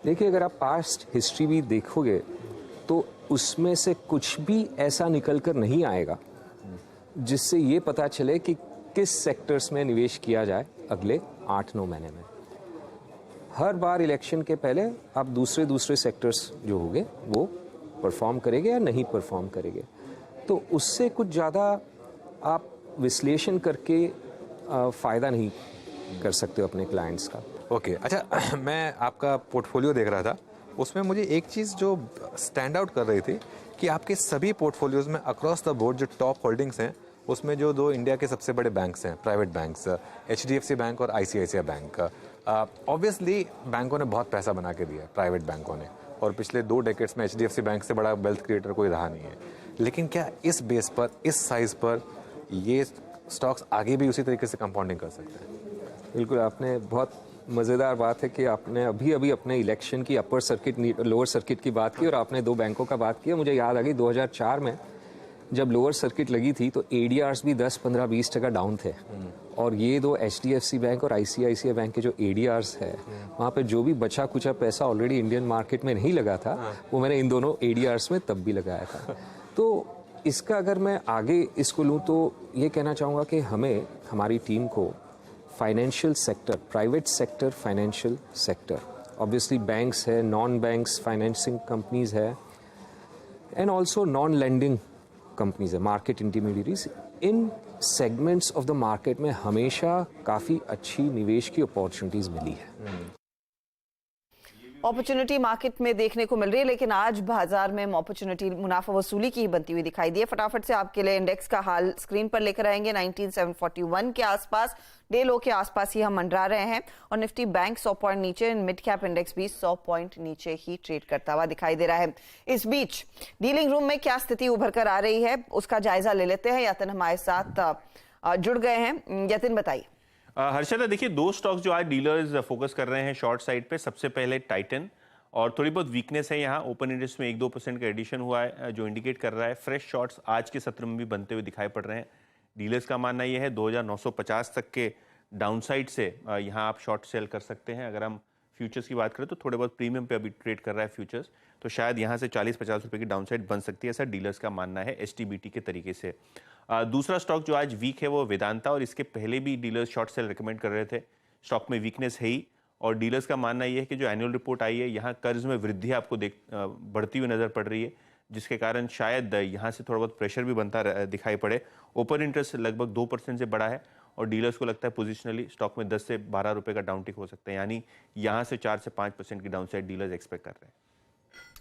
देखिए, अगर आप पास्ट हिस्ट्री भी देखोगे तो उसमें से कुछ भी ऐसा निकल कर नहीं आएगा जिससे ये पता चले कि किस सेक्टर्स में निवेश किया जाए अगले 8-9 महीने में। हर बार इलेक्शन के पहले आप दूसरे सेक्टर्स जो होंगे वो परफॉर्म करेंगे या नहीं परफॉर्म करेंगे, तो उससे कुछ ज़्यादा आप विश्लेषण करके फ़ायदा नहीं कर सकते हो अपने क्लाइंट्स का। ओके अच्छा, मैं आपका पोर्टफोलियो देख रहा था, उसमें मुझे एक चीज़ जो स्टैंड आउट कर रही थी कि आपके सभी पोर्टफोलियोज में अक्रॉस द बोर्ड जो टॉप होल्डिंग्स हैं उसमें जो दो इंडिया के सबसे बड़े बैंक्स हैं, प्राइवेट बैंक्स, HDFC बैंक और ICICI बैंक। ऑब्वियसली बैंकों ने बहुत पैसा बना के दिया, प्राइवेट बैंकों ने, और पिछले 2 डेकेड्स में HDFC बैंक से बड़ा वेल्थ क्रिएटर कोई रहा नहीं है। लेकिन क्या इस बेस पर, इस साइज पर ये स्टॉक्स आगे भी उसी तरीके से कंपाउंडिंग कर सकते हैं? बिल्कुल, आपने बहुत मज़ेदार बात है कि आपने अभी अपने इलेक्शन की अपर सर्किट लोअर सर्किट की बात की और आपने 2 बैंकों का बात किया। मुझे याद आ गई 2004 में जब लोअर सर्किट लगी थी तो ADRs भी 10, 15, 20% डाउन थे, और ये 2 HDFC बैंक और ICICI बैंक के जो ADRs है वहाँ पे जो भी बचा कुचा पैसा ऑलरेडी इंडियन मार्केट में नहीं लगा था वो मैंने इन दोनों ADRs में तब भी लगाया था। तो इसका अगर मैं आगे इसको लूँ तो ये कहना चाहूँगा कि हमें, हमारी टीम को financial sector, private sector, financial sector, obviously banks है, नॉन बैंक्स फाइनेंसिंग कंपनीज है, and also non lending companies है, market intermediaries, in segments of the market में हमेशा काफ़ी अच्छी निवेश की अपॉर्चुनिटीज़ मिली है। अपॉर्चुनिटी मार्केट में देखने को मिल रही है, लेकिन आज बाजार में अपॉर्चुनिटी मुनाफा वसूली की बनती हुई दिखाई दी है। फटाफट से आपके लिए इंडेक्स का हाल स्क्रीन पर लेकर आएंगे। 19,741 के आसपास, डे लो के आसपास ही हम मंडरा रहे हैं, और निफ्टी बैंक 100 पॉइंट नीचे, मिड कैप इंडेक्स भी 100 पॉइंट नीचे ही ट्रेड करता हुआ दिखाई दे रहा है। इस बीच डीलिंग रूम में क्या स्थिति उभर कर आ रही है उसका जायजा ले लेते हैं। यतिन हमारे साथ जुड़ गए हैं। यतिन, बताइए। हर्षदा, देखिए 2 स्टॉक्स जो आज डीलर्स फोकस कर रहे हैं शॉर्ट साइड पे। सबसे पहले टाइटन, और थोड़ी बहुत वीकनेस है यहाँ, ओपन इंटरेस्ट में 1-2% का एडिशन हुआ है जो इंडिकेट कर रहा है फ्रेश शॉर्ट्स आज के सत्र में भी बनते हुए दिखाई पड़ रहे हैं। डीलर्स का मानना यह है 2950 तक के डाउनसाइड से यहाँ आप शॉर्ट सेल कर सकते हैं। अगर हम फ्यूचर्स की बात करें तो थोड़े बहुत प्रीमियम पे अभी ट्रेड कर रहा है फ्यूचर्स, तो शायद यहाँ से 40-50 रुपये की डाउनसाइड बन सकती है, ऐसा डीलर्स का मानना है STBT के तरीके से। दूसरा स्टॉक जो आज वीक है वो वेदांता, और इसके पहले भी डीलर्स शॉर्ट सेल रिकमेंड कर रहे थे। स्टॉक में वीकनेस है ही, और डीलर्स का मानना यह है कि जो एनुअल रिपोर्ट आई है यहाँ कर्ज में वृद्धि आपको बढ़ती हुई नजर पड़ रही है, जिसके कारण शायद यहाँ से थोड़ा बहुत प्रेशर भी बनता दिखाई पड़े। ओपन इंटरेस्ट लगभग 2% से बढ़ा है, और डीलर्स को लगता है पोजिशनली स्टॉक में 10 से 12 रुपये का डाउनटिक हो सकता है, यानी यहाँ से 4 से 5% की डाउनसाइड डीलर्स एक्सपेक्ट कर रहे हैं।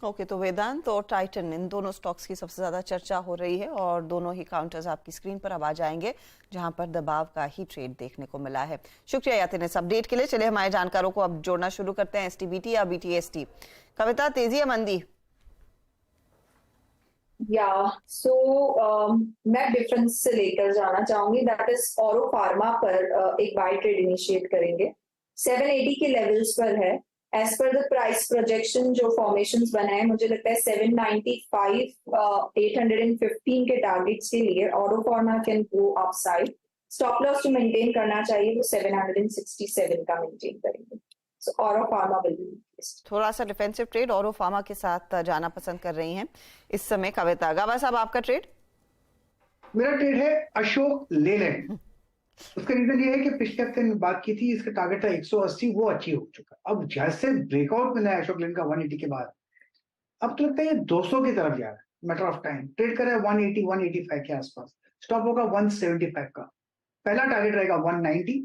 ओके, तो वेदांत और टाइटन, इन दोनों स्टॉक्स की सबसे ज्यादा चर्चा हो रही है, और दोनों ही काउंटर्स आपकी स्क्रीन पर अब आ जाएंगे जहां पर दबाव का ही ट्रेड देखने को मिला है। शुक्रिया यातिन इस अपडेट के लिए। चलिए हमारे जानकारों को अब जोड़ना शुरू करते हैं। STBT या BTST, कविता, तेजी या मंदी? मैं डिफरेंस से लेकर जाना चाहूंगी, दैट इज औरो फार्मा पर एक बाय ट्रेड इनिशिएट करेंगे। 780 के लेवल्स पर है। As per the price projection जो फॉर्मेशंस बने हैं, मुझे लगता है 795, 815 के टारगेट्स के लिए औरो pharma can go upside. Stop loss जो मेंटेन करना चाहिए वो 767 का मेंटेन करेंगे। सो औरो फार्मा विल बी थोड़ा सा डिफेंसिव ट्रेड औरो फार्मा के साथ जाना पसंद कर रही हैं इस समय कविता। गावा साहब, आपका ट्रेड? मेरा ट्रेड है अशोक लेलैंड। उसका रीजन ये है कि पिछले हफ्ते में बात की थी, इसका टारगेट था 180, वो अचीव हो चुका। अब जैसे ब्रेकआउट मिला है अशोक लेलैंड का 180 के बाद, अब तो लगता है ये 200 की तरफ जा रहा है, मैटर ऑफ टाइम। ट्रेड कर रहा है 180, 185 के आसपास, स्टॉप होगा 175 का, पहला टारगेट रहेगा 190,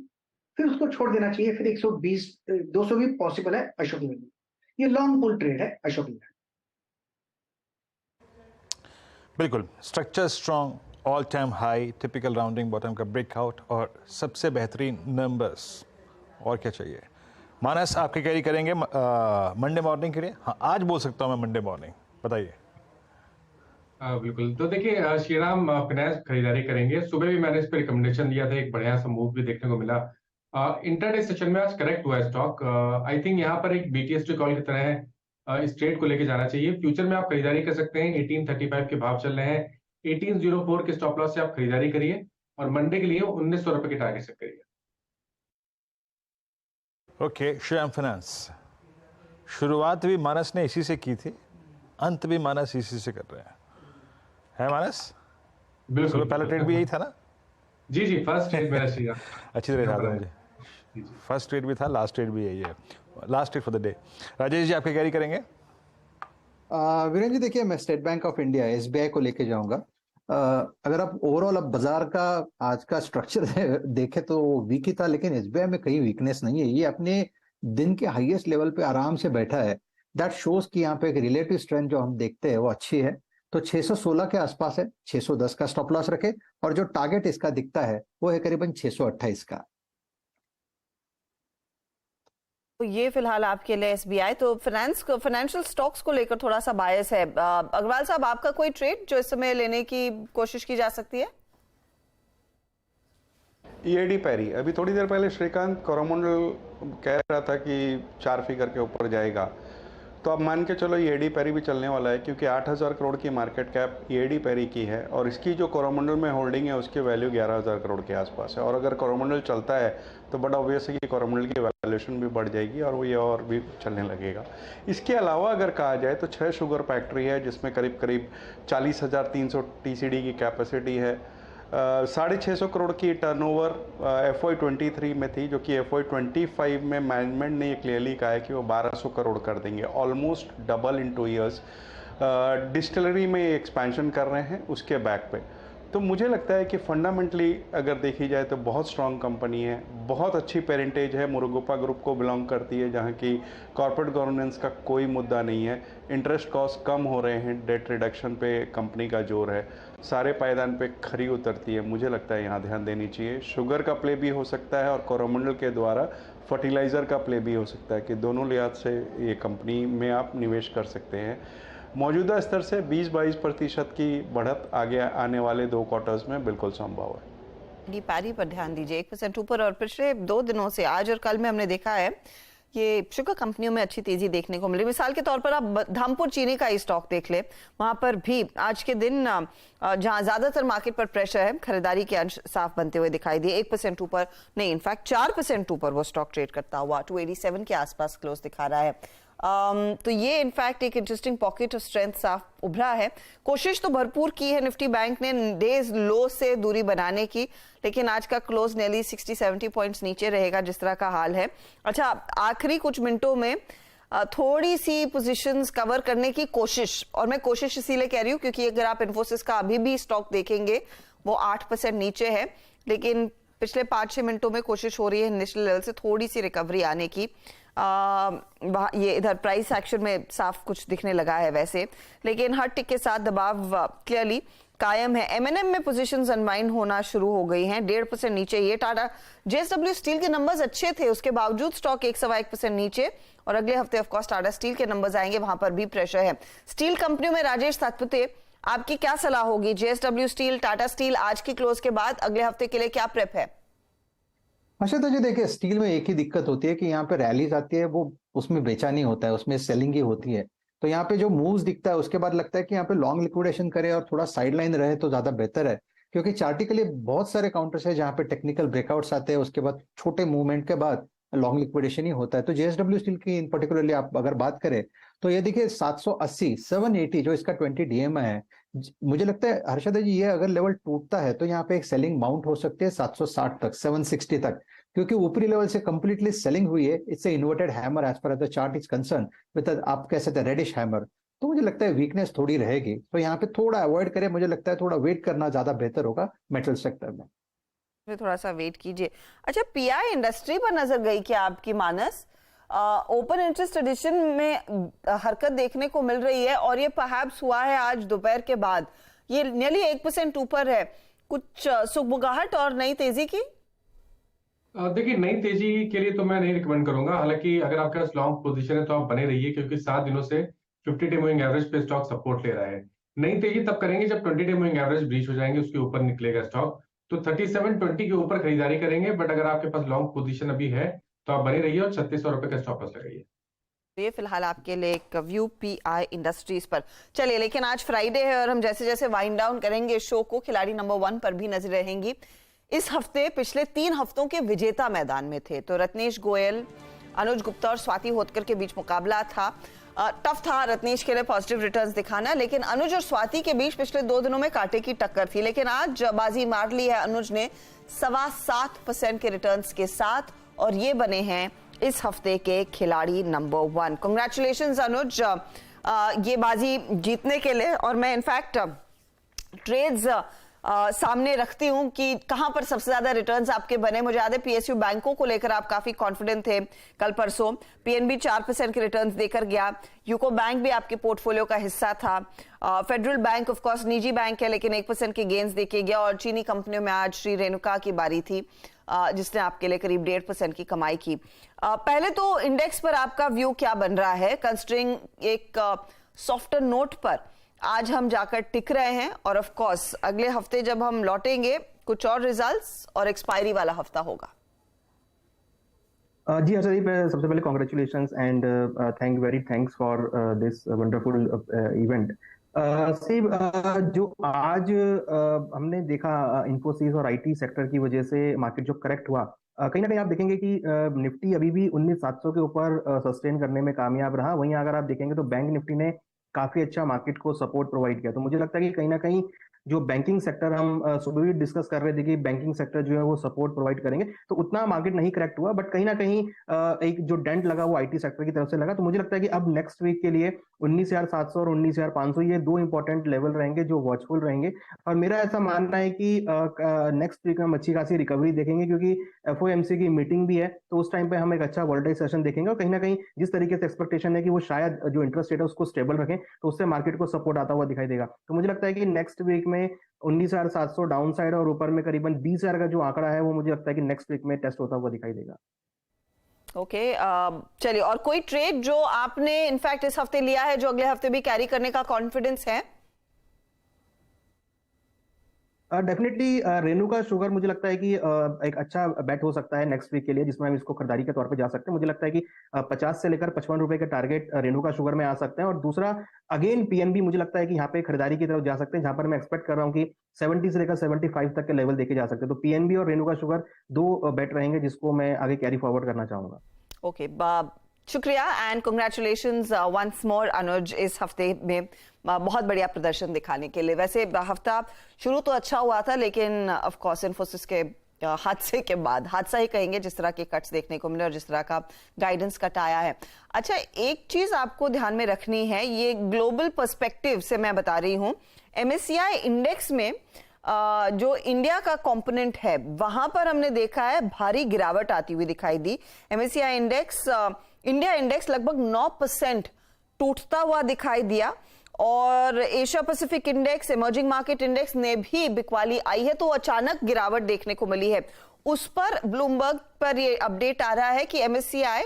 फिर उसको छोड़ देना चाहिए, फिर 120, 200 भी पॉसिबल है अशोक लेलैंड। ये लॉन्ग पुल ट्रेड है अशोक लेलैंड। बिल्कुल, structure strong, all time high, typical rounding bottom का ब्रेकआउट, और सबसे बेहतरीन नंबर्स, और क्या चाहिए। मानस, आपकी कैरी करेंगे मंडे मॉर्निंग के लिए? हाँ, आज बोल सकता हूँ मैं मंडे मॉर्निंग, बताइए। बिल्कुल, तो देखिए श्रीराम फाइनेंस खरीदारी करेंगे। सुबह भी मैंने इस पर रिकमेंडेशन दिया था, एक बढ़िया सा मूव भी देखने को मिला। इंटरडे सेशन में आज करेक्ट हुआ है स्टॉक। आई थिंक यहाँ पर एक BTST कॉल की तरह है, इस ट्रेड को लेके जाना चाहिए। फ्यूचर में आप खरीदारी कर सकते हैं, 1835 के भाव चल रहे हैं, 1804 के स्टॉप लॉस से आप खरीदारी करिए, और मंडे के लिए 1900 रुपए के टारगेट सेट करिए। ओके, श्रीराम फाइनेंस, शुरुआत भी मानस ने इसी से की थी, अंत भी मानस इसी से कर रहे हैं, है मानस? बिल्कुल, पहला ट्रेड भी यही था ना? जी, फर्स्ट ट्रेड मेरा श्रीराम। अच्छी तरह याद है मुझे, फर्स्ट ट्रेड भी था, लास्ट ट्रेड भी यही है। Last trade for the day. Rajesh ji, आपकी कैरी करेंगे? वीरेंद्र जी देखिए, मैं State Bank of India SBI को लेके जाऊंगा। अगर आप ओवरऑल अब बाजार का आज का स्ट्रक्चर देखें तो वीक ही था, लेकिन SBI में कहीं वीकनेस नहीं है। ये अपने दिन के हाईएस्ट लेवल पे आराम से बैठा है। दैट शोज कि यहाँ पे एक रिलेटिव स्ट्रेंथ जो हम देखते हैं वो अच्छी है। तो 616 के आसपास है, 610 का स्टॉप लॉस रखे, और जो टारगेट इसका दिखता है वो है करीबन 628 का। तो ये फिलहाल आपके लिए SBI। तो फाइनेंशियल स्टॉक्स को लेकर थोड़ा सा बायस है। अग्रवाल साहब, आपका कोई ट्रेड जो इस समय लेने की कोशिश की जा सकती है? EAD पैरी, अभी थोड़ी देर पहले श्रीकांत कोरोमंडल कह रहा था कि 4 फिगर के ऊपर जाएगा, तो अब मान के चलो EAD पैरी भी चलने वाला है, क्योंकि 8,000 करोड़ की मार्केट कैप EAD पैरी की है और इसकी जो कोरोमंडल में होल्डिंग है उसकी वैल्यू 11,000 करोड़ के आसपास है। और अगर कोरोमंडल चलता है तो बड़ा ऑब्वियस है कि कोरोमंडल की वैल्यूएशन भी बढ़ जाएगी और वो ये और भी चलने लगेगा। इसके अलावा अगर कहा जाए तो 6 शुगर फैक्ट्री है जिसमें करीब करीब 40,300 TCD की कैपेसिटी है। 650 करोड़ की टर्नओवर FY23 में थी, जो कि FY25 में मैनेजमेंट ने ये क्लियरली कहा है कि वो 1200 करोड़ कर देंगे, almost double in 2 years. Distillery में एक्सपेंशन कर रहे हैं उसके बैक पे। तो मुझे लगता है कि फंडामेंटली अगर देखी जाए तो बहुत स्ट्रांग कंपनी है, बहुत अच्छी पेरेंटेज है, मुरुगुपा ग्रुप को बिलोंग करती है, जहाँ की कॉर्पोरेट गवर्नेंस का कोई मुद्दा नहीं है, इंटरेस्ट कॉस्ट कम हो रहे हैं, डेट रिडक्शन पे कंपनी का जोर है, सारे पायदान पे खरी उतरती है। मुझे लगता है यहाँ ध्यान देनी चाहिए। शुगर का प्ले भी हो सकता है और कोरोमंडल के द्वारा फर्टिलाइज़र का प्ले भी हो सकता है, कि दोनों लिहाज से ये कंपनी में आप निवेश कर सकते हैं। मौजूदा स्तर से 20-22% की बढ़त आगे आने वाले 2 क्वार्टर्स में बिल्कुल संभव है। पैरी पर ध्यान दीजिए, 1% ऊपर। और पिछले 2 दिनों से, आज और कल में हमने देखा है ये शुगर कंपनियों में अच्छी तेजी देखने को मिली। मिसाल के तौर पर आप धामपुर चीनी का ही स्टॉक देख ले, वहां पर भी आज के दिन जहां ज्यादातर मार्केट पर प्रेशर है, खरीदारी के अंश साफ बनते हुए दिखाई दिए। 1% ऊपर नहीं, इनफैक्ट 4% ऊपर वो स्टॉक ट्रेड करता हुआ 287 के आसपास क्लोज दिखा रहा है। तो ये इनफैक्ट एक इंटरेस्टिंग पॉकेट ऑफ स्ट्रेंथ साफ उभरा है। कोशिश तो भरपूर की है निफ्टी बैंक ने डेज लो से दूरी बनाने की, लेकिन आज का क्लोज नेली 60-70 पॉइंट्स नीचे रहेगा जिस तरह का हाल है। अच्छा, आखिरी कुछ मिनटों में थोड़ी सी पोजीशंस कवर करने की कोशिश, और मैं कोशिश इसीलिए कह रही हूँ क्योंकि अगर आप इन्फोसिस का अभी भी स्टॉक देखेंगे वो 8% नीचे है, लेकिन पिछले 5-6 मिनटों में कोशिश हो रही है नेशनल लेवल से थोड़ी सी रिकवरी आने की। ये इधर प्राइस एक्शन में साफ कुछ दिखने लगा है वैसे, लेकिन हर टिक के साथ दबाव क्लियरली कायम है। M&M में पोजीशंस अनवाइंड होना शुरू हो गई हैं, 1.5% नीचे। ये टाटा JSW स्टील के नंबर्स अच्छे थे, उसके बावजूद स्टॉक 1.25% नीचे, और अगले हफ्ते ऑफ कोर्स टाटा स्टील के नंबर्स आएंगे, वहां पर भी प्रेशर है। स्टील कंपनियों में राजेश सातपुते, आपकी क्या सलाह होगी? JSW स्टील, टाटा स्टील आज की क्लोज के बाद अगले हफ्ते के लिए क्या प्रेप है? अच्छा, तो जी देखिए, स्टील में एक ही दिक्कत होती है कि यहाँ पे रैलीज आती है, वो उसमें बेचा नहीं होता है, उसमें सेलिंग ही होती है। तो यहाँ पे जो मूव्स दिखता है उसके बाद लगता है कि यहाँ पे लॉन्ग लिक्विडेशन करे और थोड़ा साइडलाइन रहे तो ज्यादा बेहतर है, क्योंकि चार्टिकली बहुत सारे काउंटर्स है जहाँ पे टेक्निकल ब्रेकआउट्स आते हैं, उसके बाद छोटे मूवमेंट के बाद लॉन्ग लिक्विडेशन ही होता है। तो JSW स्टील की इन पर्टिकुलरली आप अगर बात करें तो ये देखिए 780 780 जो इसका 20 DMA है, मुझे लगता है हर्षद जी ये अगर लेवल टूटता है तो यहाँ पे एक सेलिंग माउंट हो सकती है 760 तक, 760 तक, क्योंकि ऊपरी लेवल से कंप्लीटली सेलिंग हुई है। It's a inverted hammer as per the chart is concern, with आप कह सकते हैं रेडिश हैमर। तो मुझे लगता है वीकनेस थोड़ी रहेगी, तो यहाँ पे थोड़ा अवॉइड करें। मुझे लगता है थोड़ा वेट करना ज्यादा बेहतर होगा मेटल सेक्टर में, थोड़ा सा वेट कीजिए। अच्छा, PI इंडस्ट्री पर नजर गई क्या आपकी मानस? ओपन इंटरेस्ट एडिशन में हरकत देखने को मिल रही है और ये परहैप्स हुआ है आज दोपहर के बाद, ये नियरली 1% ऊपर है। कुछ सुगबुगाहट और नई तेजी की? देखिए, नई तेजी के लिए तो मैं नहीं रिकमेंड करूंगा। हालांकि अगर आपके पास लॉन्ग पोजीशन है तो आप बने रहिए, क्योंकि 7 दिनों से 50 डे मूविंग एवरेज पे स्टॉक सपोर्ट ले रहा है। नई तेजी तब करेंगे जब 20 डे मूविंग एवरेज ब्रीच हो जाएंगे, उसके ऊपर निकलेगा स्टॉक, तो 3720 के ऊपर खरीदारी करेंगे। बट अगर आपके पास लॉन्ग पोजीशन अभी है तो आप बने रहिए और 3600 रुपए का स्टॉप लॉस लगाइए। ये फिलहाल आपके लिए एक व्यू PI इंडस्ट्रीज पर। चलिए, लेकिन आज फ्राइडे है और हम जैसे जैसे वाइंड डाउन करेंगे शो को, खिलाड़ी नंबर 1 पर भी नजर रहेंगी। इस हफ्ते पिछले 3 हफ्तों के विजेता मैदान में थे, तो रत्नेश गोयल, अनुज गुप्ता और स्वाति होतकर के बीच मुकाबला था। टफ था रत्नेश के लिए पॉजिटिव रिटर्न्स दिखाना, लेकिन अनुज और स्वाति के बीच पिछले 2 दिनों में कांटे की टक्कर थी। लेकिन आज बाजी मार ली है अनुज ने 7.25% के रिटर्न्स के साथ, और ये बने हैं इस हफ्ते के खिलाड़ी नंबर 1। कांग्रेचुलेशंस अनुज, ये बाजी जीतने के लिए। और मैं इनफैक्ट ट्रेड्स सामने रखती हूं कि कहां पर सबसे ज्यादा रिटर्न्स आपके बने। मुझे याद है पीएसयू बैंकों को लेकर आप काफी कॉन्फिडेंट थे कल परसों। पीएनबी 4% के रिटर्न्स देकर गया। यूको बैंक भी आपके पोर्टफोलियो का हिस्सा था। फेडरल बैंक ऑफ कोर्स निजी बैंक है लेकिन 1% के गेन्स देके गया। और चीनी कंपनियों में आज श्री रेणुका की बारी थी जिसने आपके लिए करीब 1.5% की कमाई की। पहले तो इंडेक्स पर आपका व्यू क्या बन रहा है, कंसिडरिंग एक सॉफ्टर नोट पर आज हम जाकर टिक रहे हैं और ऑफ कोर्स अगले हफ्ते जब हम लौटेंगे कुछ और रिजल्ट्स और एक्सपायरी वाला हफ्ता होगा। जी अच्छा जी, सबसे पहले congratulations and thanks for this wonderful event. जो आज हमने देखा इन्फोसिस और आईटी सेक्टर की वजह से मार्केट जो करेक्ट हुआ, कहीं ना कहीं आप देखेंगे कि निफ्टी अभी भी 19,700 के ऊपर सस्टेन करने में कामयाब रहा। वहीं अगर आप देखेंगे तो बैंक निफ्टी ने काफी अच्छा मार्केट को सपोर्ट प्रोवाइड किया। तो मुझे लगता है कि कहीं ना कहीं जो बैंकिंग सेक्टर हम सुबह भी डिस्कस कर रहे थे कि बैंकिंग सेक्टर जो है वो सपोर्ट प्रोवाइड करेंगे, तो उतना मार्केट नहीं करेक्ट हुआ, बट कहीं ना कहीं एक जो डेंट लगा वो आईटी सेक्टर की तरफ से लगा। तो मुझे लगता है कि अब नेक्स्ट वीक के लिए 19,700 और 19,500 ये दो इंपॉर्टेंट लेवल रहेंगे जो वॉचफुल रहेंगे। और मेरा ऐसा मानना है कि नेक्स्ट वीक में हम अच्छी खासी रिकवरी देखेंगे क्योंकि एफओएमसी की मीटिंग भी है, तो उस टाइम पे हम एक अच्छा वोलेटाइल सेशन देखेंगे। और कहीं ना कहीं जिस तरीके से एक्सपेक्टेशन है कि वो शायद जो इंटरेस्ट रेट है उसको स्टेबल रखें, तो उससे मार्केट को सपोर्ट आता हुआ दिखाई देगा। तो मुझे लगता है कि नेक्स्ट वीक में 19,700 डाउन साइड और ऊपर में करीबन 20,000 का जो आंकड़ा है वो मुझे लगता है कि नेक्स्ट वीक में टेस्ट होता हुआ दिखाई देगा। ओके, चलिए, और कोई ट्रेड जो आपने इनफैक्ट इस हफ्ते लिया है जो अगले हफ्ते भी कैरी करने का कॉन्फिडेंस है? डेफिनेटली रेणुका शुगर मुझे लगता है कि एक अच्छा बेट हो सकता है नेक्स्ट वीक के लिए, जिसमें हम इसको खरीदारी के तौर पे जा सकते हैं। मुझे लगता है कि 50 से लेकर 55 रुपए के टारगेट रेणुका शुगर में आ सकते हैं। और दूसरा अगेन पीएनबी मुझे लगता है कि यहाँ पे खरीदारी की तरफ जा सकते हैं, जहां पर मैं एक्सपेक्ट कर रहा हूँ कि 70 से लेकर 75 तक के लेवल देखे जा सकते हैं। तो पीएनबी और रेणुका शुगर दो बेट रहेंगे जिसको मैं आगे कैरी फॉरवर्ड करना चाहूंगा। ओके, शुक्रिया एंड कांग्रेचुलेशंस वंस मोर अनुज, इस हफ्ते में बहुत बढ़िया प्रदर्शन दिखाने के लिए। वैसे हफ्ता शुरू तो अच्छा हुआ था लेकिन ऑफ कोर्स इन्फोसिस के हादसे के बाद, हादसा ही कहेंगे, जिस तरह के कट्स देखने को मिले और जिस तरह का गाइडेंस कट आया है। अच्छा, एक चीज आपको ध्यान में रखनी है, ये ग्लोबल पर्सपेक्टिव से मैं बता रही हूं, एमएससीआई इंडेक्स में जो इंडिया का कंपोनेंट है वहां पर हमने देखा है भारी गिरावट आती हुई दिखाई दी। एमएससीआई इंडेक्स, इंडिया इंडेक्स लगभग 9% टूटता हुआ दिखाई दिया। और Asia Pacific index, emerging market index ने भी बिकवाली आई है, तो अचानक गिरावट देखने को मिली है। उस पर ब्लूमबर्ग पर ये अपडेट आ रहा है कि एमएससीआई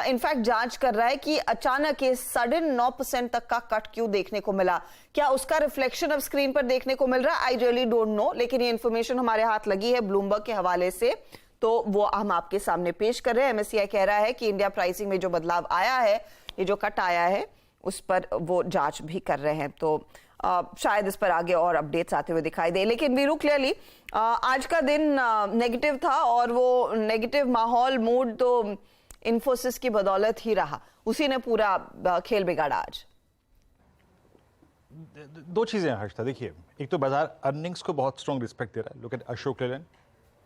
इनफैक्ट जांच कर रहा है कि अचानक ये 9.5% तक का कट क्यों देखने को मिला। क्या उसका रिफ्लेक्शन अब स्क्रीन पर देखने को मिल रहा है? आई रियली डोंट नो, लेकिन ये इंफॉर्मेशन हमारे हाथ लगी है ब्लूमबर्ग के हवाले से, तो वो हम आपके सामने पेश कर रहे हैं। एमएससीआई कह रहा है कि इंडिया प्राइसिंग में जो बदलाव आया है, ये जो कट आया है, उस पर वो जांच भी कर रहे हैं। तो शायद इस पर आगे और अपडेट्स आते हुए दिखाई दे। लेकिन वीरू, क्लियरली आज का दिन नेगेटिव था और वो नेगेटिव माहौल, मूड तो इन्फोसिस की बदौलत ही रहा, उसी ने पूरा खेल बिगाड़ा आज। दो चीजें हैं हर्षिता, देखिए, एक तो बाजार अर्निंग्स को बहुत स्ट्रॉन्ग रिस्पेक्ट दे रहा है। Look at Ashok Leyland,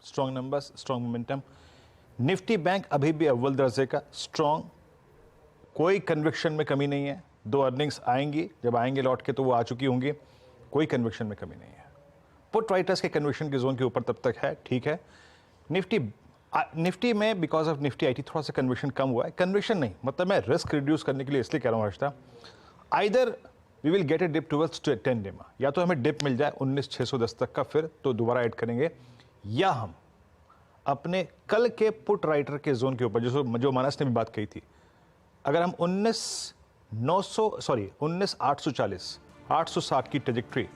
strong numbers, strong momentum. Nifty bank अभी भी अव्वल दर्जे का स्ट्रॉन्ग, कोई कन्विक्शन में कमी नहीं है। दो अर्निंग्स आएंगी, जब आएंगे लौट के तो वो आ चुकी होंगी, कोई कन्विक्शन में कमी नहीं है। पुट राइटर्स के कन्विक्शन की जोन के ऊपर तब तक है, ठीक है। निफ्टी में बिकॉज ऑफ निफ्टी आईटी थोड़ा सा कन्विक्शन कम हुआ है। कन्विक्शन नहीं, मतलब मैं रिस्क रिड्यूस करने के लिए इसलिए कह रहा हूँ Harshita, either we will get a dip towards 10 day, या तो हमें डिप मिल जाए 19,610 तक का, फिर तो दोबारा ऐड करेंगे, या हम अपने कल के पुट राइटर के जोन के ऊपर जो मानस ने भी बात कही थी, अगर हम 19,840, 860 की ट्रेजेक्ट्री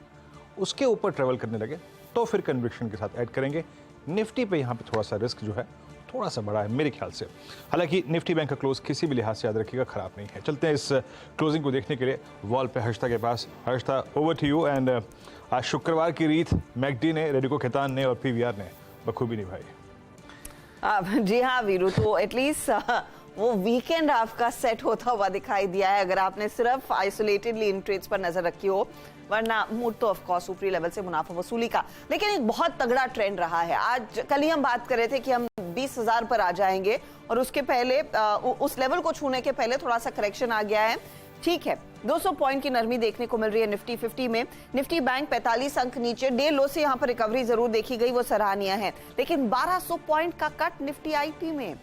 उसके ऊपर ट्रेवल करने लगे तो फिर कन्विक्शन के साथ ऐड करेंगे। निफ्टी पे यहाँ पे थोड़ा सा रिस्क जो है थोड़ा सा बड़ा है मेरे ख्याल से। हालांकि निफ्टी बैंक का क्लोज किसी भी लिहाज से याद रखिएगा खराब नहीं है। चलते हैं इस क्लोजिंग को देखने के लिए वॉल पे हर्षिता के पास। Harshita, over to you. And आज शुक्रवार की रीत मैकडी ने, रेडिको खेतान ने और पीवीआर ने बखूबी निभाई। जी हाँ वीरू, तो एटलीस्ट वो वीकेंड आपका सेट होता हुआ दिखाई दिया है अगर आपने सिर्फ आइसोलेटेडली इन ट्रेड्स पर नजर रखी हो, वरना मूड तो ऑफ कोर्स ऊपरी लेवल से मुनाफा वसूली का। लेकिन एक बहुत तगड़ा ट्रेंड रहा है। आज कल ही हम बात कर रहे थे कि हम 20,000 पर आ जाएंगे और उसके पहले उस लेवल को छूने के पहले थोड़ा सा करेक्शन आ गया है। ठीक है, 200 पॉइंट की नरमी देखने को मिल रही है निफ्टी 50 में। निफ्टी बैंक 45 अंक नीचे, डे लो से यहां पर रिकवरी जरूर देखी गई, वो सराहनीय है। लेकिन 1200 पॉइंट का कट निफ्टी आईटी में,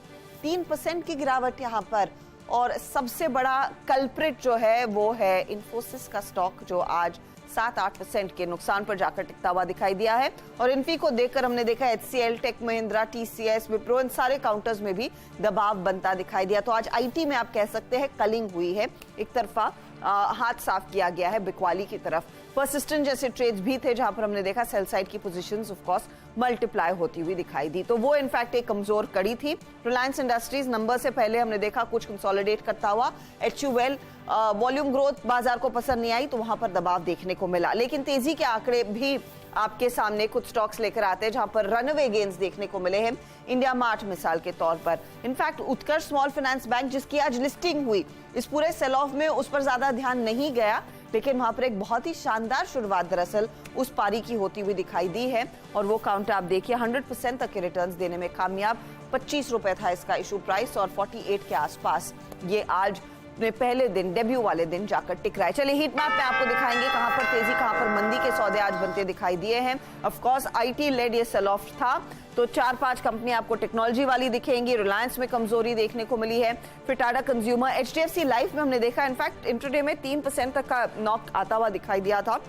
3% की गिरावट यहां पर। और सबसे बड़ा कल्प्रिट जो है वो है इन्फोसिस का स्टॉक, जो आज 7-8% के नुकसान पर जाकर टिकता हुआ दिखाई दिया है। और इन्फी को देखकर हमने देखा HCL, Tech Mahindra, TCS, Wipro, इन सारे काउंटर्स में भी दबाव बनता दिखाई दिया। तो आज आईटी में आप कह सकते हैं कलिंग हुई है, एक तरफा हाथ साफ किया गया है बिकवाली की तरफ। परसिस्टेंट जैसे ट्रेड्स भी थे जहां पर हमने देखा सेल साइड की पोजीशंस ऑफ कोर्स मल्टीप्लाई होती हुई दिखाई दी, तो वो इनफैक्ट एक कमजोर कड़ी थी। रिलायंस इंडस्ट्रीज नंबर से पहले हमने देखा कुछ कंसोलिडेट करता हुआ। HUL वॉल्यूम ग्रोथ बाजार को पसंद नहीं आई तो वहां पर दबाव देखने को मिला। लेकिन तेजी के आंकड़े भी आपके सामने कुछ स्टॉक्स लेकर आते हैं जहां पर रनअवे गेन्स देखने को मिले हैं। इंडिया मार्ट मिसाल के तौर पर, इनफैक्ट उत्कर्ष स्मॉल फाइनेंस बैंक जिसकी आज लिस्टिंग हुई, इस पूरे सेल ऑफ में उस पर ज्यादा ध्यान नहीं गया, लेकिन वहां पर एक बहुत ही शानदार शुरुआत दरअसल उस पारी की होती हुई दिखाई दी है। और वो काउंटर आप देखिए 100% तक के रिटर्न्स देने में कामयाब। 25 रुपए था इसका इशू प्राइस और 48 के आसपास ये आज अपने पहले दिन, डेब्यू वाले दिन जाकर टिक रहा है। चलिए हीट मैप में आपको दिखाएंगे कहां पर तेजी, कहां पर मंदी के सौदे आज बनते दिखाई दिए हैं। ऑफ कोर्स आईटी लेड ये सेल ऑफ था, तो 4-5 कंपनी आपको टेक्नोलॉजी वाली दिखेंगी। रिलायंस में कमजोरी देखने को मिली है, फिर टाटा कंज्यूमर, HDFC लाइफ में हमने देखा इनफैक्ट इंट्राडे में 3% तक का नॉक आता हुआ दिखाई दिया था।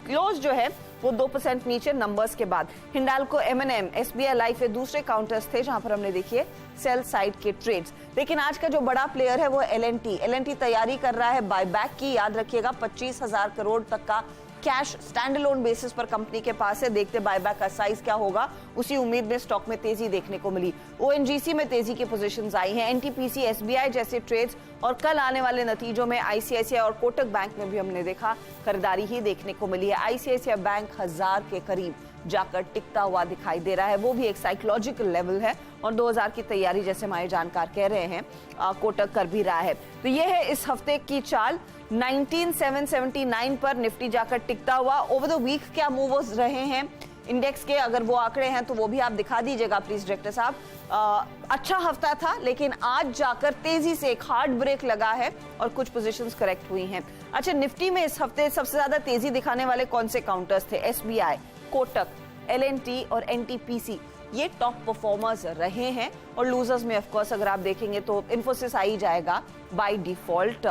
क्लोज जो है वो 2% नीचे नंबर्स के बाद। हिंडाल्को, M&M, SBI लाइफ ये दूसरे काउंटर्स थे जहां पर हमने देखिए सेल साइड के ट्रेड्स। लेकिन आज का जो बड़ा प्लेयर है वो L&T तैयारी कर रहा है बायबैक की। याद रखिएगा 25,000 करोड़ तक का कैश स्टैंड अलोन बेसिस पर कंपनी के पास है। देखते बायबैक का साइज क्या होगा, उसी उम्मीद में स्टॉक में तेजी देखने को मिली। ONGC में तेजी की पोजीशंस आई हैं, NTPC, SBI जैसे ट्रेड्स, और कल आने वाले नतीजों में ICICI और कोटक बैंक में भी हमने देखा खरीदारी ही देखने को मिली है। ICICI बैंक 1000 के करीब जाकर टिकता हुआ दिखाई दे रहा है, वो भी एक साइकोलॉजिकल लेवल है और 2000 की तैयारी जैसे हमारे जानकार कह रहे हैं कोटक कर भी रहा है। तो ये है इस हफ्ते की चाल। 19,779 पर निफ्टी जाकर टिकता हुआ। ओवर द वीक क्या मूव्स रहे हैं इंडेक्स के, अगर वो आंकड़े हैं तो वो भी आप दिखा दीजिएगा प्लीज डायरेक्टर साहब। अच्छा हफ्ता था, लेकिन आज जाकर तेजी से एक हार्ड ब्रेक लगा है और कुछ पोजीशंस करेक्ट हुई हैं। अच्छा, निफ्टी में इस हफ्ते सबसे ज्यादा तेजी दिखाने वाले कौन से काउंटर्स थे? SBI, कोटक, L&T और NTPC ये टॉप परफॉर्मर्स रहे हैं। और लूजर्स में ऑफ कोर्स अगर आप देखेंगे तो इन्फोसिस आ ही जाएगा by default.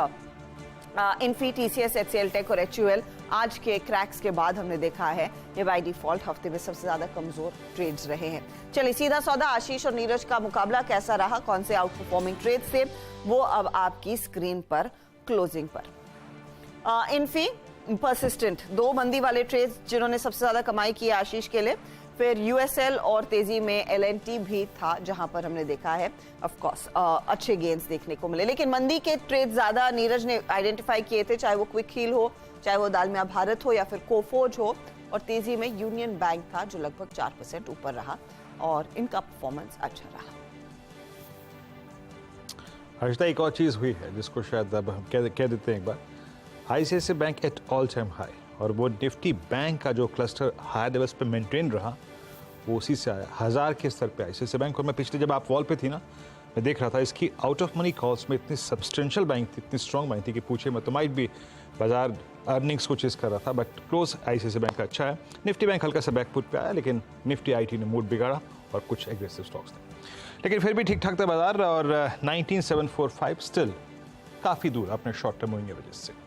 Infy, TCS, HCL tech और HUL आज के क्रैक्स के बाद हमने देखा है ये बाय डिफॉल्ट हफ्ते में सबसे ज्यादा कमजोर ट्रेड्स रहे हैं। चलिए सीधा सौदा, आशीष और नीरज का मुकाबला कैसा रहा, कौन से आउट परफॉर्मिंग ट्रेड्स थे, वो अब आपकी स्क्रीन पर क्लोजिंग पर। इन्फी, परसिस्टेंट, 2 मंदी वाले ट्रेड्स जिन्होंने सबसे ज्यादा कमाई की आशीष के लिए। फिर USL और तेजी में L&T भी था जहां पर हमने देखा है ऑफ कोर्स अच्छे गेन्स देखने को मिले। लेकिन मंदी के ट्रेड ज्यादा नीरज ने आइडेंटिफाई किए थे, चाहे वो क्विक हील हो, चाहे वो दालमिया भारत हो या फिर कोफोज हो। और तेजी में यूनियन बैंक था जो लगभग 4% ऊपर रहा और इनका परफॉर्मेंस अच्छा रहा। हर्षदा, एक और चीज हुई है जिसको शायद अब हम कह देते हैं एक बार। ICICI bank at all time high, और वो निफ्टी बैंक का जो क्लस्टर हाई लेवल्स पे मेंटेन रहा वो उसी से आया 1000 के स्तर पे ICICI बैंक। और मैं पिछले जब आप वॉल पे थी ना, मैं देख रहा था इसकी आउट ऑफ मनी कॉल्स में इतनी सब्सटेंशियल बैंक थी, इतनी स्ट्रॉन्ग बैंक थी कि पूछे मैं, तो माइट भी बाजार अर्निंग्स को चेस कर रहा था, बट क्लोज ICICI बैंक का अच्छा है। निफ्टी बैंक हल्का सा बैकफुट पे आया, लेकिन निफ्टी IT ने मूड बिगाड़ा और कुछ एग्रेसिव स्टॉक्स थे, लेकिन फिर भी ठीक ठाक था बाजार। और 19,745 स्टिल काफ़ी दूर अपने शॉर्ट टर्म मूविंग एवरेज से।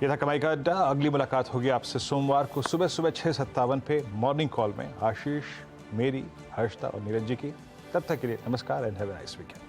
यह था कमाई का अड्डा। अगली मुलाकात होगी आपसे सोमवार को सुबह 6:57 पे मॉर्निंग कॉल में आशीष, मेरी, हर्षदा और नीरज जी की। तब तक के लिए नमस्कार and have a nice weekend.